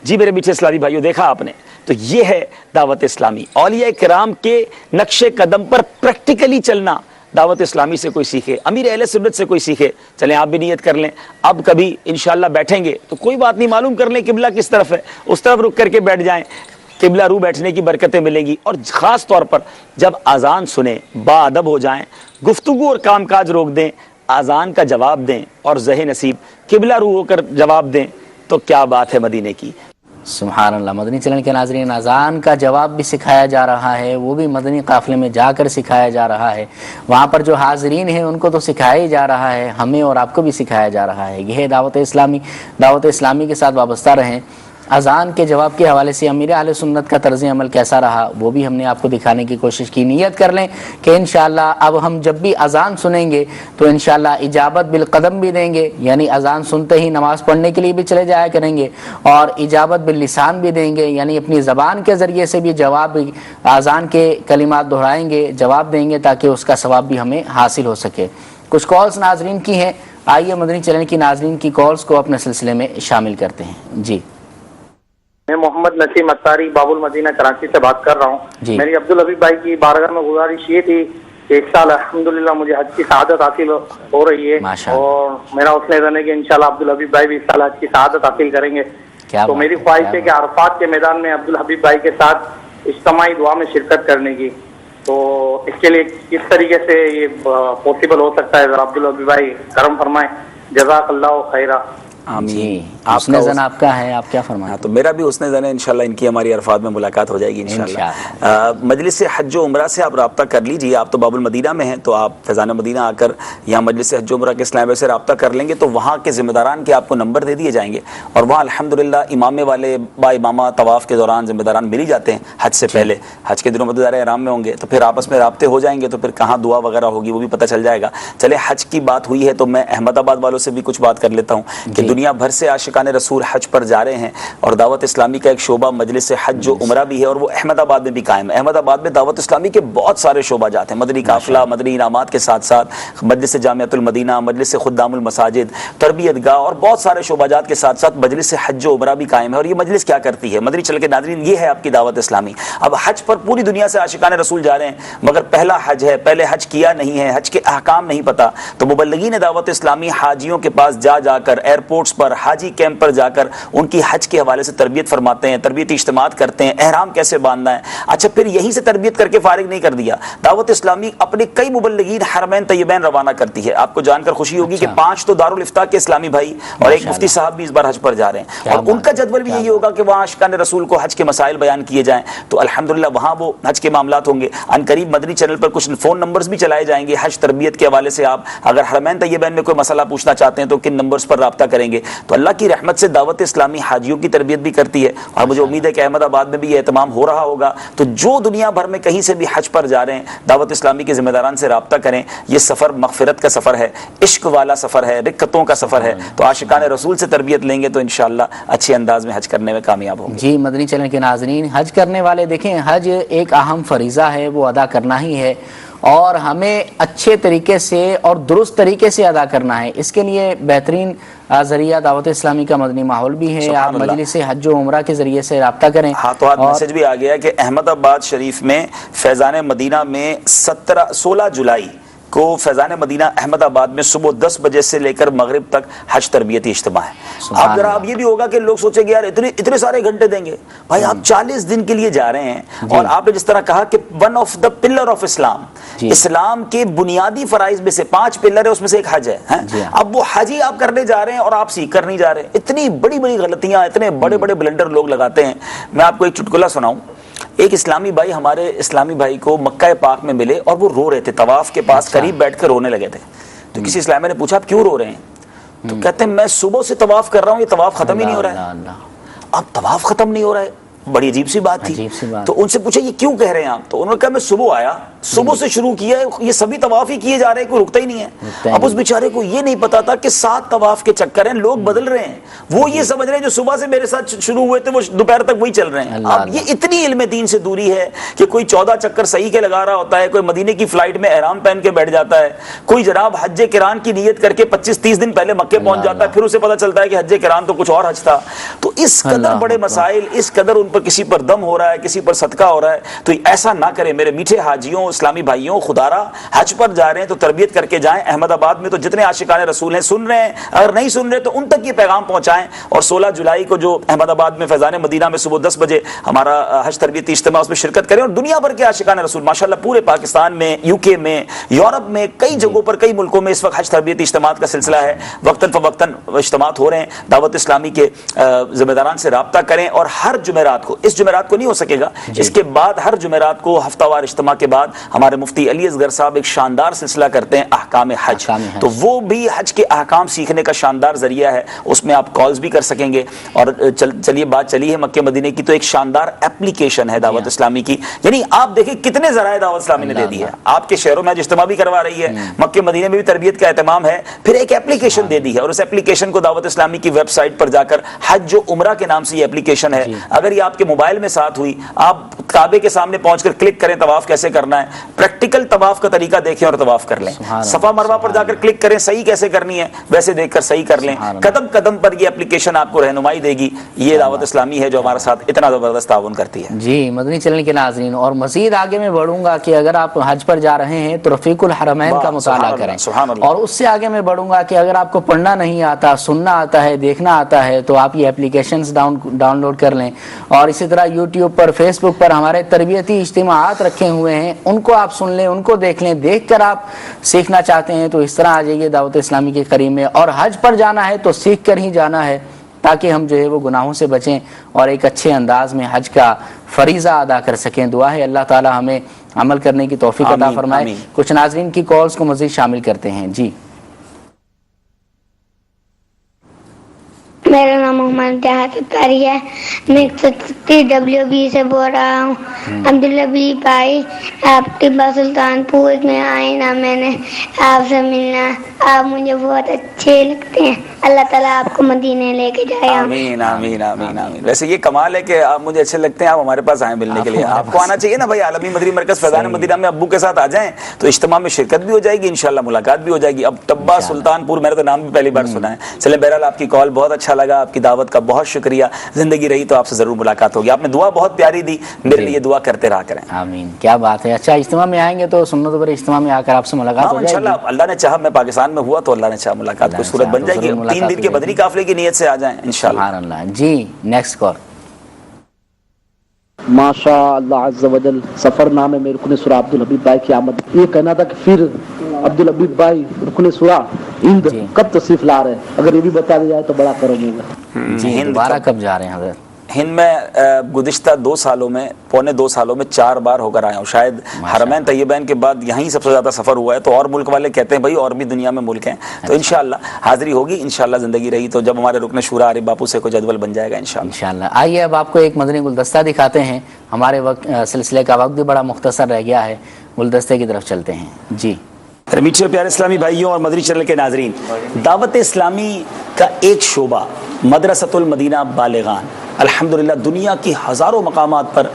جی میرے میٹھے اسلامی بھائیوں، دیکھا آپ نے تو یہ ہے دعوت اسلامی. اولیاء کرام کے نقش قدم پر پریکٹیکلی چلنا دعوت اسلامی سے کوئی سیکھے، امیر اہل سنت سے کوئی سیکھے. چلیں آپ بھی نیت کر لیں، اب کبھی انشاءاللہ بیٹھیں گے تو کوئی بات نہیں، معلوم کر لیں قبلہ کس طرف ہے، اس طرف رک کر کے بیٹھ جائیں. قبلہ رو بیٹھنے کی برکتیں ملیں گی. اور خاص طور پر جب اذان سنیں با ادب ہو جائیں، گفتگو اور کام کاج روک دیں، اذان کا جواب دیں اور زہ نصیب قبلہ رو ہو کر جواب دیں تو کیا بات ہے مدینے کی. سبحان اللہ. مدنی چینل کے ناظرین، اذان کا جواب بھی سکھایا جا رہا ہے، وہ بھی مدنی قافلے میں جا کر سکھایا جا رہا ہے. وہاں پر جو حاضرین ہیں ان کو تو سکھایا ہی جا رہا ہے، ہمیں اور آپ کو بھی سکھایا جا رہا ہے. یہ ہے دعوت اسلامی. دعوت اسلامی کے ساتھ وابستہ رہیں. اذان کے جواب کے حوالے سے امیر اہل سنت کا طرز عمل کیسا رہا وہ بھی ہم نے آپ کو دکھانے کی کوشش کی. نیت کر لیں کہ انشاءاللہ اب ہم جب بھی اذان سنیں گے تو انشاءاللہ اجابت بالقدم بھی دیں گے، یعنی اذان سنتے ہی نماز پڑھنے کے لیے بھی چلے جایا کریں گے، اور اجابت باللسان بھی دیں گے، یعنی اپنی زبان کے ذریعے سے بھی جواب اذان کے کلمات دہرائیں گے، جواب دیں گے تاکہ اس کا ثواب بھی ہمیں حاصل ہو سکے. کچھ کالز ناظرین کی ہیں، آئیے مدنی چینل کی ناظرین کی کالز کو اپنے سلسلے میں شامل کرتے ہیں. جی میں محمد نسیم اتاری باب المدینہ کراچی سے بات کر رہا ہوں. میری عبدالحبیب بھائی کی بارگاہ میں گزارش یہ تھی کہ اس سال الحمدللہ مجھے حج کی سعادت حاصل ہو رہی ہے، اور میرا حسن ظن ہے کہ انشاءاللہ عبدالحبیب بھائی بھی اس سال حج کی سعادت حاصل کریں گے. تو میری خواہش ہے کہ عرفات کے میدان میں عبدالحبیب بھائی کے ساتھ اجتماعی دعا میں شرکت کرنے کی. تو اس کے لیے کس طریقے سے یہ پاسبل ہو سکتا ہے، ذرا عبدالحبیب بھائی کرم فرمائیں. جزاک اللہ خیرہ. جی حسن زن آپ کا ہے، آپ کیا فرمائیں؟ تو میرا بھی حسن زن ہے، انشاءاللہ ان کی ہماری عرفات میں ملاقات ہو جائے گی انشاءاللہ. مجلس حج و عمرہ سے آپ رابطہ کر لیجیے. آپ تو باب المدینہ میں ہیں تو آپ فیضان مدینہ آ کر یہاں مجلس حج و عمرہ کے اسلام سے رابطہ کر لیں گے تو وہاں کے ذمہ داران کے آپ کو نمبر دے دیے جائیں گے، اور وہاں الحمدللہ امامے والے با امامہ طواف کے دوران ذمہ داران مل ہی جاتے ہیں. حج سے پہلے حج کے دنوں مددار احرام میں ہوں گے تو پھر آپس میں رابطے ہو جائیں گے، تو پھر کہاں دعا وغیرہ ہوگی وہ بھی پتہ چل جائے گا. چلے حج کی بات ہوئی ہے تو میں احمد آباد والوں سے بھی کچھ بات کر لیتا ہوں کہ دنیا بھر سے عاشقان رسول حج پر جا رہے ہیں، اور دعوت اسلامی کا ایک شعبہ مجلس حج و عمرہ بھی ہے، اور وہ احمد آباد میں بھی قائم ہے. احمد آباد میں دعوت اسلامی کے بہت سارے شعبہ جات ہیں، مدنی قافلہ، مدنی انعامات کے ساتھ ساتھ مجلس جامعۃ المدینہ، مجلس خدام المساجد، تربیت گاہ، اور بہت سارے شعبہ جات کے ساتھ ساتھ مجلس حج و عمرہ بھی قائم ہے. اور یہ مجلس کیا کرتی ہے؟ مدنی چل کے ناظرین، یہ ہے آپ کی دعوت اسلامی. اب حج پر پوری دنیا سے عاشقان رسول جا رہے ہیں، مگر پہلا حج ہے، پہلے حج کیا نہیں ہے، حج کے احکام نہیں پتہ، تو مبلغین دعوت اسلامی حاجیوں کے پاس جا کر ایئرپورٹ نوٹس پر حاجی کیمپ پر جا کر ان کی حج کے حوالے سے تربیت فرماتے ہیں, تربیتی اجتماعات کرتے ہیں, احرام کیسے باندھنا ہے. اچھا پھر یہیں سے تربیت کر کے فارغ نہیں کر دیا, دعوت اسلامی اپنے کئی مبلغین حرمین طیبین روانہ کرتی ہے. آپ کو جان کر خوشی ہوگی کہ 5 تو دارالفتاء کے اسلامی بھائی اور ایک مفتی صاحب بھی اس بار حج پر جا رہے ہیں, اور ان کا جدول بھی یہی ہوگا کہ وہاں عاشقان رسول کو حج کے مسائل بیان کیے جائیں. تو الحمدللہ وہاں وہ حج کے معاملات ہوں گے. ان قریب مدنی چینل پر کچھ فون نمبرز بھی چلائے جائیں گے حج تربیت کے حوالے سے. آپ اگر حرمین طیبین میں کوئی مسئلہ پوچھنا چاہتے ہیں تو کن نمبرز پر رابطہ کریں گے. تو اللہ کی رحمت سے دعوت اسلامی حاجیوں کی تربیت بھی کرتی ہے, اور مجھے امید ہے کہ احمد آباد میں بھی یہ اہتمام ہو رہا ہوگا. تو جو دنیا بھر میں کہیں سے بھی حج پر جا رہے ہیں, دعوت اسلامی کے ذمہ داران سے رابطہ کریں. یہ سفر مغفرت کا سفر ہے, عشق والا سفر ہے, رکتوں کا سفر ہے. تو عاشقان رسول سے تربیت لیں گے تو انشاءاللہ اچھے انداز میں حج کرنے میں کامیاب ہوں گے. جی مدنی چینل کے ناظرین, حج کرنے والے دیکھیں حج ایک اہم فریضہ ہے, وہ ادا کرنا ہی ہے, اور ہمیں اچھے طریقے سے اور درست طریقے سے ادا کرنا ہے. اس کے لیے بہترین ذریعہ دعوت اسلامی کا مدنی ماحول بھی ہے. آپ مجلس حج و عمرہ کے ذریعے سے رابطہ کریں. ہاتھوں ہاتھ میسج بھی آ گیا کہ احمد آباد شریف میں فیضان مدینہ میں 16 جولائی کو فیضان مدینہ احمد آباد میں صبح 10 بجے سے لے کر مغرب تک حج تربیتی اجتماع ہے. اب ذرا اب یہ بھی ہوگا کہ لوگ سوچیں گے یار اتنے سارے گھنٹے دیں گے. بھائی آپ 40 دن کے لیے جا رہے ہیں, اور آپ نے جس طرح کہا کہ one of the pillar of اسلام, اسلام کے بنیادی فرائض میں سے 5 پلر ہے, اس میں سے ایک حج ہے. اب وہ حج ہی آپ کرنے جا رہے ہیں اور آپ سیکھ کر نہیں جا رہے. اتنی بڑی بڑی غلطیاں, اتنے بڑے بڑے بلنڈر لوگ لگاتے ہیں. میں آپ کو ایک چٹکلا سناؤں. ایک اسلامی بھائی ہمارے اسلامی بھائی کو مکہ پاک میں ملے اور وہ رو رہے تھے, طواف کے پاس قریب بیٹھ کر رونے لگے تھے. تو کسی اسلامی نے پوچھا آپ کیوں رو رہے ہیں؟ تو کہتے ہیں میں صبح سے طواف کر رہا ہوں, یہ طواف ختم ہی نہیں ہو رہا ہے. اب طواف ختم نہیں ہو رہا ہے, بڑی عجیب سی بات تھی. تو ان سے پوچھا یہ کیوں کہہ رہے ہیں آپ؟ تو انہوں نے کہا میں صبح آیا, صبح سے شروع کیا ہے, یہ سبھی طواف ہی کیے جا رہے ہیں, کوئی رکتا ہی نہیں ہے. اب اس بیچارے کو یہ نہیں پتا تھا کہ 7 طواف کے چکر ہیں, لوگ بدل رہے ہیں. وہ یہ سمجھ رہے ہیں جو صبح سے میرے ساتھ شروع ہوئے تھے وہ دوپہر تک وہی چل رہے ہیں. اب یہ اتنی علم دین سے دوری ہے کہ کوئی 14 چکر صحیح کے لگا رہا ہوتا ہے, کوئی مدینے کی فلائٹ میں احرام پہن کے بیٹھ جاتا ہے, کوئی جناب حج قران کی نیت کر کے 25-30 دن پہلے مکے پہنچ جاتا ہے, پھر اسے پتا چلتا ہے کہ حج قران تو کچھ اور حج تھا. تو اس قدر بڑے مسائل, اس قدر ان پر کسی پر دم ہو رہا ہے, کسی پر صدقہ ہو رہا ہے. تو ایسا نہ کریں میرے میٹھے حاجیوں, اسلامی بھائیوں. خدارا حج پر جا رہے ہیں تو تربیت کر کے جائیں. احمد آباد میں تو جتنے عاشقان رسول ہیں سن رہے ہیں, اگر نہیں سن رہے تو ان تک یہ پیغام پہنچائیں. اور 16 جولائی کو جو احمد آباد میں فیضان مدینہ میں صبح 10 بجے ہمارا حج تربیتی اجتماع, اس میں شرکت کریں. اور دنیا بھر کے عاشقان رسول ماشاءاللہ پورے پاکستان میں, UK میں, یورپ میں, کئی جگہوں پر, کئی ملکوں میں اس وقت حج تربیتی اجتماعات کا سلسلہ ہے. وقتاً فوقتاً اجتماعات ہو رہے ہیں. دعوت اسلامی کے ذمہ داران سے رابطہ کریں. اور ہر جمعرات کو, اس جمعرات کو نہیں ہو سکے گا, اس کے بعد ہر جمعرات کو ہفتہ وار اجتماع کے بعد ہمارے مفتی علی اصغر صاحب ایک شاندار سلسلہ کرتے ہیں احکام حج. تو وہ بھی حج کے احکام سیکھنے کا شاندار ذریعہ ہے. اس میں آپ کالز بھی کر سکیں گے. اور چلیے بات چلی ہے مکہ مدینے کی, تو ایک شاندار اپلیکیشن ہے دعوت اسلامی کی. یعنی آپ دیکھیں کتنے ذرائع دعوت اسلامی نے دے دی ہے. آپ کے شہروں میں آج اجتماع بھی کروا رہی ہے, مکہ مدینے میں بھی تربیت کا اہتمام ہے, پھر ایک اپلیکیشن دے دی ہے. اور اس اپلیکیشن کو دعوت اسلامی کی ویب سائٹ پر جا کر, حج و عمرہ کے نام سے یہ اپلیکیشن ہے, اگر یہ آپ کے موبائل میں ساتھ ہوئی, آپ کعبے کے سامنے پہنچ کر کلک کریں طواف کیسے کرنا ہے, پریکٹیکل طواف کا طریقہ دیکھیں اور طواف کر لیں. صفا مروہ پر جا کر کلک کریں, صحیح کیسے کرنی ہے ویسے دیکھ کر صحیح کر لیں. قدم قدم پر یہ اپلیکیشن آپ کو رہنمائی دے گی. یہ دعوت اسلامی ہے جو ہمارے ساتھ اتنا زبردست تعاون کرتی ہے. جی مدنی چینل کے ناظرین, اور مزید آگے میں بڑھوں گا کہ اگر آپ حج پر جا رہے ہیں تو رفیق الحرمین کا مطالعہ کریں. اور اس سے آگے میں بڑھوں گا کہ اگر آپ کو پڑھنا نہیں آتا, سننا آتا ہے, دیکھنا آتا ہے, تو آپ یہ اپلیکیشنز ڈاؤن لوڈ کر لیں. اور اسی طرح یوٹیوب پر, فیس بک پر ہمارے تربیتی اجتماعات رکھے ہوئے ہیں, ان کو آپ سن لیں, ان کو دیکھ لیں. دیکھ کر آپ سیکھنا چاہتے ہیں تو اس طرح آ جائیے دعوت اسلامی کے قریب میں. اور حج پر جانا ہے تو سیکھ کر ہی جانا ہے, تاکہ ہم جو ہے وہ گناہوں سے بچیں اور ایک اچھے انداز میں حج کا فریضہ ادا کر سکیں. دعا ہے اللہ تعالی ہمیں عمل کرنے کی توفیق عطا فرمائے. کچھ ناظرین کی کالز کو مزید شامل کرتے ہیں. جی میرا نام محمد جہاد اتاری ہے, میں 160WB سے بول رہا ہوں. عبداللہ بھائی, آپ ٹبا سلطان پور میں آئے نا, میں نے آپ سے ملنا, آپ مجھے بہت اچھے لگتے ہیں. اللہ تعالیٰ آپ کو مدینے لے کے جائے. آمین آمین آمین آمین. ویسے یہ کمال ہے کہ آپ مجھے اچھے لگتے ہیں, آپ ہمارے پاس آئیں ملنے کے لیے. آپ کو آنا چاہیے نا بھائی, عالمی مدنی مرکز فیضان مدینہ میں ابو کے ساتھ آ جائیں تو اجتماع میں شرکت بھی ہو جائے گی, انشاءاللہ ملاقات بھی ہو جائے گی. اب ٹبا سلطان پور, میں نے تو نام بھی پہلی بار سنا ہے. چلیں بہرحال آپ کی کال بہت اچھا لگا آپ کی دعوت کا، بہت شکریہ. زندگی رہی تو آپ سے ضرور ملاقات ہوگی. آپ نے دعا بہت پیاری دی، میرے لیے دعا کرتے رہا کریں. آمین. کیا بات ہے. اچھا اجتماع میں آئیں گے تو سنت پر اجتماع میں آ کر آپ سے ملاقات ہو جائے گی انشاءاللہ. اللہ نے چاہا میں پاکستان میں ہوا تو اللہ نے چاہا ملاقات کوئی صورت بن جائے گی. 3 دن کے بدنی قافلے کی نیت سے آ جائیں انشاءاللہ. سبحان اللہ. جی نیکسٹ کال. ماشاء اللہ عز و جل. سفر نام ہے میرے رکن سورہ عبدالحبیب بھائی کی آمد. یہ کہنا تھا کہ پھر عبدالحبیب بھائی رکن سورہ ہند کب تشریف لا رہے ہیں؟ اگر یہ بھی بتا دیا جائے تو بڑا کرم ہوگا. جی دوبارہ کب جا رہے ہیں حضرت؟ ہند میں گزشتہ 2 سالوں میں، پونے 2 سالوں میں 4 بار ہو کر آیا ہوں. شاید حرمین طیبین کے بعد یہیں سب سے زیادہ سفر ہوا ہے. تو اور ملک والے کہتے ہیں بھائی اور بھی دنیا میں ملک ہیں. تو انشاءاللہ حاضری ہوگی انشاءاللہ. زندگی رہی تو جب ہمارے رکن شورا عارف باپو سے کوئی جدول بن جائے گا انشاءاللہ. آئیے اب آپ کو ایک مدنی گلدستہ دکھاتے ہیں. ہمارے سلسلے کا وقت بھی بڑا مختصر رہ گیا ہے. گلدستے کی طرف چلتے ہیں. جی میٹھے پیارے اسلامی بھائیوں اور مدنی چینل کے ناظرین، دعوت اسلامی کا ایک شعبہ مدرسۃ المدینہ بالغان الحمدللہ دنیا کی ہزاروں مقامات پر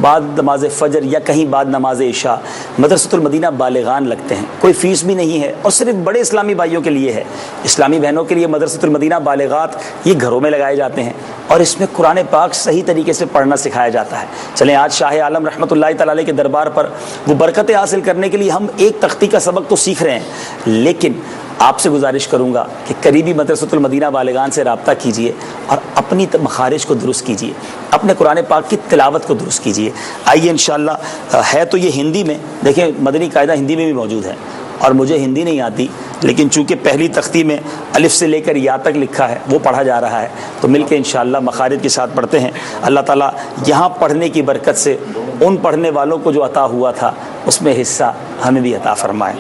بعد نماز فجر یا کہیں بعد نماز عشاء مدرسۃ المدینہ بالغان لگتے ہیں. کوئی فیس بھی نہیں ہے اور صرف بڑے اسلامی بھائیوں کے لیے ہے. اسلامی بہنوں کے لیے مدرسۃ المدینہ بالغات یہ گھروں میں لگائے جاتے ہیں اور اس میں قرآن پاک صحیح طریقے سے پڑھنا سکھایا جاتا ہے. چلیں آج شاہ عالم رحمۃ اللہ تعالی کے دربار پر وہ برکتیں حاصل کرنے کے لیے ہم ایک تختی کا سبق تو سیکھ رہے ہیں، لیکن آپ سے گزارش کروں گا کہ قریبی مدرسۃ المدینہ بالغان سے رابطہ کیجئے اور اپنی مخارج کو درست کیجئے، اپنے قرآن پاک کی تلاوت کو درست کیجئے. آئیے انشاءاللہ. ہے تو یہ ہندی میں، دیکھیں مدنی قاعدہ ہندی میں بھی موجود ہے اور مجھے ہندی نہیں آتی، لیکن چونکہ پہلی تختی میں الف سے لے کر یا تک لکھا ہے وہ پڑھا جا رہا ہے تو مل کے انشاءاللہ مخارج کے ساتھ پڑھتے ہیں. اللہ تعالیٰ یہاں پڑھنے کی برکت سے ان پڑھنے والوں کو جو عطا ہوا تھا اس میں حصہ ہمیں بھی عطا فرمائے.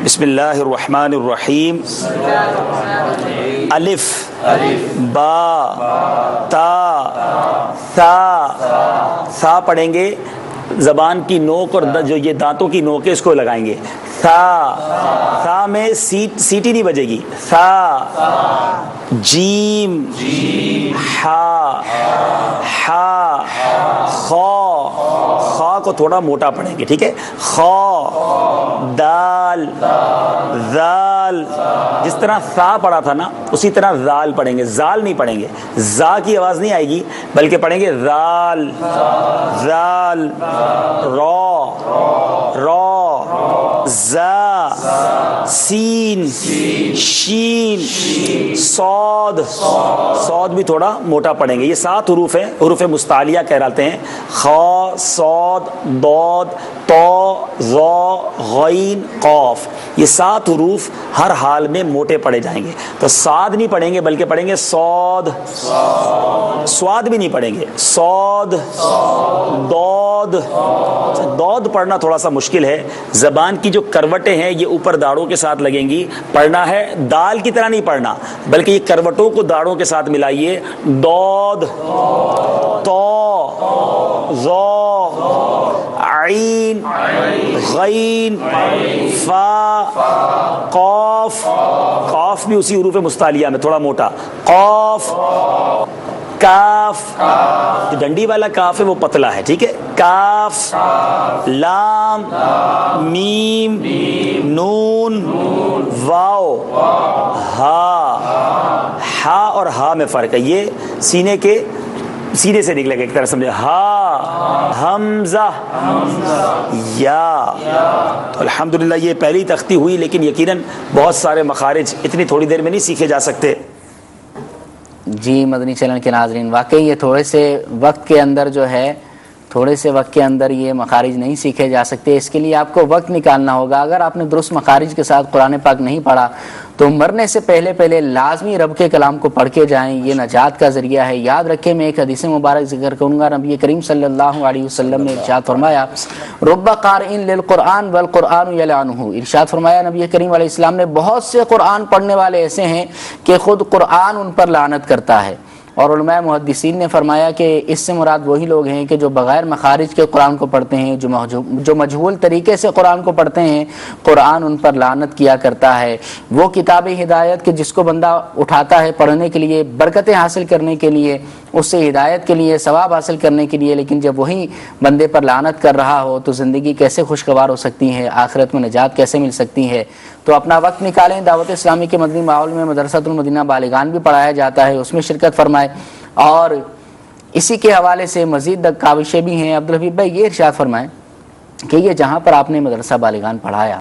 بسم اللہ الرحمن الرحیم. الف با تا سا پڑھیں گے. زبان کی نوک اور جو یہ دانتوں کی نوک ہے اس کو لگائیں گے. سا میں سیٹی نہیں بجے گی. سا جیم ہا خا کو تھوڑا موٹا پڑھیں گے، ٹھیک ہے. خا دال زال. جس طرح سا پڑھا تھا نا اسی طرح زال پڑھیں گے. زال نہیں پڑھیں گے، زا کی آواز نہیں آئے گی بلکہ پڑھیں گے زال زال. را زا سین شین صاد. صاد بھی تھوڑا موٹا پڑھیں گے. یہ 7 حروف ہیں، حروف مستعلیہ کہلاتے ہیں. خا صاد ضاد طا ظا غین قاف. یہ 7 حروف ہر حال میں موٹے پڑھے جائیں گے. تو صاد نہیں پڑھیں گے بلکہ پڑھیں گے صاد. سواد بھی نہیں پڑھیں گے، صاد دود. دود پڑھنا تھوڑا سا مشکل ہے. زبان کی جو کروٹیں ہیں یہ اوپر داڑوں کے ساتھ لگیں گی. پڑھنا ہے دال کی طرح نہیں پڑھنا بلکہ یہ کروٹوں کو داڑوں کے ساتھ ملائیے. دود طا ظا عین غین فا قاف. قاف بھی اسی حروف مستعلیہ میں تھوڑا موٹا. قاف کاف. ڈنڈی والا کاف ہے وہ پتلا ہے، ٹھیک ہے. کاف لام میم نون واو ہا اور ہا میں فرق ہے. یہ سینے سے نکلے گا ایک طرح سمجھے. ہا حمزہ یا. تو الحمدللہ یہ پہلی تختی ہوئی، لیکن یقیناً بہت سارے مخارج اتنی تھوڑی دیر میں نہیں سیکھے جا سکتے. جی مدنی چینل کے ناظرین، واقعی یہ تھوڑے سے وقت کے اندر یہ مخارج نہیں سیکھے جا سکتے. اس کے لیے آپ کو وقت نکالنا ہوگا. اگر آپ نے درست مخارج کے ساتھ قرآن پاک نہیں پڑھا تو مرنے سے پہلے لازمی رب کے کلام کو پڑھ کے جائیں. یہ نجات کا ذریعہ ہے. یاد رکھیں، میں ایک حدیث مبارک ذکر کروں گا. نبی کریم صلی اللہ علیہ وسلم نے ارشاد فرمایا رب قارئ للقرآن والقرآن یلعنہ. ارشاد فرمایا نبی کریم علیہ السلام نے بہت سے قرآن پڑھنے والے ایسے ہیں کہ خود قرآن ان پر لعنت کرتا ہے. اور علماء محدثین نے فرمایا کہ اس سے مراد وہی لوگ ہیں کہ جو بغیر مخارج کے قرآن کو پڑھتے ہیں، جو مجہول طریقے سے قرآن کو پڑھتے ہیں، قرآن ان پر لعنت کیا کرتا ہے. وہ کتاب ہدایت کہ جس کو بندہ اٹھاتا ہے پڑھنے کے لیے، برکتیں حاصل کرنے کے لیے، اس سے ہدایت کے لیے، ثواب حاصل کرنے کے لیے، لیکن جب وہی بندے پر لعنت کر رہا ہو تو زندگی کیسے خوشگوار ہو سکتی ہے، آخرت میں نجات کیسے مل سکتی ہے. تو اپنا وقت نکالیں. دعوت اسلامی کے مدنی ماحول میں مدرسۃ المدینہ بالغان بھی پڑھایا جاتا ہے, اس میں شرکت فرمائیں. اور اسی کے حوالے سے مزید کاوشیں بھی ہیں. عبدالحبیب بھائی یہ ارشاد فرمائیں کہ یہ جہاں پر آپ نے مدرسہ بالغان پڑھایا,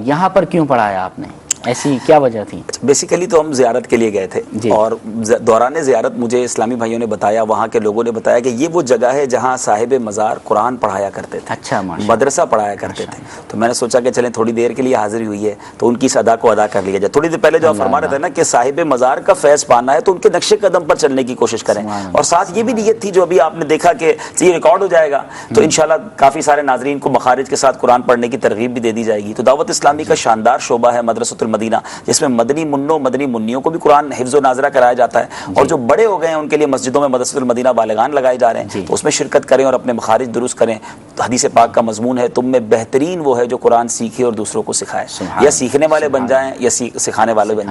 یہاں پر کیوں پڑھایا آپ نے, ایسی کیا وجہ تھی؟ بیسیکلی تو ہم زیارت کے لیے گئے تھے اور دوران زیارت مجھے اسلامی بھائیوں نے بتایا, وہاں کے لوگوں نے بتایا کہ یہ وہ جگہ ہے جہاں صاحب مزار قرآن پڑھایا کرتے تھے, اچھا مدرسہ پڑھایا کرتے تھے. تو میں نے سوچا کہ چلیں تھوڑی دیر کے لیے حاضری ہوئی ہے تو ان کی اس ادا کو ادا کر لیا جائے. تھوڑی دیر پہلے جو آپ فرما رہے تھے نا کہ صاحب مزار کا فیض پانا ہے تو ان کے نقش قدم پر چلنے کی کوشش کریں, اور ساتھ یہ بھی نیت تھی جو ابھی آپ نے دیکھا کہ یہ ریکارڈ ہو جائے گا تو انشاءاللہ کافی سارے ناظرین کو مخارج کے ساتھ قرآن پڑھنے کی ترغیب بھی دے دی جائے گی. تو دعوت اسلامی کا شاندار شعبہ ہے مدرسۃ المدینہ, جس میں مدنی منوں مدنی منیوں کو بھی قرآن حفظ و ناظرہ کرایا جاتا ہے, اور جو بڑے ہو گئے ہیں ان کے لیے مسجدوں میں مدرسۃ المدینہ بالغان لگائے جا رہے ہیں, تو اس میں شرکت کریں اور اپنے مخارج درست کریں. حدیث پاک کا مضمون ہے تم میں بہترین وہ ہے جو قرآن سیکھے اور دوسروں کو سکھائے, یا سیکھنے والے بن جائیں یا سکھانے والے بن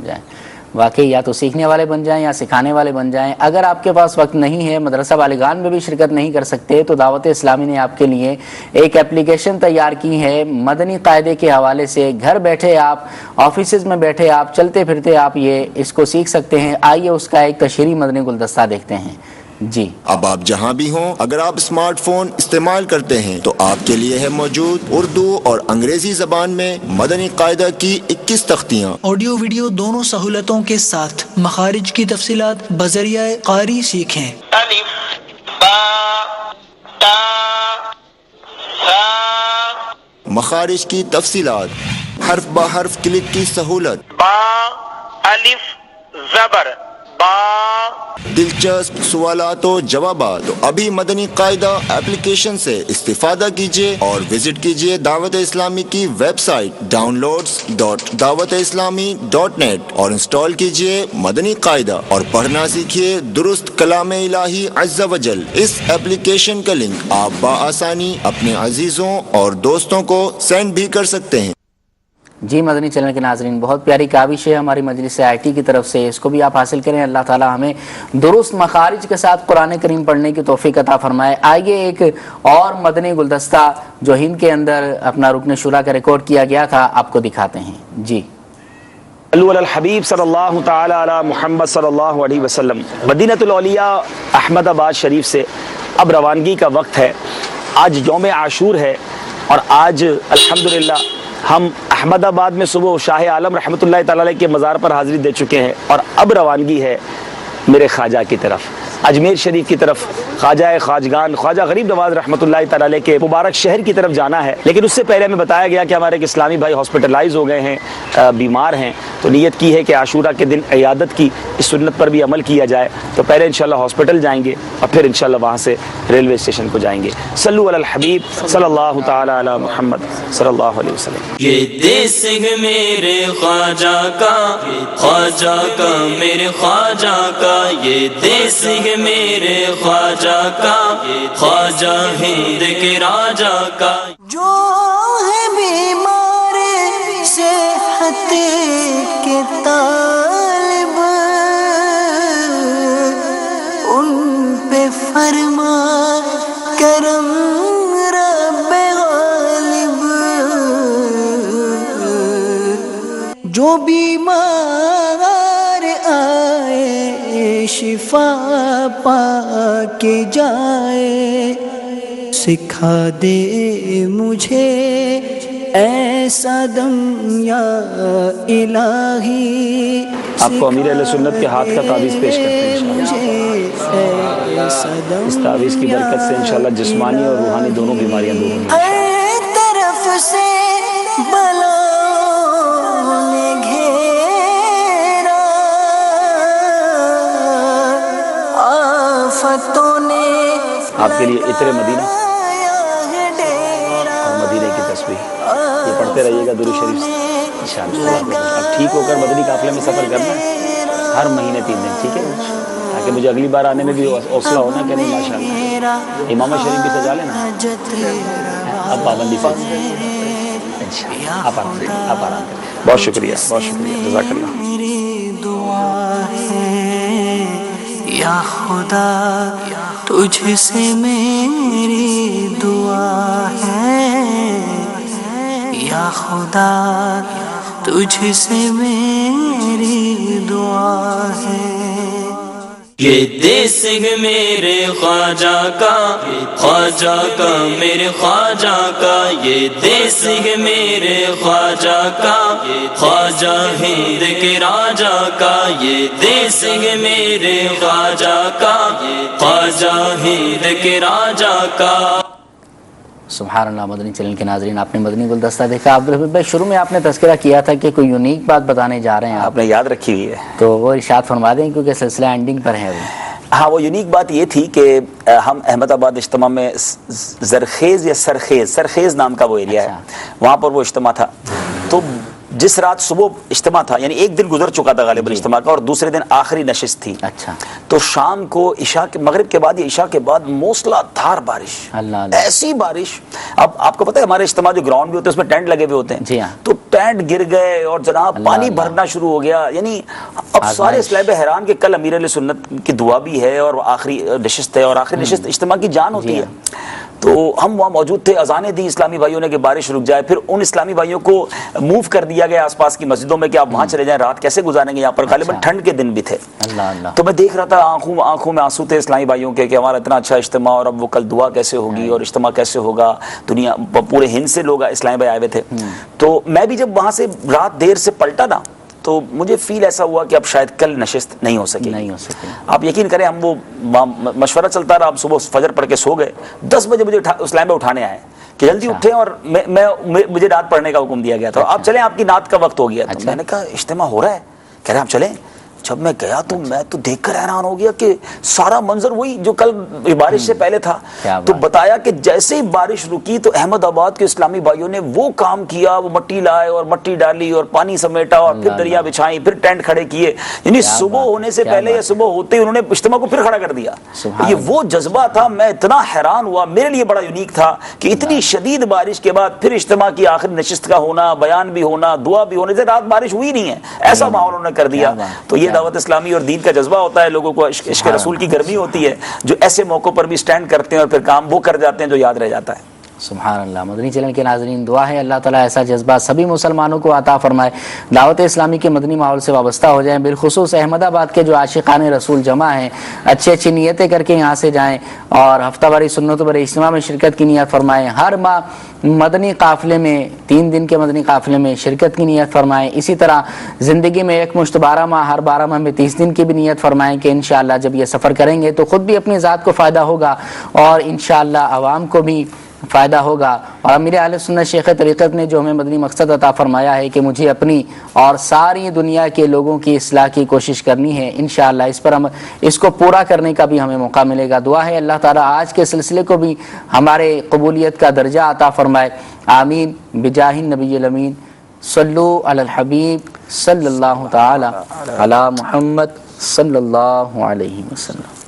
جائیں. واقعی یا تو سیکھنے والے بن جائیں یا سکھانے والے بن جائیں. اگر آپ کے پاس وقت نہیں ہے, مدرسہ بالغان میں بھی شرکت نہیں کر سکتے, تو دعوت اسلامی نے آپ کے لیے ایک اپلیکیشن تیار کی ہے مدنی قاعدے کے حوالے سے. گھر بیٹھے آپ, آفیسز میں بیٹھے آپ, چلتے پھرتے آپ یہ اس کو سیکھ سکتے ہیں. آئیے اس کا ایک تشریحی مدنی گلدستہ دیکھتے ہیں. جی اب آپ جہاں بھی ہوں, اگر آپ اسمارٹ فون استعمال کرتے ہیں تو آپ کے لیے ہے موجود اردو اور انگریزی زبان میں مدنی قاعدہ کی 21 تختیاں, آڈیو ویڈیو دونوں سہولتوں کے ساتھ. مخارج کی تفصیلات بذریعہ قاری سیکھیں. الف با تا سا. مخارج کی تفصیلات, حرف با حرف کلک کی سہولت. با الف زبر با. دلچسپ سوالات و جوابات. تو ابھی مدنی قاعدہ ایپلیکیشن سے استفادہ کیجیے اور وزٹ کیجیے دعوت اسلامی کی ویب سائٹ downloads.dawat-islami.net اور انسٹال کیجیے مدنی قاعدہ اور پڑھنا سیکھیے درست کلام الہی عز و جل. اس ایپلیکیشن کا لنک آپ بآسانی اپنے عزیزوں اور دوستوں کو سینڈ بھی کر سکتے ہیں. جی مدنی چینل کے ناظرین, بہت پیاری کاوش ہے ہماری مجلس آئی ٹی کی طرف سے, اس کو بھی آپ حاصل کریں. اللہ تعالی ہمیں درست مخارج کے ساتھ قرآن کریم پڑھنے کی توفیق عطا فرمائے. آئیے ایک اور مدنی گلدستہ جو ہند کے اندر اپنا رکن شورا کا ریکارڈ کیا گیا تھا آپ کو دکھاتے ہیں. جی صلو علی الحبیب صلی اللہ تعالی علی محمد صلی اللہ علیہ وسلم. مدینۃ الاولیاء احمد آباد شریف سے اب روانگی کا وقت ہے. آج یوم عاشور ہے اور آج الحمدللہ ہم احمد آباد میں صبح شاہ عالم رحمۃ اللہ تعالی علیہ کے مزار پر حاضری دے چکے ہیں, اور اب روانگی ہے میرے خواجہ کی طرف, اجمیر شریف کی طرف. خواجہ خواجگان خواجہ غریب نواز رحمۃ اللہ تعالی علیہ کے مبارک شہر کی طرف جانا ہے. لیکن اس سے پہلے ہمیں بتایا گیا کہ ہمارے ایک اسلامی بھائی ہاسپٹلائز ہو گئے ہیں, بیمار ہیں, تو نیت کی ہے کہ عاشورہ کے دن عیادت کی اس سنت پر بھی عمل کیا جائے. تو پہلے انشاءاللہ ہاسپٹل جائیں گے اور پھر انشاءاللہ وہاں سے ریلوے اسٹیشن کو جائیں گے. صلو علی الحبیب صلی اللہ تعالی علی محمد صلی اللہ علیہ وسلم. یہ دیس ہے میرے خواجہ کا میرے خواجہ کا, یہ دیس ہے میرے خواجہ کا, خواجہ ہند کے راجا کا. جو ہے بیمار صحت کے طالب, ان پہ فرما کرم رب غالب. جو بیمار آئے شفا پا کے جائے, سکھا دے مجھے ایسا دم یا الہی. آپ کو امیر اہل سنت کے ہاتھ کا تعویذ پیش کرتے ہیں انشاءاللہ. اس تعویذ کی برکت سے انشاءاللہ جسمانی اور روحانی دونوں بیماریاں دور ہوں گی. ہر طرف سے بلا نے گھیرا, آفتوں نے آپ کے لیے عطر مدینہ اور مدینہ کی تصویر, یہ پڑھتے رہیے گا درود شریف سے انشاءاللہ. اب ٹھیک ہو کر مدنی قافلے میں سفر کرنا ہے ہر مہینے 3 دن, ٹھیک ہے, تاکہ مجھے اگلی بار آنے میں بھی حوصلہ ہونا کہ نہیں ماشاءاللہ. امام شریف بھی سجا لینا, اب پابندی سے آپ آرام کریں. بہت شکریہ, بہت شکریہ, جزاک اللہ. میری دعا ہے یا خدا, تجھ سے میری دعا ہے یا خدا تجھ سے میری دعا ہے. یہ دیس ہے میرے خواجہ کا میرے خواجہ کا، یہ دیس ہے میرے خواجہ کا، خواجہ ہند کے راجا کا، یہ دیس ہے میرے خواجہ کا، خواجہ ہند کے راجا کا. سبحان اللہ. مدنی چینل کے ناظرین، آپ نے مدنی گلدستہ دیکھا. عبدالحبیب بھائی، شروع میں آپ نے تذکرہ کیا تھا کہ کوئی یونیک بات بتانے جا رہے ہیں، آپ نے یاد رکھی ہوئی ہے تو وہ ارشاد فرما دیں کیونکہ سلسلہ اینڈنگ پر ہے. ہاں، وہ یونیک بات یہ تھی کہ ہم احمد آباد اجتماع میں زرخیز یا سرخیز نام کا وہ ایریا ہے، وہاں پر وہ اجتماع تھا. تو جس رات صبح اجتماع تھا، یعنی ایک دن گزر چکا تھا غالباً اجتماع کا، اور دوسرے دن آخری نشست تھی. اچھا. تو شام کو عشاء کے مغرب کے بعد یا عشاء کے بعد موسلا دھار بارش، ایسی بارش. اب آپ کو پتہ ہے ہمارے اجتماع جو گراؤنڈ بھی ہوتے ہیں اس میں ٹینٹ لگے ہوئے ہوتے ہیں. جی ہاں. تو ٹینٹ گر گئے اور جناب پانی بھرنا شروع ہو گیا. یعنی اب سارے اسلام حیران کہ کل امیر علیہ سنت کی دعا بھی ہے اور آخری نشست ہے، اور آخری نشست اجتماع کی جان ہوتی ہے. تو ہم وہاں موجود تھے، اذانیں دی اسلامی بھائیوں نے کہ بارش رک جائے. پھر ان اسلامی بھائیوں کو موو کر دیا گیا آس پاس کی مسجدوں میں کہ آپ وہاں چلے جائیں، رات کیسے گزاریں گے یہاں پر، غالباً ٹھنڈ کے دن بھی تھے. تو میں دیکھ رہا تھا آنکھوں میں آنسو تھے اسلامی بھائیوں کے کہ ہمارا اتنا اچھا اجتماع، اور اب وہ کل دعا کیسے ہوگی اور اجتماع کیسے ہوگا. دنیا پورے ہند سے لوگ اسلامی بھائی آئے ہوئے تھے. تو میں بھی جب وہاں سے رات دیر سے پلٹا نا، تو مجھے فیل ایسا ہوا کہ اب شاید کل نشست نہیں ہو سکے. آپ یقین کریں، ہم وہ مشورہ چلتا رہا. اب صبح فجر پڑھ کے سو گئے، 10 بجے مجھے اسلام میں اٹھانے آئے کہ جلدی اٹھیں، اور مجھے نعت پڑھنے کا حکم دیا گیا تھا. آپ چلیں، آپ کی نعت کا وقت ہو گیا. تو میں نے کہا اجتماع ہو رہا ہے، کہہ رہے آپ چلیں. جب میں گیا تو میں تو دیکھ کر حیران ہو گیا کہ سارا منظر وہی جو کل بارش سے پہلے تھا. تو بتایا کہ جیسے ہی بارش رکی تو احمد آباد کے اسلامی بھائیوں نے وہ کام کیا، وہ مٹی لائے اور مٹی ڈالی اور پانی سمیٹا اور پھر دریا بچھائیں، پھر ٹینٹ کھڑے کیے. یعنی صبح ہونے سے پہلے یا صبح ہوتے ہی انہوں نے اجتماع کو پھر کھڑا کر دیا. یہ وہ جذبہ تھا. میں اتنا حیران ہوا، میرے لیے بڑا یونیک تھا کہ اتنی شدید بارش کے بعد پھر اجتماع کی آخری نشست کا ہونا، بیان بھی ہونا، دعا بھی ہونے سے رات بارش ہوئی نہیں ہے، ایسا ماحول انہوں نے کر دیا. تو یہ دعوت اسلامی اور دین کا جذبہ ہوتا ہے. لوگوں کو عشق رسول کی گرمی ہوتی ہے، جو ایسے موقعوں پر بھی سٹینڈ کرتے ہیں اور پھر کام وہ کر جاتے ہیں جو یاد رہ جاتا ہے. سبحان اللہ. مدنی چینل کے ناظرین، دعا ہے اللہ تعالیٰ ایسا جذبہ سبھی مسلمانوں کو عطا فرمائے، دعوت اسلامی کے مدنی ماحول سے وابستہ ہو جائیں. بالخصوص احمد آباد کے جو عاشقان رسول جمع ہیں، اچھی نیتیں کر کے یہاں سے جائیں اور ہفتہ واری سنت بر اجتماع میں شرکت کی نیت فرمائیں. ہر ماہ مدنی قافلے میں 3 دن کے مدنی قافلے میں شرکت کی نیت فرمائیں. اسی طرح زندگی میں ایک مشت 12 ماہ، ہر 12 ماہ میں 30 دن کی بھی نیت فرمائیں کہ انشاءاللہ جب یہ سفر کریں گے تو خود بھی اپنی ذات کو فائدہ ہوگا اور انشاءاللہ عوام کو بھی فائدہ ہوگا. اور امیر اہل سنت شیخ طریقت نے جو ہمیں مدنی مقصد عطا فرمایا ہے کہ مجھے اپنی اور ساری دنیا کے لوگوں کی اصلاح کی کوشش کرنی ہے، انشاءاللہ اس کو پورا کرنے کا بھی ہمیں موقع ملے گا. دعا ہے اللہ تعالیٰ آج کے سلسلے کو بھی ہمارے قبولیت کا درجہ عطا فرمائے. آمین بجاہ النبی الامین. صلو علی الحبیب صلی اللہ تعالی علی محمد صلی اللہ علیہ وسلم.